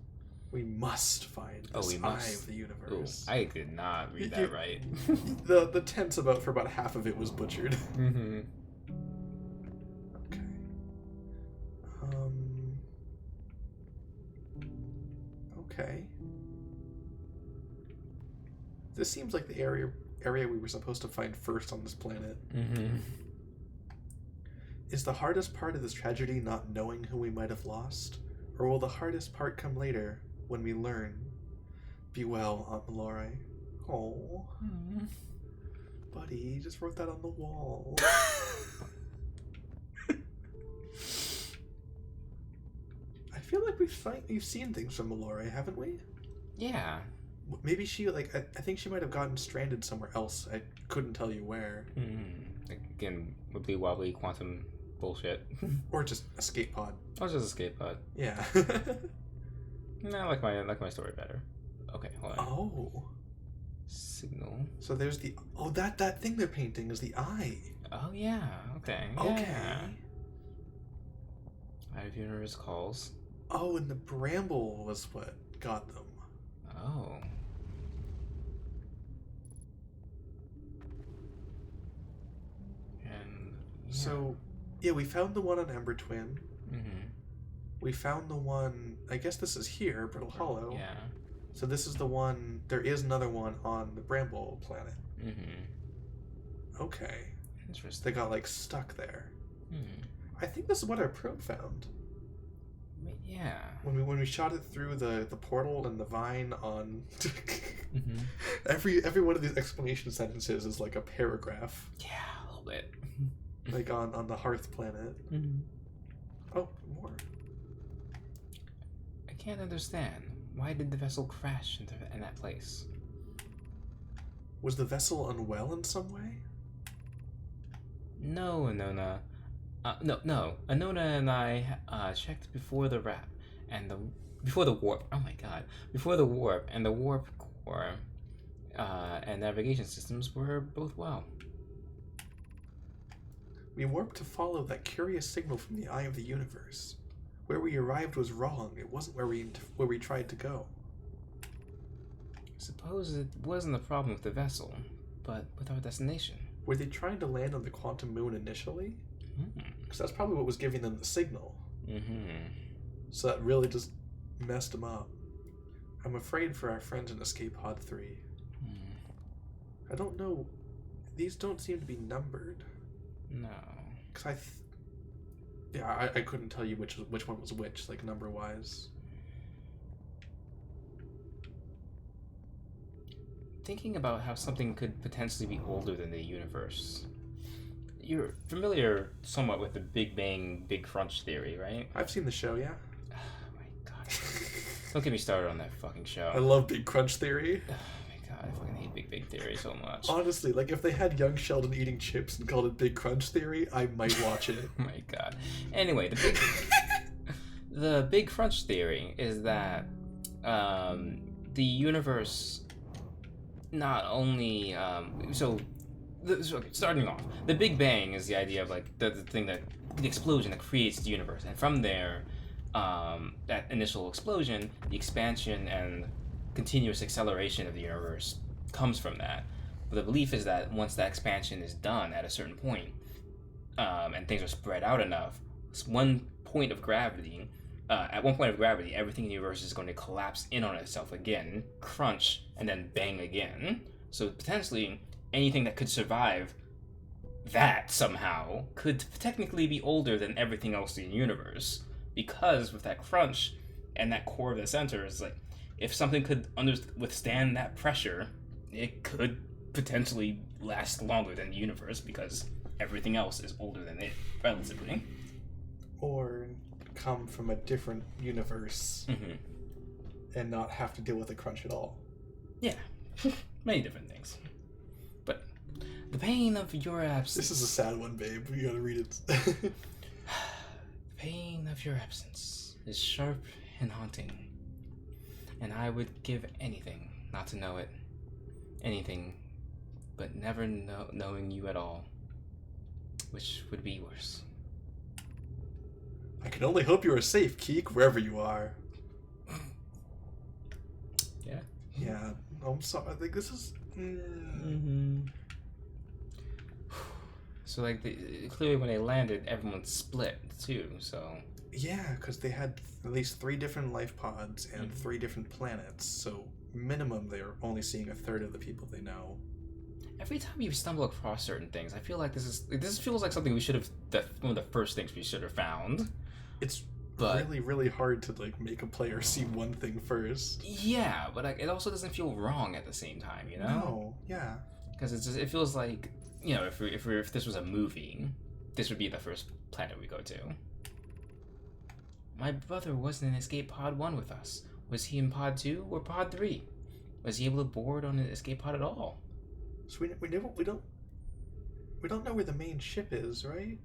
We must find this eye of the universe. I did not read that right. The tense for about half of it was butchered. Okay. Okay. This seems like the area we were supposed to find first on this planet. Is the hardest part of this tragedy not knowing who we might have lost? Or will the hardest part come later, when we learn? Be well, Aunt Mallory. Oh. Buddy, you just wrote that on the wall. I feel like we've seen things from Mallory, haven't we? Yeah. maybe she like I think she might have gotten stranded somewhere else. I couldn't tell you where. Again, wibbly wobbly quantum bullshit. Or just escape pod. Or just escape pod. Yeah. No, I like my story better. Okay, hold on. Oh. Signal. So there's the that thing they're painting is the eye. Oh yeah. Okay. Okay. Yeah. Out of Universe calls. Oh, and the bramble was what got them. Oh. And yeah. So, yeah, we found the one on Ember Twin. Mm-hmm. We found the one. I guess this is here, Brittle Hollow. Yeah. So this is the one. There is another one on the Bramble planet. Mm-hmm. Okay. Interesting. They got like stuck there. Hmm. I think this is what our probe found. Yeah. When we shot it through the portal and the vine on. Mm-hmm. Every one of these explanation sentences is like a paragraph. Yeah, a little bit. Like on the Hearth planet. Mm-hmm. Oh, more. I can't understand. Why did the vessel crash in that place? Was the vessel unwell in some way? No, Anona. No. Anona and I checked before the wrap and before the warp. Oh my god! Before the warp and the warp core and navigation systems were both well. We warped to follow that curious signal from the eye of the universe. Where we arrived was wrong. It wasn't where we tried to go. I suppose it wasn't a problem with the vessel, but with our destination. Were they trying to land on the quantum moon initially? Mm-hmm. Because that's probably what was giving them the signal. Mm-hmm. So that really just messed them up. I'm afraid for our friends in Escape Pod 3. I don't know. These don't seem to be numbered. No. Because I couldn't tell you which one was which, like number-wise. Thinking about how something could potentially be older than the universe. You're familiar somewhat with the Big Bang, Big Crunch theory, right? I've seen the show, yeah. Oh my god. Don't get me started on that fucking show. I love Big Crunch Theory. Oh my god, I fucking hate Big Bang Theory so much. Honestly, like if they had young Sheldon eating chips and called it Big Crunch Theory, I might watch it. Oh my god. Anyway, the Big Crunch theory is that the universe not only starting off, the Big Bang is the idea of like the thing that the explosion that creates the universe, and from there, that initial explosion, the expansion and continuous acceleration of the universe comes from that. But the belief is that once that expansion is done at a certain point, and things are spread out enough, at one point of gravity, everything in the universe is going to collapse in on itself again, crunch, and then bang again. So potentially anything that could survive that somehow could technically be older than everything else in the universe, because with that crunch and that core of the center is like, if something could withstand that pressure, it could potentially last longer than the universe because everything else is older than it, relatively. Or come from a different universe and not have to deal with the crunch at all. Yeah, many different things. But the pain of your absence... This is a sad one, babe. We gotta read it. The pain of your absence is sharp and haunting, and I would give anything not to know it. Anything but never knowing you at all, which would be worse. I can only hope you are safe, Keek, wherever you are. Yeah. Yeah. I'm sorry. I think this is... So, like, clearly when they landed, everyone split, too, so... Yeah, because they had at least 3 different life pods and 3 different planets, so minimum they're only seeing a third of the people they know. Every time you stumble across certain things, I feel like this feels like something we should have... one of the first things we should have found. It's really, really hard to, like, make a player see one thing first. Yeah, but it also doesn't feel wrong at the same time, you know? No, yeah. Because it feels like, you know, if this was a movie, this would be the first planet we go to. My brother wasn't in Escape Pod 1 with us. Was he in Pod 2 or Pod 3? Was he able to board on an escape pod at all? So we don't know where the main ship is, right?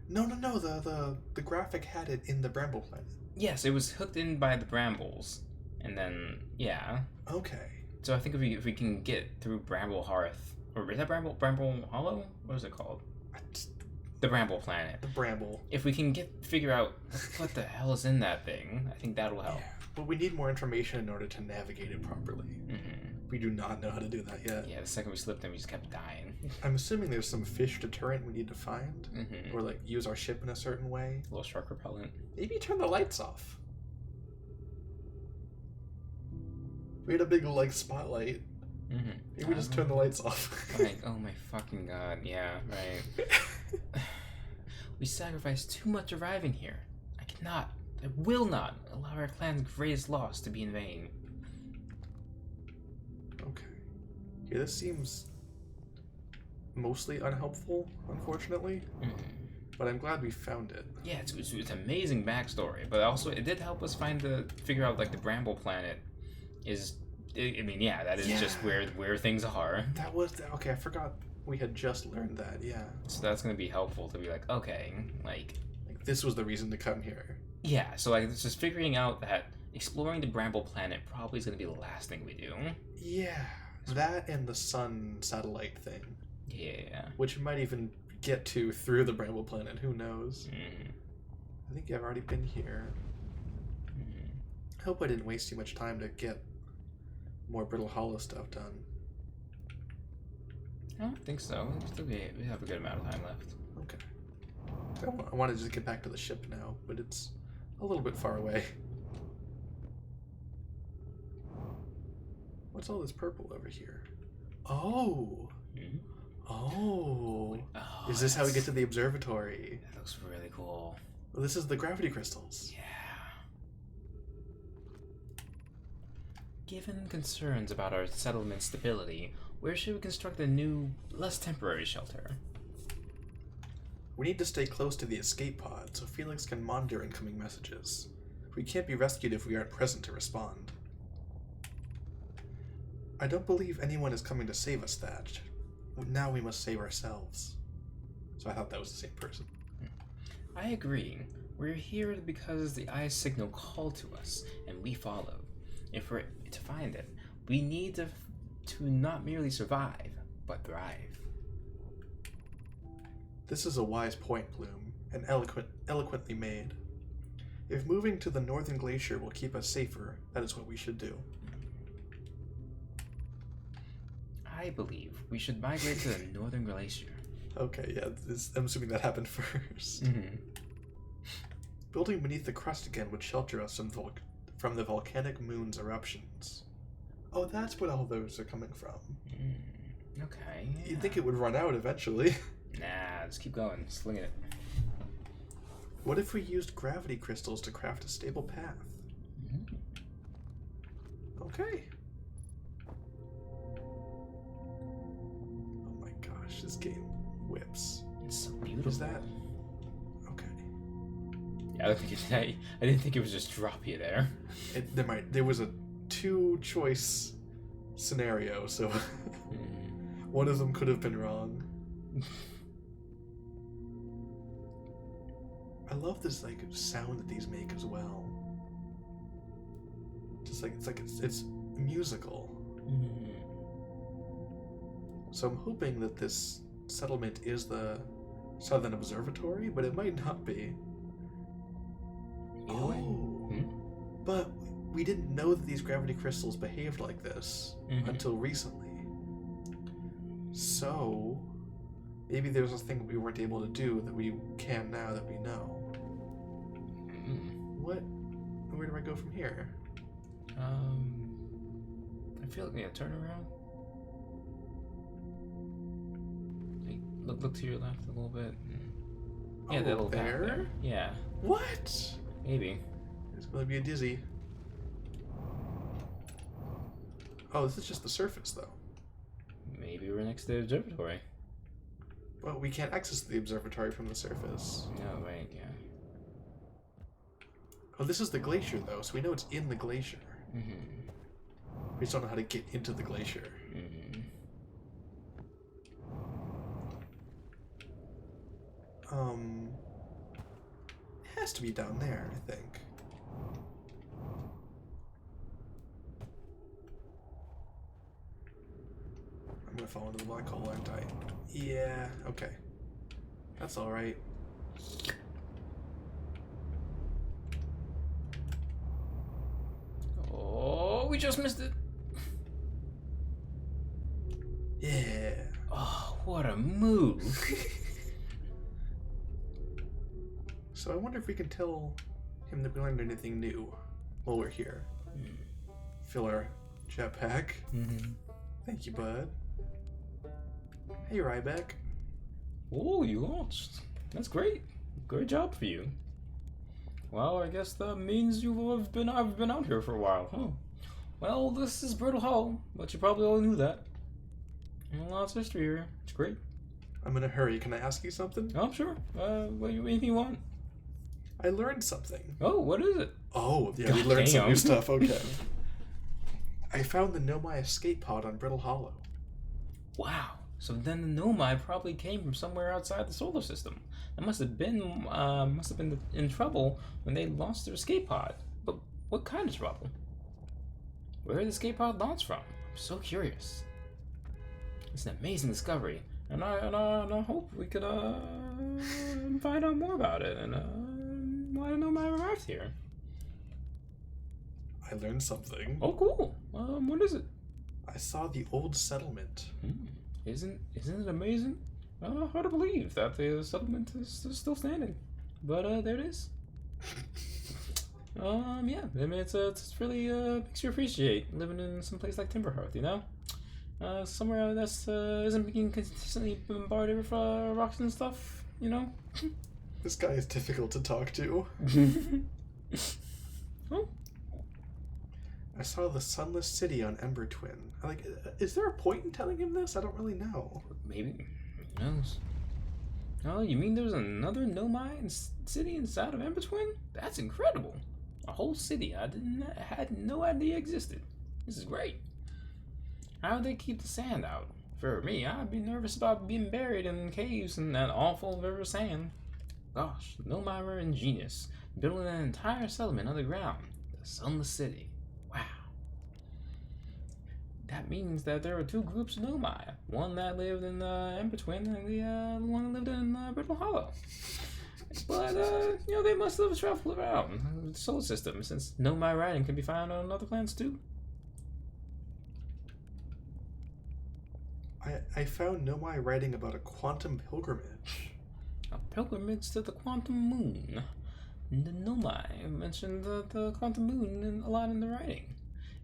No. The graphic had it in the Bramble Planet. Yes, it was hooked in by the brambles, and then yeah. Okay. So I think if we can get through Bramble Hearth, or is that Bramble Hollow? What is it called? The Bramble Planet. The Bramble. If we can figure out what the hell is in that thing, I think that'll help. Yeah. But we need more information in order to navigate it properly. Mm-hmm. We do not know how to do that yet. Yeah, the second we slipped in, we just kept dying. I'm assuming there's some fish deterrent we need to find, Mm-hmm. or like use our ship in a certain way. A little shark repellent. Maybe turn the lights off. We had a big like spotlight. Mm-hmm. Maybe we just turn the lights off. Like, oh my fucking god, yeah, right. We sacrificed too much arriving here. I will not allow our clan's greatest loss to be in vain. Okay. Yeah, this seems mostly unhelpful, unfortunately. Mm-hmm. But I'm glad we found it. Yeah, it's amazing backstory, but also it did help us figure out like the Bramble Planet is. I mean, yeah, that is just where things are. That was okay. I forgot we had just learned that. Yeah. So that's gonna be helpful to be like, okay, like this was the reason to come here. yeah. So like, it's just figuring out that exploring the Bramble Planet probably is gonna be the last thing we do. Yeah, that and the sun satellite thing. Yeah. Which we might even get to through the Bramble Planet. Who knows? Mm. I think I've already been here. Mm. I hope I didn't waste too much time to get more Brittle Hollow stuff done. I don't think so. We have a good amount of time left. Okay. I want to just get back to the ship now, but it's a little bit far away. What's all this purple over here? Oh! Mm. Oh! Oh, Is this how we get to the observatory? That looks really cool. Well, this is the gravity crystals. Yeah. Given concerns about our settlement stability, where should we construct a new, less temporary shelter? We need to stay close to the escape pod so Felix can monitor incoming messages. We can't be rescued if we aren't present to respond. I don't believe anyone is coming to save us, Thatch. Now we must save ourselves. So I thought that was the same person. I agree. We're here because the eye signal called to us, and we follow. If we're to find it, we need to not merely survive, but thrive. This is a wise point, Bloom, and eloquently made. If moving to the northern glacier will keep us safer, that is what we should do. I believe we should migrate to the northern glacier. Okay, yeah, I'm assuming that happened first. Mm-hmm. Building beneath the crust again would shelter us from the volcanic moon's eruptions. Oh, that's what all those are coming from. Okay. Yeah. You'd think it would run out eventually. Nah, just keep going. Sling it. What if we used gravity crystals to craft a stable path? Mm-hmm. Okay. Oh my gosh, this game whips. It's so beautiful. Is that... Okay. Yeah, I didn't think it would just drop you there. There was a two-choice scenario, so one of them could have been wrong. I love this like sound that these make as well. Just like it's musical. Mm-hmm. So I'm hoping that this settlement is the Southern Observatory, but it might not be. Either way. But we didn't know that these gravity crystals behaved like this until recently. So maybe there's a thing we weren't able to do that we can now that we know. Where do I go from here? I feel like turn around. Like, look to your left a little bit. Yeah, that little path there. Yeah. What? Maybe. There's gonna be a dizzy. Oh, this is just the surface, though. Maybe we're next to the observatory. Well, we can't access the observatory from the surface. No, right, yeah. Oh, this is the glacier, though, so we know it's in the glacier. Mm-hmm. We just don't know how to get into the glacier. It has to be down there, I think. I'm gonna fall into the black hole, aren't I? Yeah, okay. That's alright. Oh, we just missed it. Yeah. Oh, what a move. So I wonder if we can tell him that we learned anything new while we're here. Fill our jetpack. Thank you, bud. Hey, Ryback. Oh, you launched. That's great. Great job for you. Well, I guess that means I've been out here for a while, huh? Well, this is Brittle Hollow, but you probably all knew that. And lots of history here. It's great. I'm in a hurry. Can I ask you something? Oh, sure. Anything you want? I learned something. Oh, what is it? Oh, yeah, we learned some new Damn. stuff. Okay. I found the Nomai escape pod on Brittle Hollow. Wow. So then the Nomai probably came from somewhere outside the solar system. They must have been in trouble when they launched their escape pod. But what kind of trouble? Where did the escape pod launch from? I'm so curious. It's an amazing discovery, and I hope we could find out more about it and why the Nomai arrived here. I learned something. Oh, cool. What is it? I saw the old settlement. Isn't it amazing? Hard to believe that the settlement is still standing, but there it is. Yeah, I mean it's really makes you appreciate living in some place like Timberhearth, you know, somewhere that's isn't being consistently bombarded with rocks and stuff, you know. This guy is difficult to talk to. Oh. I saw the sunless city on Ember Twin. Is there a point in telling him this? I don't really know. Maybe. Who knows? Oh, you mean there's another Nomai city inside of Ember Twin? That's incredible. A whole city I had no idea existed. This is great. How do they keep the sand out? For me, I'd be nervous about being buried in caves in that awful river sand. Gosh, the Nomai were ingenious, building an entire settlement underground. The Sunless City. Wow. That means that there were two groups of Nomai. One that lived in Ember Twin and the one that lived in Brittle Hollow. But, they must have traveled around the solar system, since Nomai writing can be found on other planets too. I found Nomai writing about a quantum pilgrimage. A pilgrimage to the quantum moon. The Nomai mentioned the quantum moon a lot in the writing.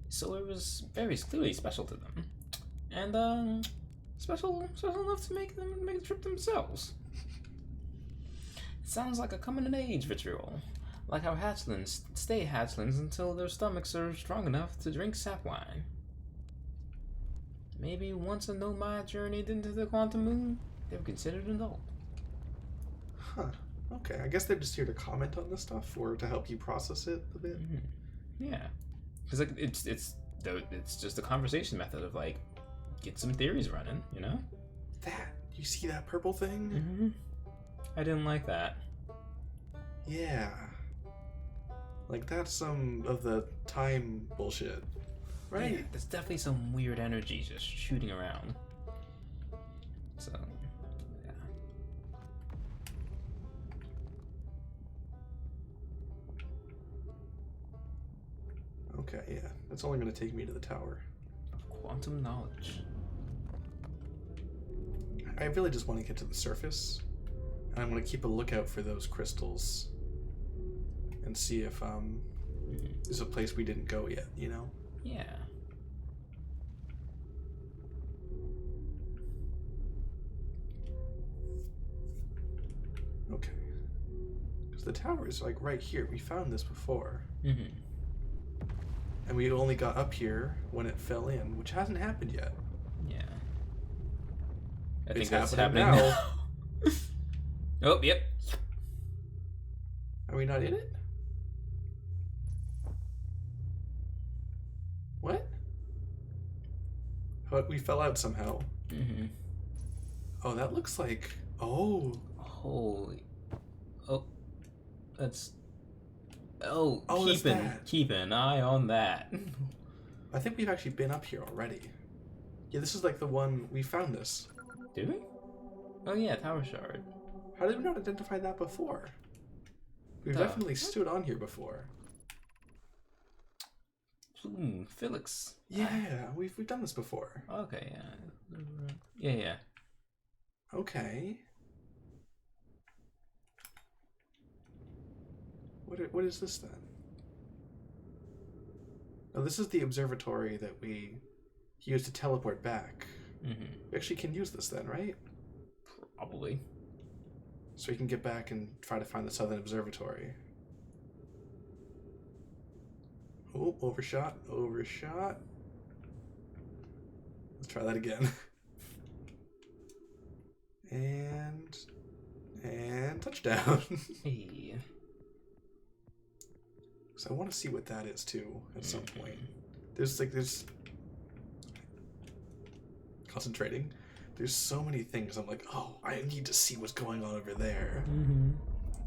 So it was very clearly special to them. And, special enough to make them make the trip themselves. It sounds like a coming-of-age ritual. Like how hatchlings stay hatchlings until their stomachs are strong enough to drink sap wine. Maybe once a Nomai journeyed into the quantum moon, they were considered an adult. Huh. Okay, I guess they're just here to comment on this stuff or to help you process it a bit. Yeah. Because it's just a conversation method of get some theories running, you know? That, you see that purple thing? I didn't like that. Yeah. That's some of the time bullshit. Right? Yeah, there's definitely some weird energy just shooting around. So, yeah. Okay, yeah. That's only going to take me to the tower. Of quantum knowledge. I really just want to get to the surface. And I'm going to keep a lookout for those crystals. And see if, there's a place we didn't go yet, you know? Yeah. Okay. Because the tower is right here. We found this before. And we only got up here when it fell in, which hasn't happened yet. Yeah. I It's think that's happening happening now. Oh, yep. Are we not in it? What? But we fell out somehow. Mm-hmm. Oh, that looks like... Oh. Holy... Oh. That's... Oh, that's that. keep an eye on that. I think we've actually been up here already. Yeah, this is like the one... We found this. Did we? Oh yeah, Tower Shard. How did we not identify that before? We've definitely stood on here before. Felix. Yeah, we've done this before. Okay, yeah. Yeah. Okay. What is this then? Oh, this is the observatory that we used to teleport back. Mm-hmm. We actually can use this then, right? Probably. So we can get back and try to find the Southern Observatory. Oh, overshot. Let's try that again. And touchdown. Hey. So I want to see what that is too at some point. There's concentrating. There's so many things. I'm like, oh, I need to see what's going on over there. Mm-hmm.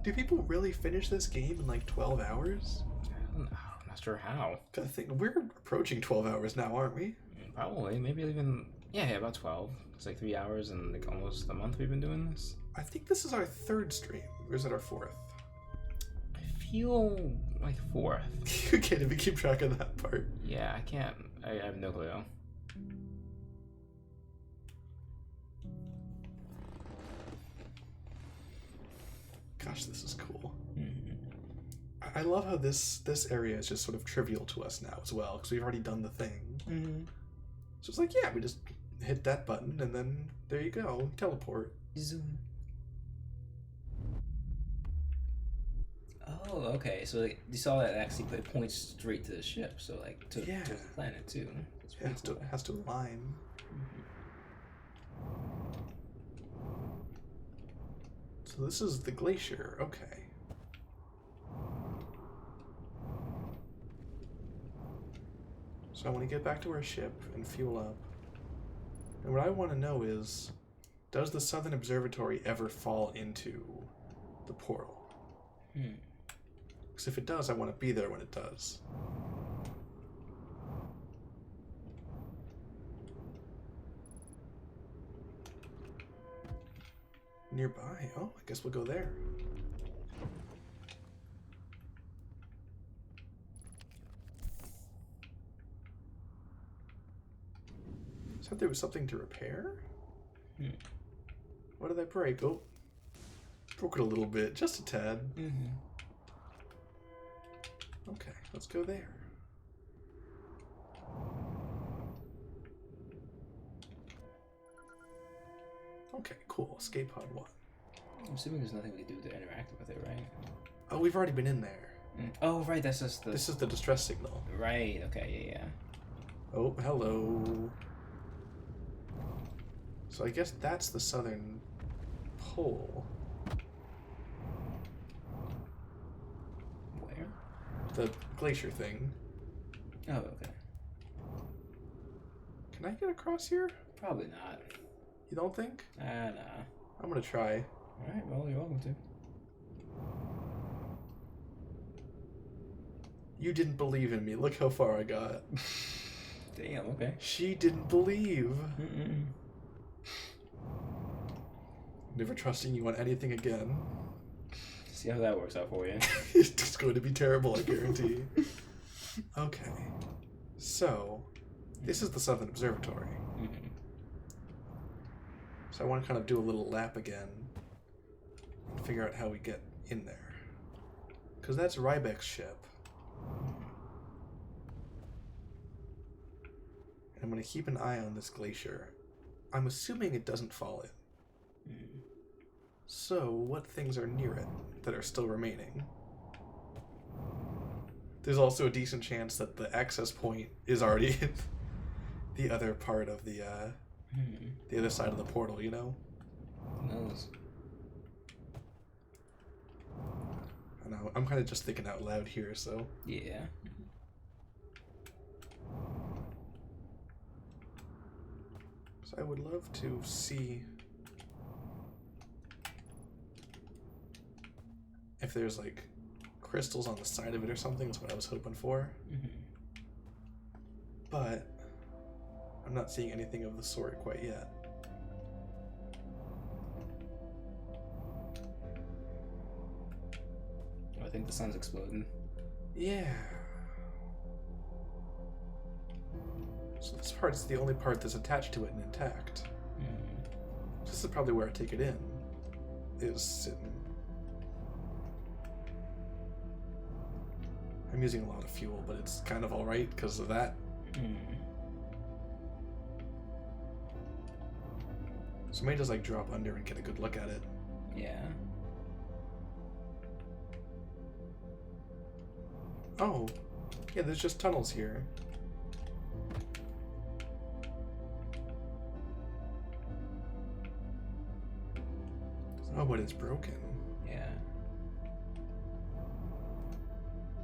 Do people really finish this game in like 12 hours? I don't know. I'm not sure how. I think we're approaching 12 hours now, aren't we? Probably. Maybe even... Yeah, about 12. It's like 3 hours and like almost a month we've been doing this. I think this is our 3rd stream. Or is it our 4th? I feel like 4th. You can't even keep track of that part. Yeah, I can't. I have no clue. Gosh, this is cool. Mm-hmm. I love how this area is just sort of trivial to us now as well, because we've already done the thing. Mm-hmm. So it's like, yeah, we just hit that button, and then there you go, teleport. Zoom. Oh, okay. So like, you saw that actually points straight to the ship, so like to the planet too. That's pretty cool. It has to align. So this is the glacier, okay. So I want to get back to our ship and fuel up. And what I want to know is, does the Southern Observatory ever fall into the portal? Because if it does, I want to be there when it does. Nearby. Oh, I guess we'll go there. Said there was something to repair? What did I break? Oh, broke it a little bit, just a tad. Okay, let's go there. Okay, cool. Escape pod 1. I'm assuming there's nothing we can do to interact with it, right? Oh, we've already been in there. Oh, right. That's just the. This is the distress signal. Right. Okay. Yeah. Oh, hello. So I guess that's the southern pole. Where? The glacier thing. Oh, okay. Can I get across here? Probably not. You don't think? Nah. I'm gonna try. Alright, well, you're welcome to. You didn't believe in me. Look how far I got. Damn, okay. She didn't believe. Mm-mm. Never trusting you on anything again. See how that works out for you. It's going to be terrible, I guarantee. Okay. So, this is the Southern Observatory. So I want to kind of do a little lap again and figure out how we get in there. Because that's Rybek's ship. And I'm going to keep an eye on this glacier. I'm assuming it doesn't fall in. So, what things are near it that are still remaining? There's also a decent chance that the access point is already in the other part of the other side of the portal, you know? Who knows? I know, I'm kind of just thinking out loud here, so... Yeah. So I would love to see if there's like crystals on the side of it or something. That's what I was hoping for. But I'm not seeing anything of the sort quite yet. I think the sun's exploding. Yeah. So this part's the only part that's attached to it and intact. This is probably where I take it in. Is sitting. I'm using a lot of fuel, but it's kind of alright because of that. So maybe just like drop under and get a good look at it. Yeah. Oh, yeah, there's just tunnels here. Oh, but it's broken. Yeah.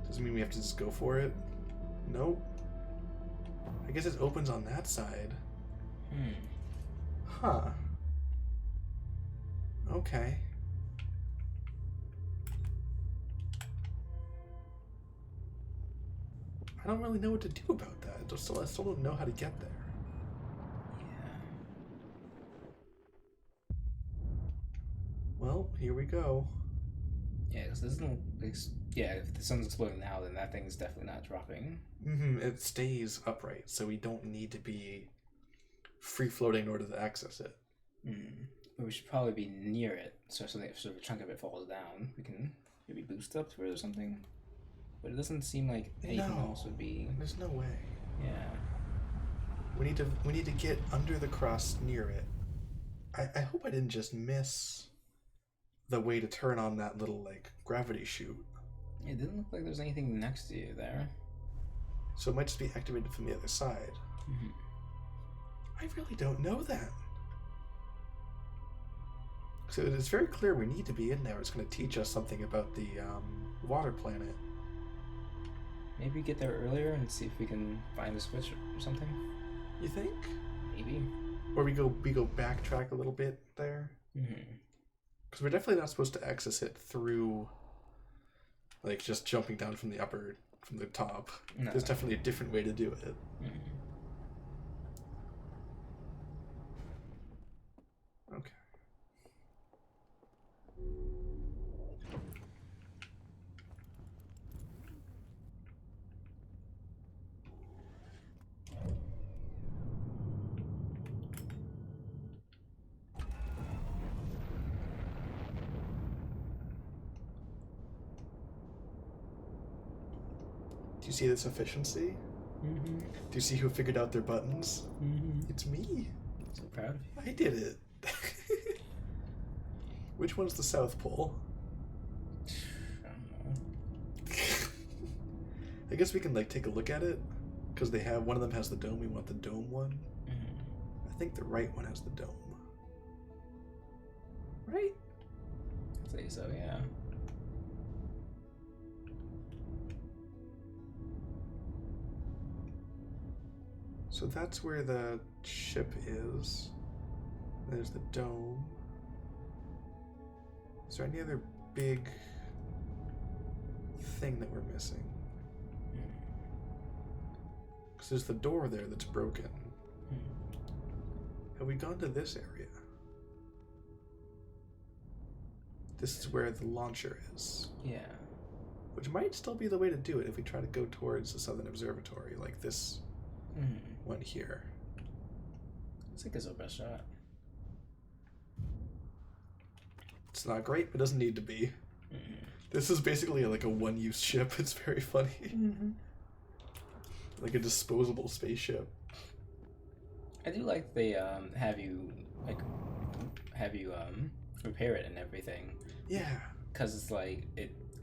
Doesn't mean we have to just go for it. Nope. I guess it opens on that side. Huh. Okay. I don't really know what to do about that. I still don't know how to get there. Yeah. Well, here we go. Yeah, because there's no... Yeah, if the sun's exploding now, then that thing's definitely not dropping. It stays upright, so we don't need to be free-floating in order to access it. But we should probably be near it, so if a chunk of it falls down, we can maybe boost up to it or something. But it doesn't seem like anything else would be... There's no way. Yeah. We need to get under the crust near it. I hope I didn't just miss the way to turn on that little like gravity chute. It didn't look like there's anything next to you there. So it might just be activated from the other side. I really don't know that. So it's very clear we need to be in there. It's going to teach us something about the water planet. Maybe get there earlier and see if we can find a switch or something. You think? Maybe. Or we go backtrack a little bit there. Because we're definitely not supposed to access it through, like, just jumping down from the top. No. There's definitely a different way to do it. Okay. Do you see this efficiency? Do you see who figured out their buttons? It's me. So proud of you. I did it. Which one's the South Pole? I don't know. I guess we can like take a look at it because they have one of them has the dome. We want the dome one. I think the right one has the dome. Right? I'd say so, yeah. So that's where the ship is. There's the dome. Is there any other big thing that we're missing? Because there's the door there that's broken. Have we gone to this area? This is where the launcher is. Yeah. Which might still be the way to do it if we try to go towards the Southern Observatory, like this one here. I think it's our best shot. It's not great, but doesn't need to be. This is basically like a one-use ship. It's very funny. Like a disposable spaceship. I do like they have you repair it and everything. Yeah. Because it's like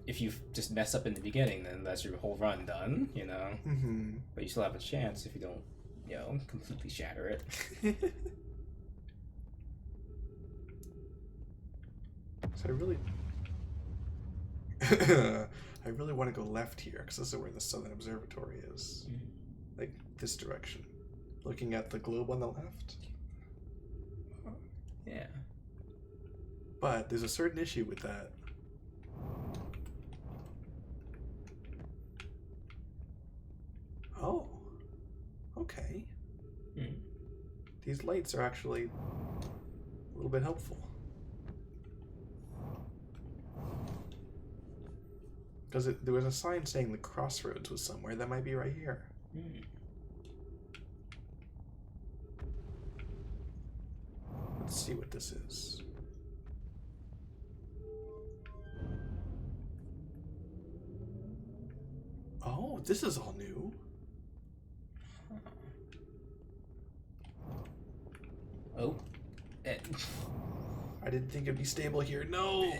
if you just mess up in the beginning, then that's your whole run done, you know. But you still have a chance if you don't, you know, completely shatter it. So I really want to go left here because this is where the Southern Observatory is. Like this direction. Looking at the globe on the left. Yeah. But there's a certain issue with that. Oh. Okay. Hmm. These lights are actually a little bit helpful. Because there was a sign saying the crossroads was somewhere. That might be right here. Hmm. Let's see what this is. Oh, this is all new. Oh. I didn't think it'd be stable here. No!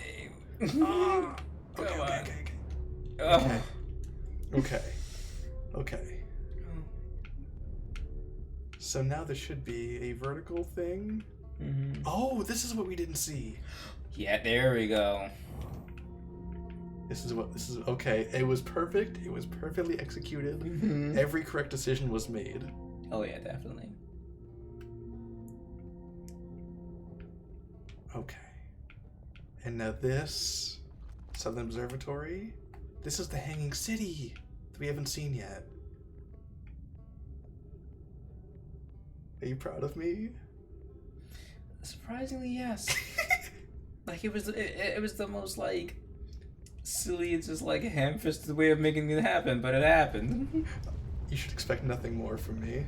Come Ah! Okay, on. okay, okay, Oh. okay. Okay. Okay. So now there should be a vertical thing. Mm-hmm. Oh, this is what we didn't see. Yeah, there we go. This is okay. It was perfect. It was perfectly executed. Mm-hmm. Every correct decision was made. Oh yeah, definitely. Okay. And now this Southern Observatory. This is the Hanging City that we haven't seen yet. Are you proud of me? Surprisingly, yes. Like it was the most like silly, it's just like a ham-fisted way of making it happen, but it happened. You should expect nothing more from me.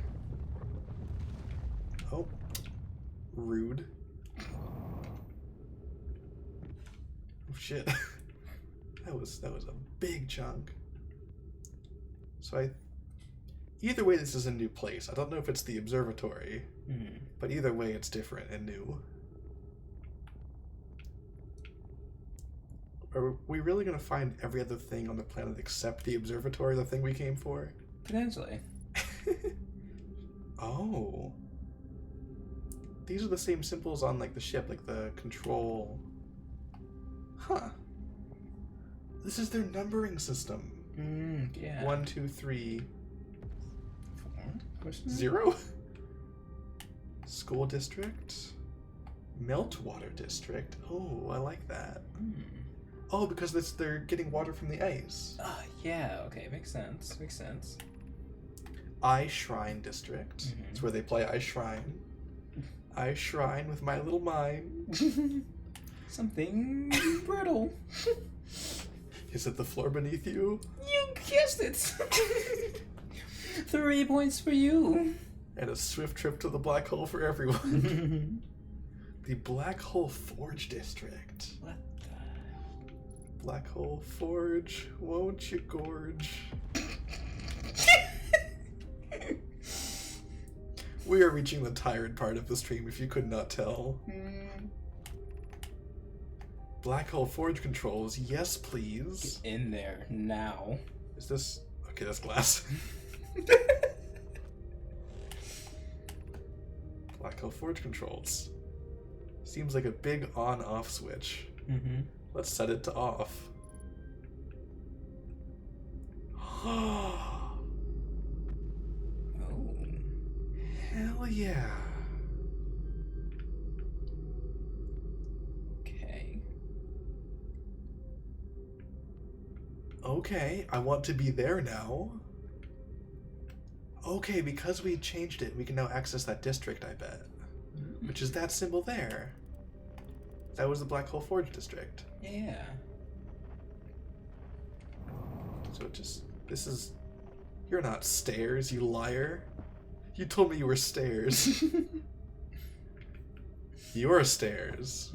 Oh. Rude. Oh shit. that was a big chunk. So either way this is a new place. I don't know if it's the observatory, but either way it's different and new. Are we really gonna find every other thing on the planet except the observatory, the thing we came for? Potentially. Oh. These are the same symbols on like the ship, like the control. Huh. This is their numbering system. Yeah. 1, 2, 3, 4. 0. School district. Meltwater district. Oh, I like that. Oh, because they're getting water from the ice. Yeah, okay, makes sense. Makes sense. Ice Shrine district. It's where they play Ice Shrine. Ice Shrine with my little mind. Something brittle. Is it the floor beneath you? You guessed it. 3 points for you. And a swift trip to the black hole for everyone. The Black Hole Forge district. What the? Black Hole Forge, won't you gorge? We are reaching the tired part of the stream, if you could not tell. Black Hole Forge controls, yes please. Get in there now. Is this... Okay, that's glass. Black Hole Forge controls. Seems like a big on-off switch. Let's set it to off. Oh. Hell yeah. Okay. Okay, I want to be there now. Okay, because we changed it, we can now access that district, I bet. Which is that symbol there. That was the Black Hole Forge district. Yeah. So it just... This is... You're not stairs, you liar. You told me you were stairs. You're stairs.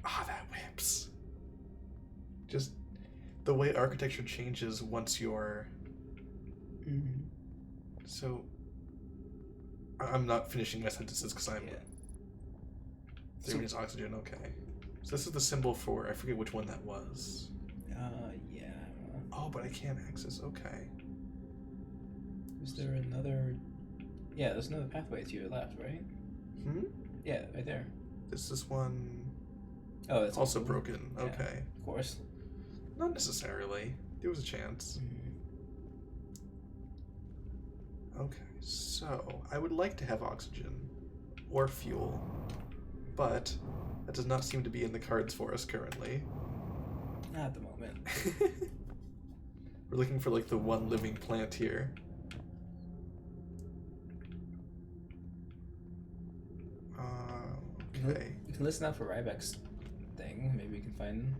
Ah, that whips. Just the way architecture changes once you're... So... I'm not finishing my sentences because I'm... There is oxygen, okay. So this is the symbol for... I forget which one that was. Yeah. Oh, but I can't access, okay. Is there another... Yeah, there's another pathway to your left, right? Yeah, right there. This is one... Oh, it's also broken, Yeah, okay. of course. Not necessarily. There was a chance. Okay, so I would like to have oxygen. or fuel. But that does not seem to be in the cards for us currently. Not at the moment. We're looking for like the one living plant here. Okay. You can listen out for Rybek's thing. Maybe we can find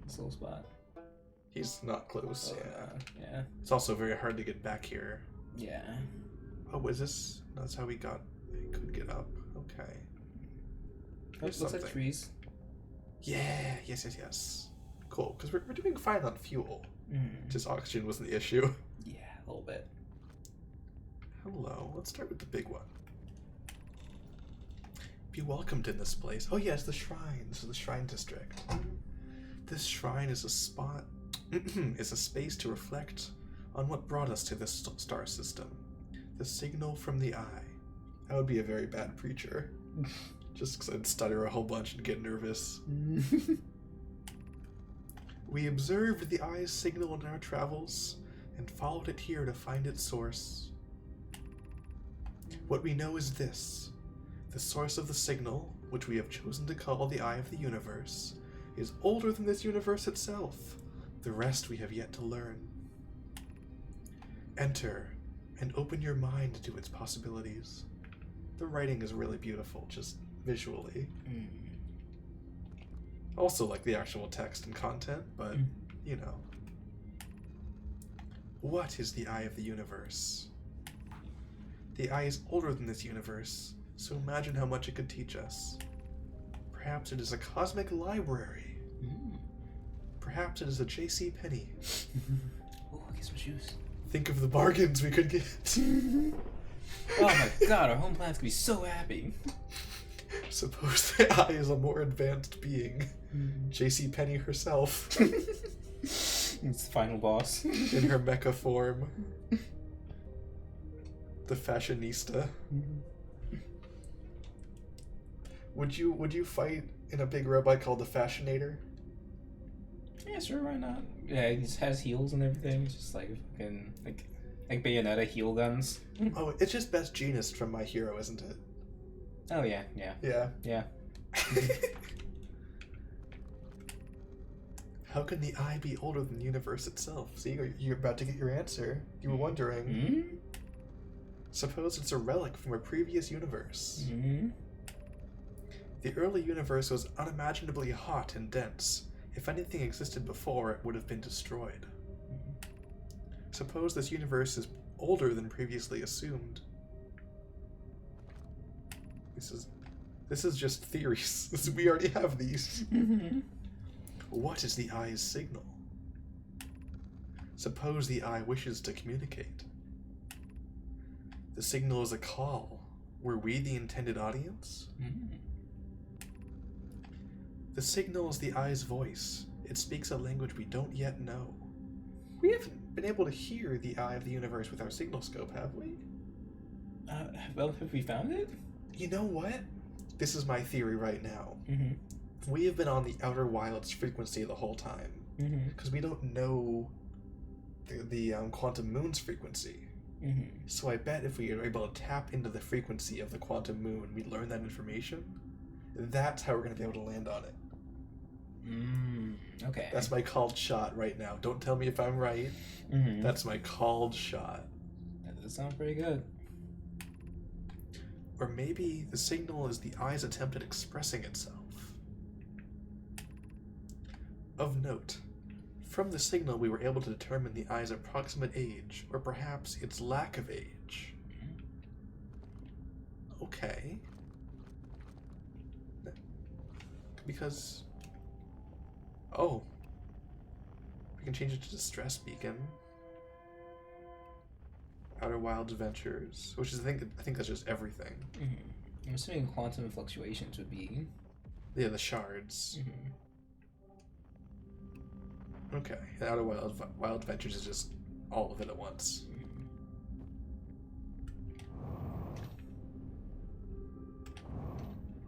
this little spot. He's not close. Yeah. It's also very hard to get back here. Yeah. Oh, is this? That's how we could get up. Okay. There's Looks like something. trees. Yeah. Yes. Cool. Because we're doing fine on fuel. Mm. Just oxygen wasn't the issue. Yeah, a little bit. Hello. Let's start with the big one. Be welcomed in this place. Oh yes, the shrine. This is the shrine district. This shrine is a spot. is a space to reflect on what brought us to this star system. The signal from the eye. I would be a very bad preacher. Just because I'd stutter a whole bunch and get nervous. We observed the eye's signal in our travels and followed it here to find its source. What we know is this. The source of the signal, which we have chosen to call the Eye of the Universe, is older than this universe itself. The rest we have yet to learn. Enter and open your mind to its possibilities. The writing is really beautiful, just visually. Also like the actual text and content, but, you know. What is the Eye of the Universe? The Eye is older than this universe, so imagine how much it could teach us. Perhaps it is a cosmic library. Perhaps it is a J.C. Penney. Oh, get some shoes. Think of the bargains we could get. Oh my god, our home planet's gonna be so happy. Suppose the Eye is a more advanced being. J.C. Penney herself. It's the final boss. In her mecha form. The fashionista. Would you fight in a big robot called the Fashionator? Yeah, sure, why not? Yeah, he has heels and everything. It's just like fucking like Bayonetta heel guns. Oh, it's just Best Jeanist from My Hero, isn't it? Oh yeah. Yeah. How can the Eye be older than the universe itself? See, you're about to get your answer. You were wondering. Suppose it's a relic from a previous universe. The early universe was unimaginably hot and dense. If anything existed before, it would have been destroyed. Suppose this universe is older than previously assumed. This is just theories. We already have these. What is the Eye's signal? Suppose the Eye wishes to communicate. The signal is a call. Were we the intended audience? The signal is the Eye's voice. It speaks a language we don't yet know. We haven't been able to hear the Eye of the Universe with our signal scope, have we? Well, have we found it? You know what? This is my theory right now. We have been on the Outer Wilds frequency the whole time. Because we don't know the Quantum Moon's frequency. So I bet if we are able to tap into the frequency of the Quantum Moon, we learn that information. That's how we're going to be able to land on it. Okay. That's my called shot right now. Don't tell me if I'm right. That's my called shot. That does sound pretty good. Or maybe the signal is the Eye's attempt at expressing itself. Of note, from the signal we were able to determine the Eye's approximate age, or perhaps its lack of age. Okay. Because... Oh. We can change it to Distress Beacon. Outer Wilds Ventures, which is I think that's just everything. I'm assuming quantum fluctuations would be... Yeah, the shards. Okay, and Outer Wild Ventures is just all of it at once.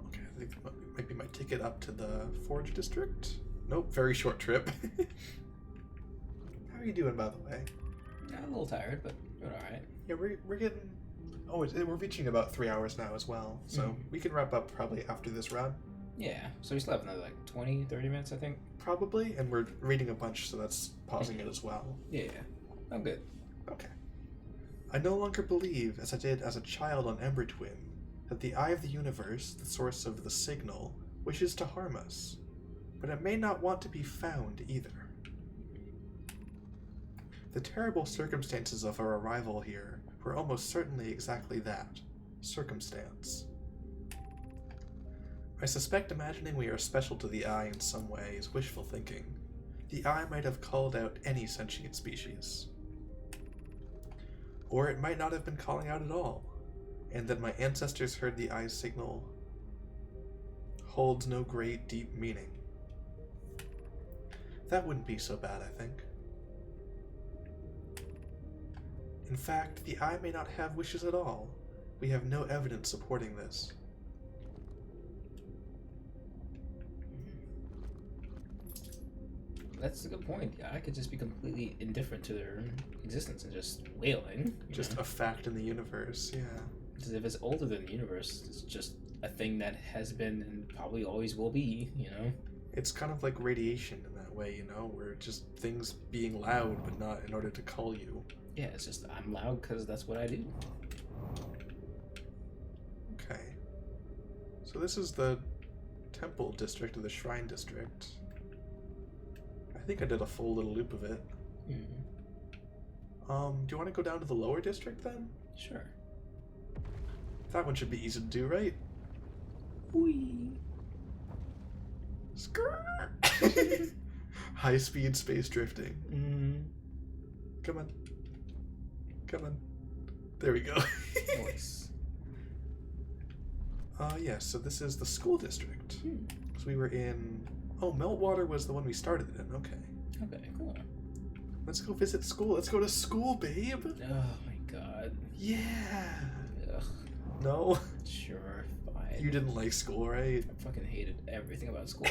Okay, I think that might be my ticket up to the Forge District. Nope, very short trip. How are you doing, by the way? Yeah, a little tired, but doing alright. Yeah, we're getting... Oh, we're reaching about 3 hours now as well, so we can wrap up probably after this run. Yeah, so we still have another like 20, 30 minutes, I think. Probably, and we're reading a bunch, so that's pausing it as well. Yeah, I'm good. Okay. I no longer believe, as I did as a child on Ember Twin, that the eye of the universe, the source of the signal, wishes to harm us. But it may not want to be found either. The terrible circumstances of our arrival here were almost certainly exactly that, circumstance. I suspect imagining we are special to the eye in some way is wishful thinking. The eye might have called out any sentient species. Or it might not have been calling out at all, and that my ancestors heard the eye's signal holds no great, deep meaning. That wouldn't be so bad, I think. In fact, the eye may not have wishes at all. We have no evidence supporting this. That's a good point. Yeah, I could just be completely indifferent to their existence and just wailing. Just a fact in the universe, yeah. Because if it's older than the universe, it's just a thing that has been and probably always will be, you know? It's kind of like radiation in that way, you know, where just things being loud but not in order to call you. Yeah, it's just I'm loud because that's what I do. Okay. So this is the temple district or the shrine district. I think I did a full little loop of it. Do you want to go down to the lower district then? Sure. That one should be easy to do, right? Whee! Skirt! High-speed space drifting. Come on. Come on. There we go. Nice. Yeah, so this is the school district. So we were in... Oh, Meltwater was the one we started in. Okay. Okay, cool. Let's go visit school. Let's go to school, babe. Oh my god. Yeah. Ugh. No? Sure, fine. You didn't like school, right? I fucking hated everything about school.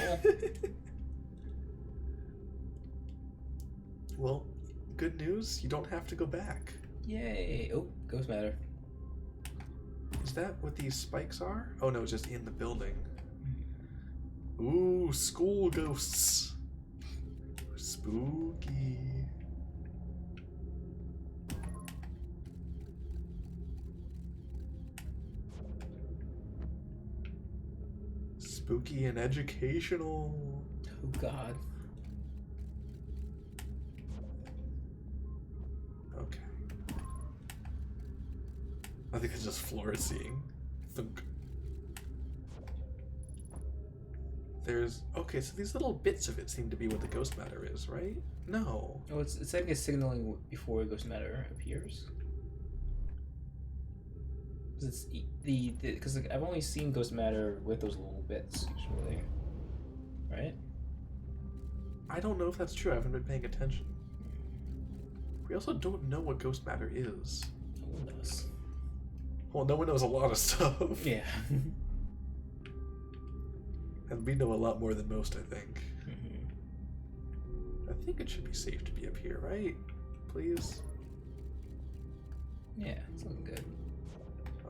Well, good news. You don't have to go back. Yay. Oh, Ghost Matter. Is that what these spikes are? Oh no, it's just in the building. Ooh, school ghosts. Spooky. Spooky and educational. Oh god. Okay. I think it's just floor seeing. Thunk. There's... Okay, so these little bits of it seem to be what the ghost matter is, right? No. Oh, it's like a signaling before Ghost Matter appears. Because it's because like, I've only seen Ghost Matter with those little bits usually, right? I don't know if that's true. I haven't been paying attention. We also don't know what ghost matter is. No one knows. Well, no one knows a lot of stuff. Yeah. And we know a lot more than most, I think. I think it should be safe to be up here, right? Please? Yeah, it's looking good.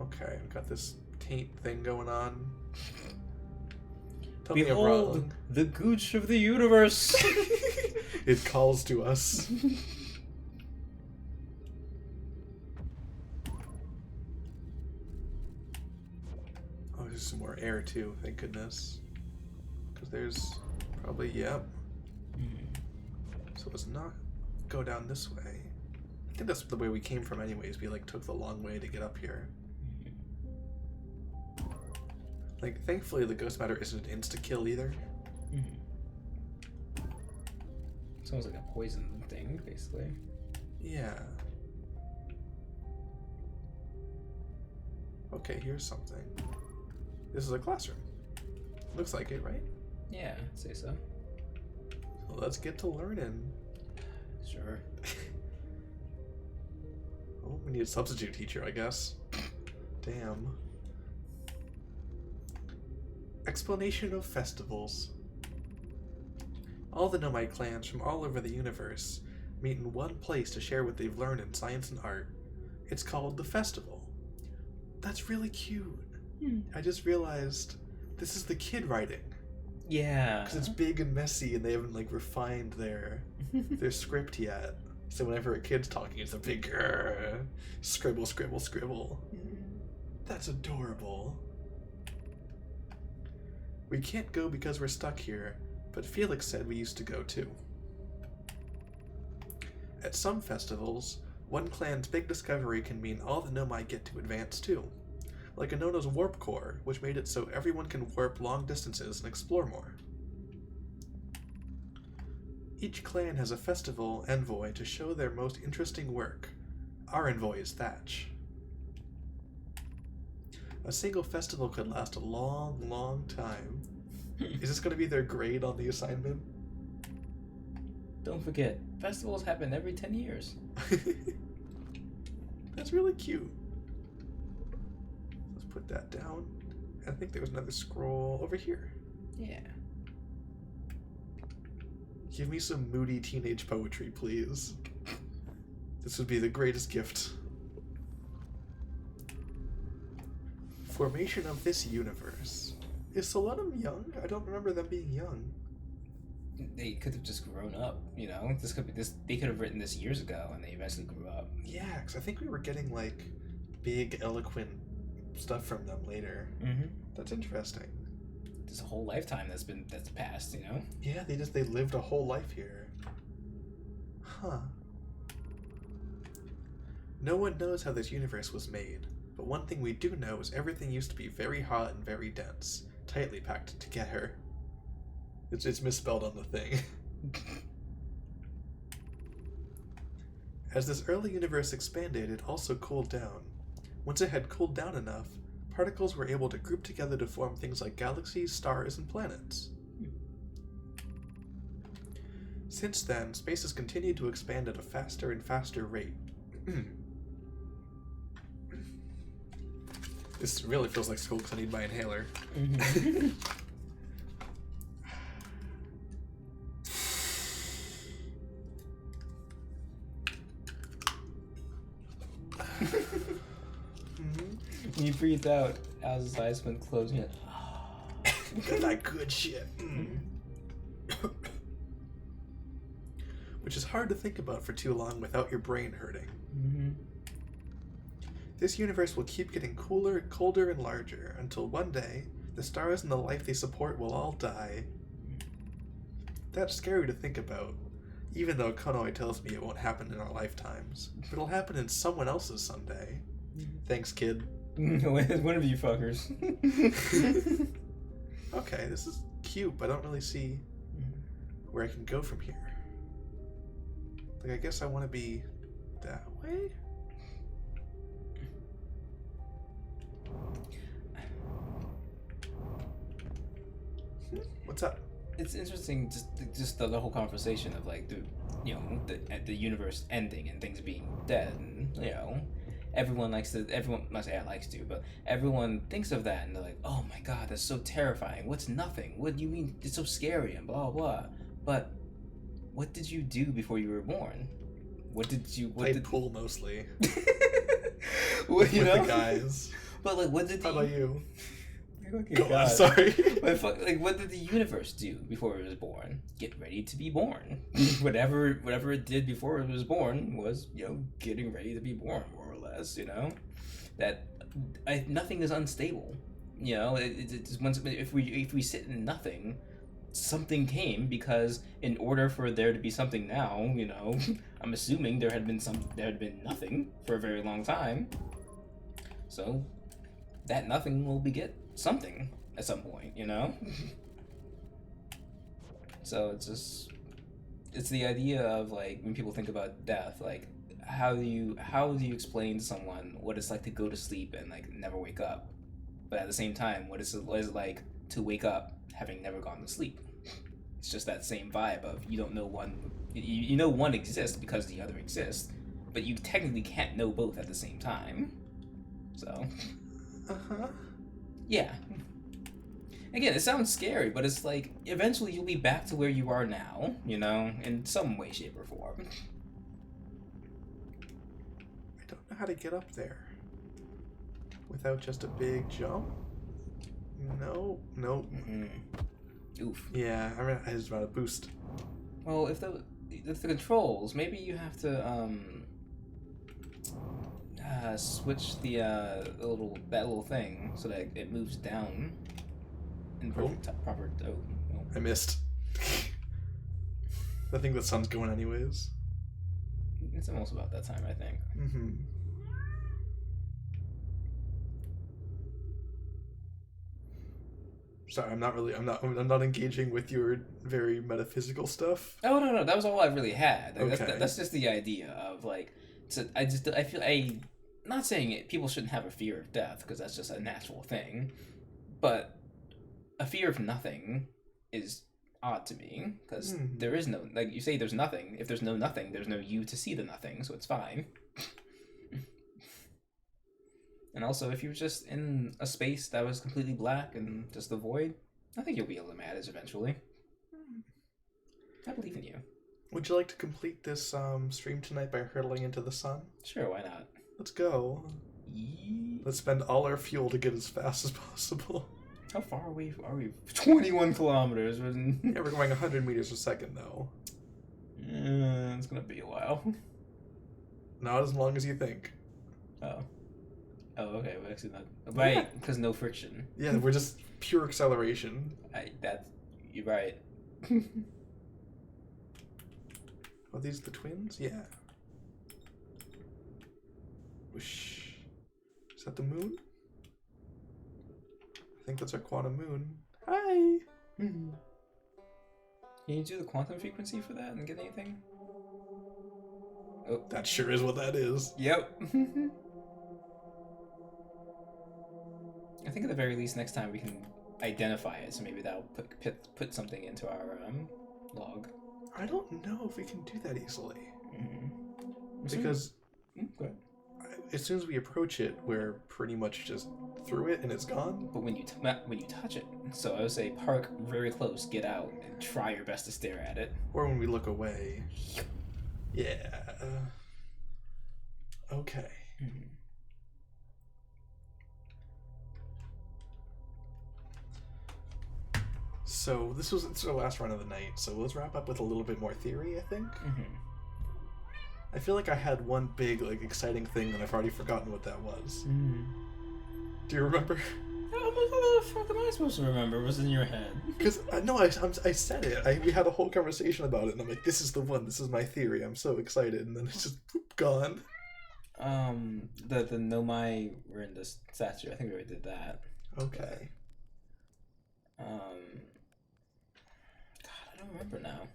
Okay, I've got this taint thing going on. Tell me I'm Behold, wrong. the gooch of the universe! It calls to us. Oh, there's some more air too, thank goodness. Because there's probably, yep. So let's not go down this way. I think that's the way we came from anyways. We like took the long way to get up here. Like, thankfully the ghost matter isn't an insta-kill either. It's almost like a poison thing, basically. Yeah. Okay, here's something. This is a classroom. Looks like it, right? Yeah, I'd say so. So let's get to learning. Sure. Oh, we need a substitute teacher, I guess. Damn. Explanation of festivals. All the Nomite clans from all over the universe meet in one place to share what they've learned in science and art. It's called the festival. That's really cute. I just realized this is the kid writing. Yeah. Because it's big and messy and they haven't like refined their script yet. So whenever a kid's talking, it's a big scribble, scribble, scribble. That's adorable. We can't go because we're stuck here, but Felix said we used to go too. At some festivals, one clan's big discovery can mean all the Nomai get to advance too. Like Anona's Warp Core, which made it so everyone can warp long distances and explore more. Each clan has a festival envoy to show their most interesting work. Our envoy is Thatch. A single festival could last a long, long time. Is this going to be their grade on the assignment? Don't forget, festivals happen every 10 years. That's really cute. Let's put that down. I think there was another scroll over here. Yeah. Give me some moody teenage poetry, please. This would be the greatest gift. Formation of this universe. Is Solenum young? I don't remember them being young. They could have just grown up, you know? This could be this. They could have written this years ago, and they eventually grew up. Yeah, because I think we were getting like big, eloquent stuff from them later. Mm-hmm. That's interesting. There's a whole lifetime that's passed, you know? Yeah, they lived a whole life here. Huh. No one knows how this universe was made, but one thing we do know is everything used to be very hot and very dense, tightly packed together. It's misspelled on the thing. As this early universe expanded, it also cooled down. Once it had cooled down enough, particles were able to group together to form things like galaxies, stars, and planets. Since then, space has continued to expand at a faster and faster rate. This really feels like school because I need my inhaler. When you breathe out, Al's eyes went closed. And Got that good shit. Which is hard to think about for too long without your brain hurting. This universe will keep getting cooler, colder, and larger until one day the stars and the life they support will all die. That's scary to think about, even though Konoe tells me it won't happen in our lifetimes. But it'll happen in someone else's someday. Thanks, kid. One of you fuckers. Okay, this is cute, but I don't really see where I can go from here. Like, I guess I want to be that way? What's up? It's interesting, just the whole conversation of like the universe ending and things being dead, and you know, everyone not say likes to, but everyone thinks of that and they're like, oh my god, that's so terrifying. What's nothing? What do you mean it's so scary and blah blah? But what did you do before you were born? Played pool mostly. Well, with the guys. But like, what did How about you? Go on, sorry. But like, what did the universe do before it was born? Get ready to be born. whatever it did before it was born was, you know, getting ready to be born, more or less. You know, that nothing is unstable. You know, it's once if we sit in nothing, something came, because in order for there to be something now, you know, I'm assuming there had been nothing for a very long time. So that nothing will beget something at some point, you know? So it's the idea of like, when people think about death, like how do you explain to someone what it's like to go to sleep and like never wake up, but at the same time what is it like to wake up having never gone to sleep? It's just that same vibe of you don't know one, you know one exists because the other exists, but you technically can't know both at the same time. So yeah. Again, it sounds scary, but it's like, eventually you'll be back to where you are now, you know, in some way, shape, or form. I don't know how to get up there. without just a big jump? No, nope. Oof. Yeah, I just want to boost. Well, if the controls, maybe you have to switch the little thing so that it moves down in proper. Oh, no. I missed. I think the sun's going anyways. It's almost about that time, I think. Mm-hmm. Sorry, I'm not engaging with your very metaphysical stuff. Oh no, that was all I really had. Like, Okay. that's just the idea of like. I feel not saying people shouldn't have a fear of death because that's just a natural thing, but a fear of nothing is odd to me because there is no, like you say, there's nothing. If there's no nothing, there's no you to see the nothing, so it's fine. And also, if you're just in a space that was completely black and just the void, I think you'll be able to manage eventually. I believe in you. Would you like to complete this stream tonight by hurtling into the sun? Sure, why not? Let's go. Let's spend all our fuel to get as fast as possible. How far away are we? 21 kilometers. Yeah, we're going 100 meters a second, though. It's gonna be a while. Not as long as you think. Oh, okay. Well, actually, not right because no friction. Yeah, we're just pure acceleration. You're right. Are these the twins? Yeah. Whoosh. Is that the moon? I think that's our quantum moon. Hi! Can you do the quantum frequency for that and get anything? Oh, That sure is what that is. yep. I think at the very least next time we can identify it, so maybe that'll put something into our log. I don't know if we can do that easily. Mm-hmm. Because Go ahead. as soon as we approach it, we're pretty much just through it and it's gone. But when you touch it, so I would say park very close, get out, and try your best to stare at it. Or when we look away. Yeah. Okay. Mm-hmm. So this was the last run of the night, so let's wrap up with a little bit more theory, I think. Mm-hmm. I feel like I had one big, exciting thing that I've already forgotten what that was. Mm-hmm. Do you remember? What the fuck am I supposed to remember? What's in your head? Because, no, I said it. We had a whole conversation about it, and I'm like, this is the one, this is my theory, I'm so excited, and then it's just gone. The Nomai were in the statue. I think we already did that. Okay. God, I don't remember now.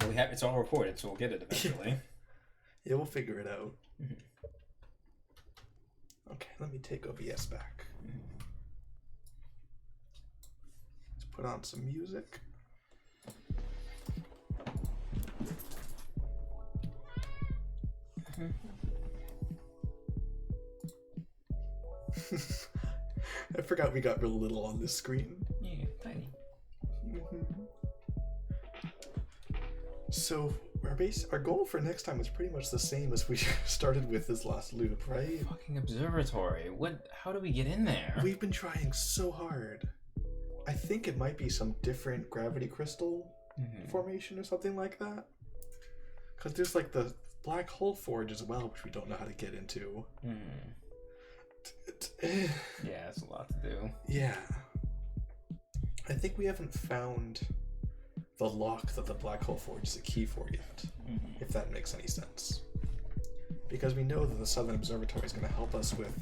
Well, it's all recorded, so we'll get it eventually. Yeah, we'll figure it out. Mm-hmm. Okay, let me take OBS back. Mm-hmm. Let's put on some music. I forgot we got real little on this screen. Yeah, tiny. So our goal for next time is pretty much the same as we started with this last loop, right? Fucking observatory. How do we get in there? We've been trying so hard. I think it might be some different gravity crystal formation or something like that. Because there's the black hole forge as well, which we don't know how to get into. Yeah, it's a lot to do. Yeah. I think we haven't found the lock that the black hole forge is a key for yet, if that makes any sense. Because we know that the Southern Observatory is going to help us with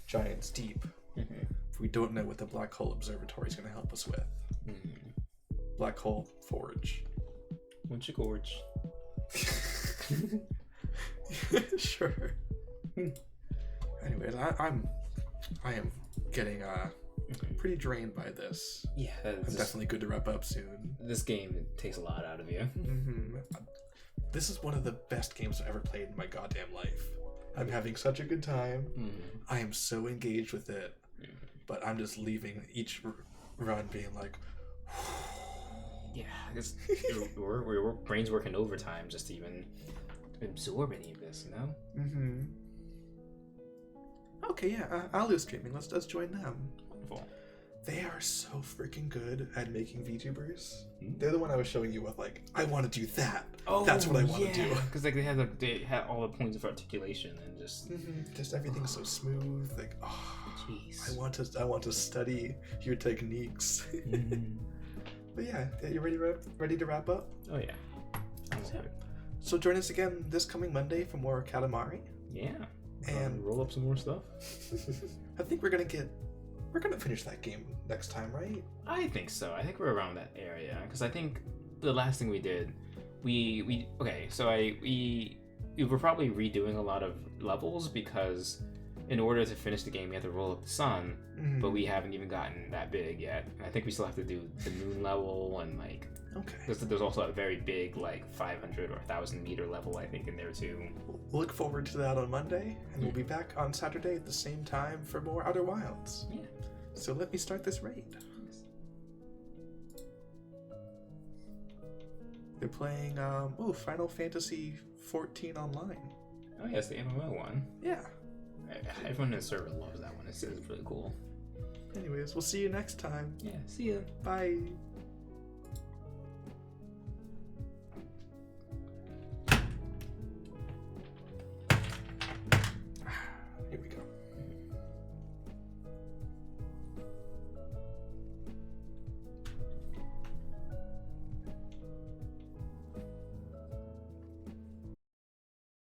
Giants Deep. We don't know what the black hole observatory is going to help us with. Black hole forge. Winchie Gorge. Sure. Anyways, I am getting pretty drained by this. Yeah, I'm definitely good to wrap up soon. This game takes a lot out of you. This is one of the best games I've ever played in my goddamn life. I'm having such a good time. I am so engaged with it, but I'm just leaving each run being like, yeah, because your brain's working overtime just to even absorb any of this, you know? Okay, yeah, Alu Streaming. Let's join them. Wonderful. They are so freaking good at making VTubers. Hmm? They're the one I was showing you with, like, I want to do that. Oh, That's what I want to do. Because like they had all the points of articulation and just. Just everything's so smooth. Like, oh, Jeez. I want to study your techniques. But yeah, you ready to wrap up? Oh yeah. Sounds good. So join us again this coming Monday for more Katamari. Yeah. And roll up some more stuff. I think we're gonna finish that game next time, right? I think so. I think we're around that area because I think the last thing we did, we were probably redoing a lot of levels because in order to finish the game, you have to roll up the sun, but we haven't even gotten that big yet. I think we still have to do the moon level and like. Okay. There's also a very big like 500 or 1,000 meter level I think in there too. We'll look forward to that on Monday, and we'll be back on Saturday at the same time for more Outer Wilds. Yeah. So let me start this raid. They're playing Final Fantasy 14 online. Oh yes, the MMO one. Yeah. Everyone in the server loves that one. It's really cool. Anyways, we'll see you next time. Yeah. See ya. Bye.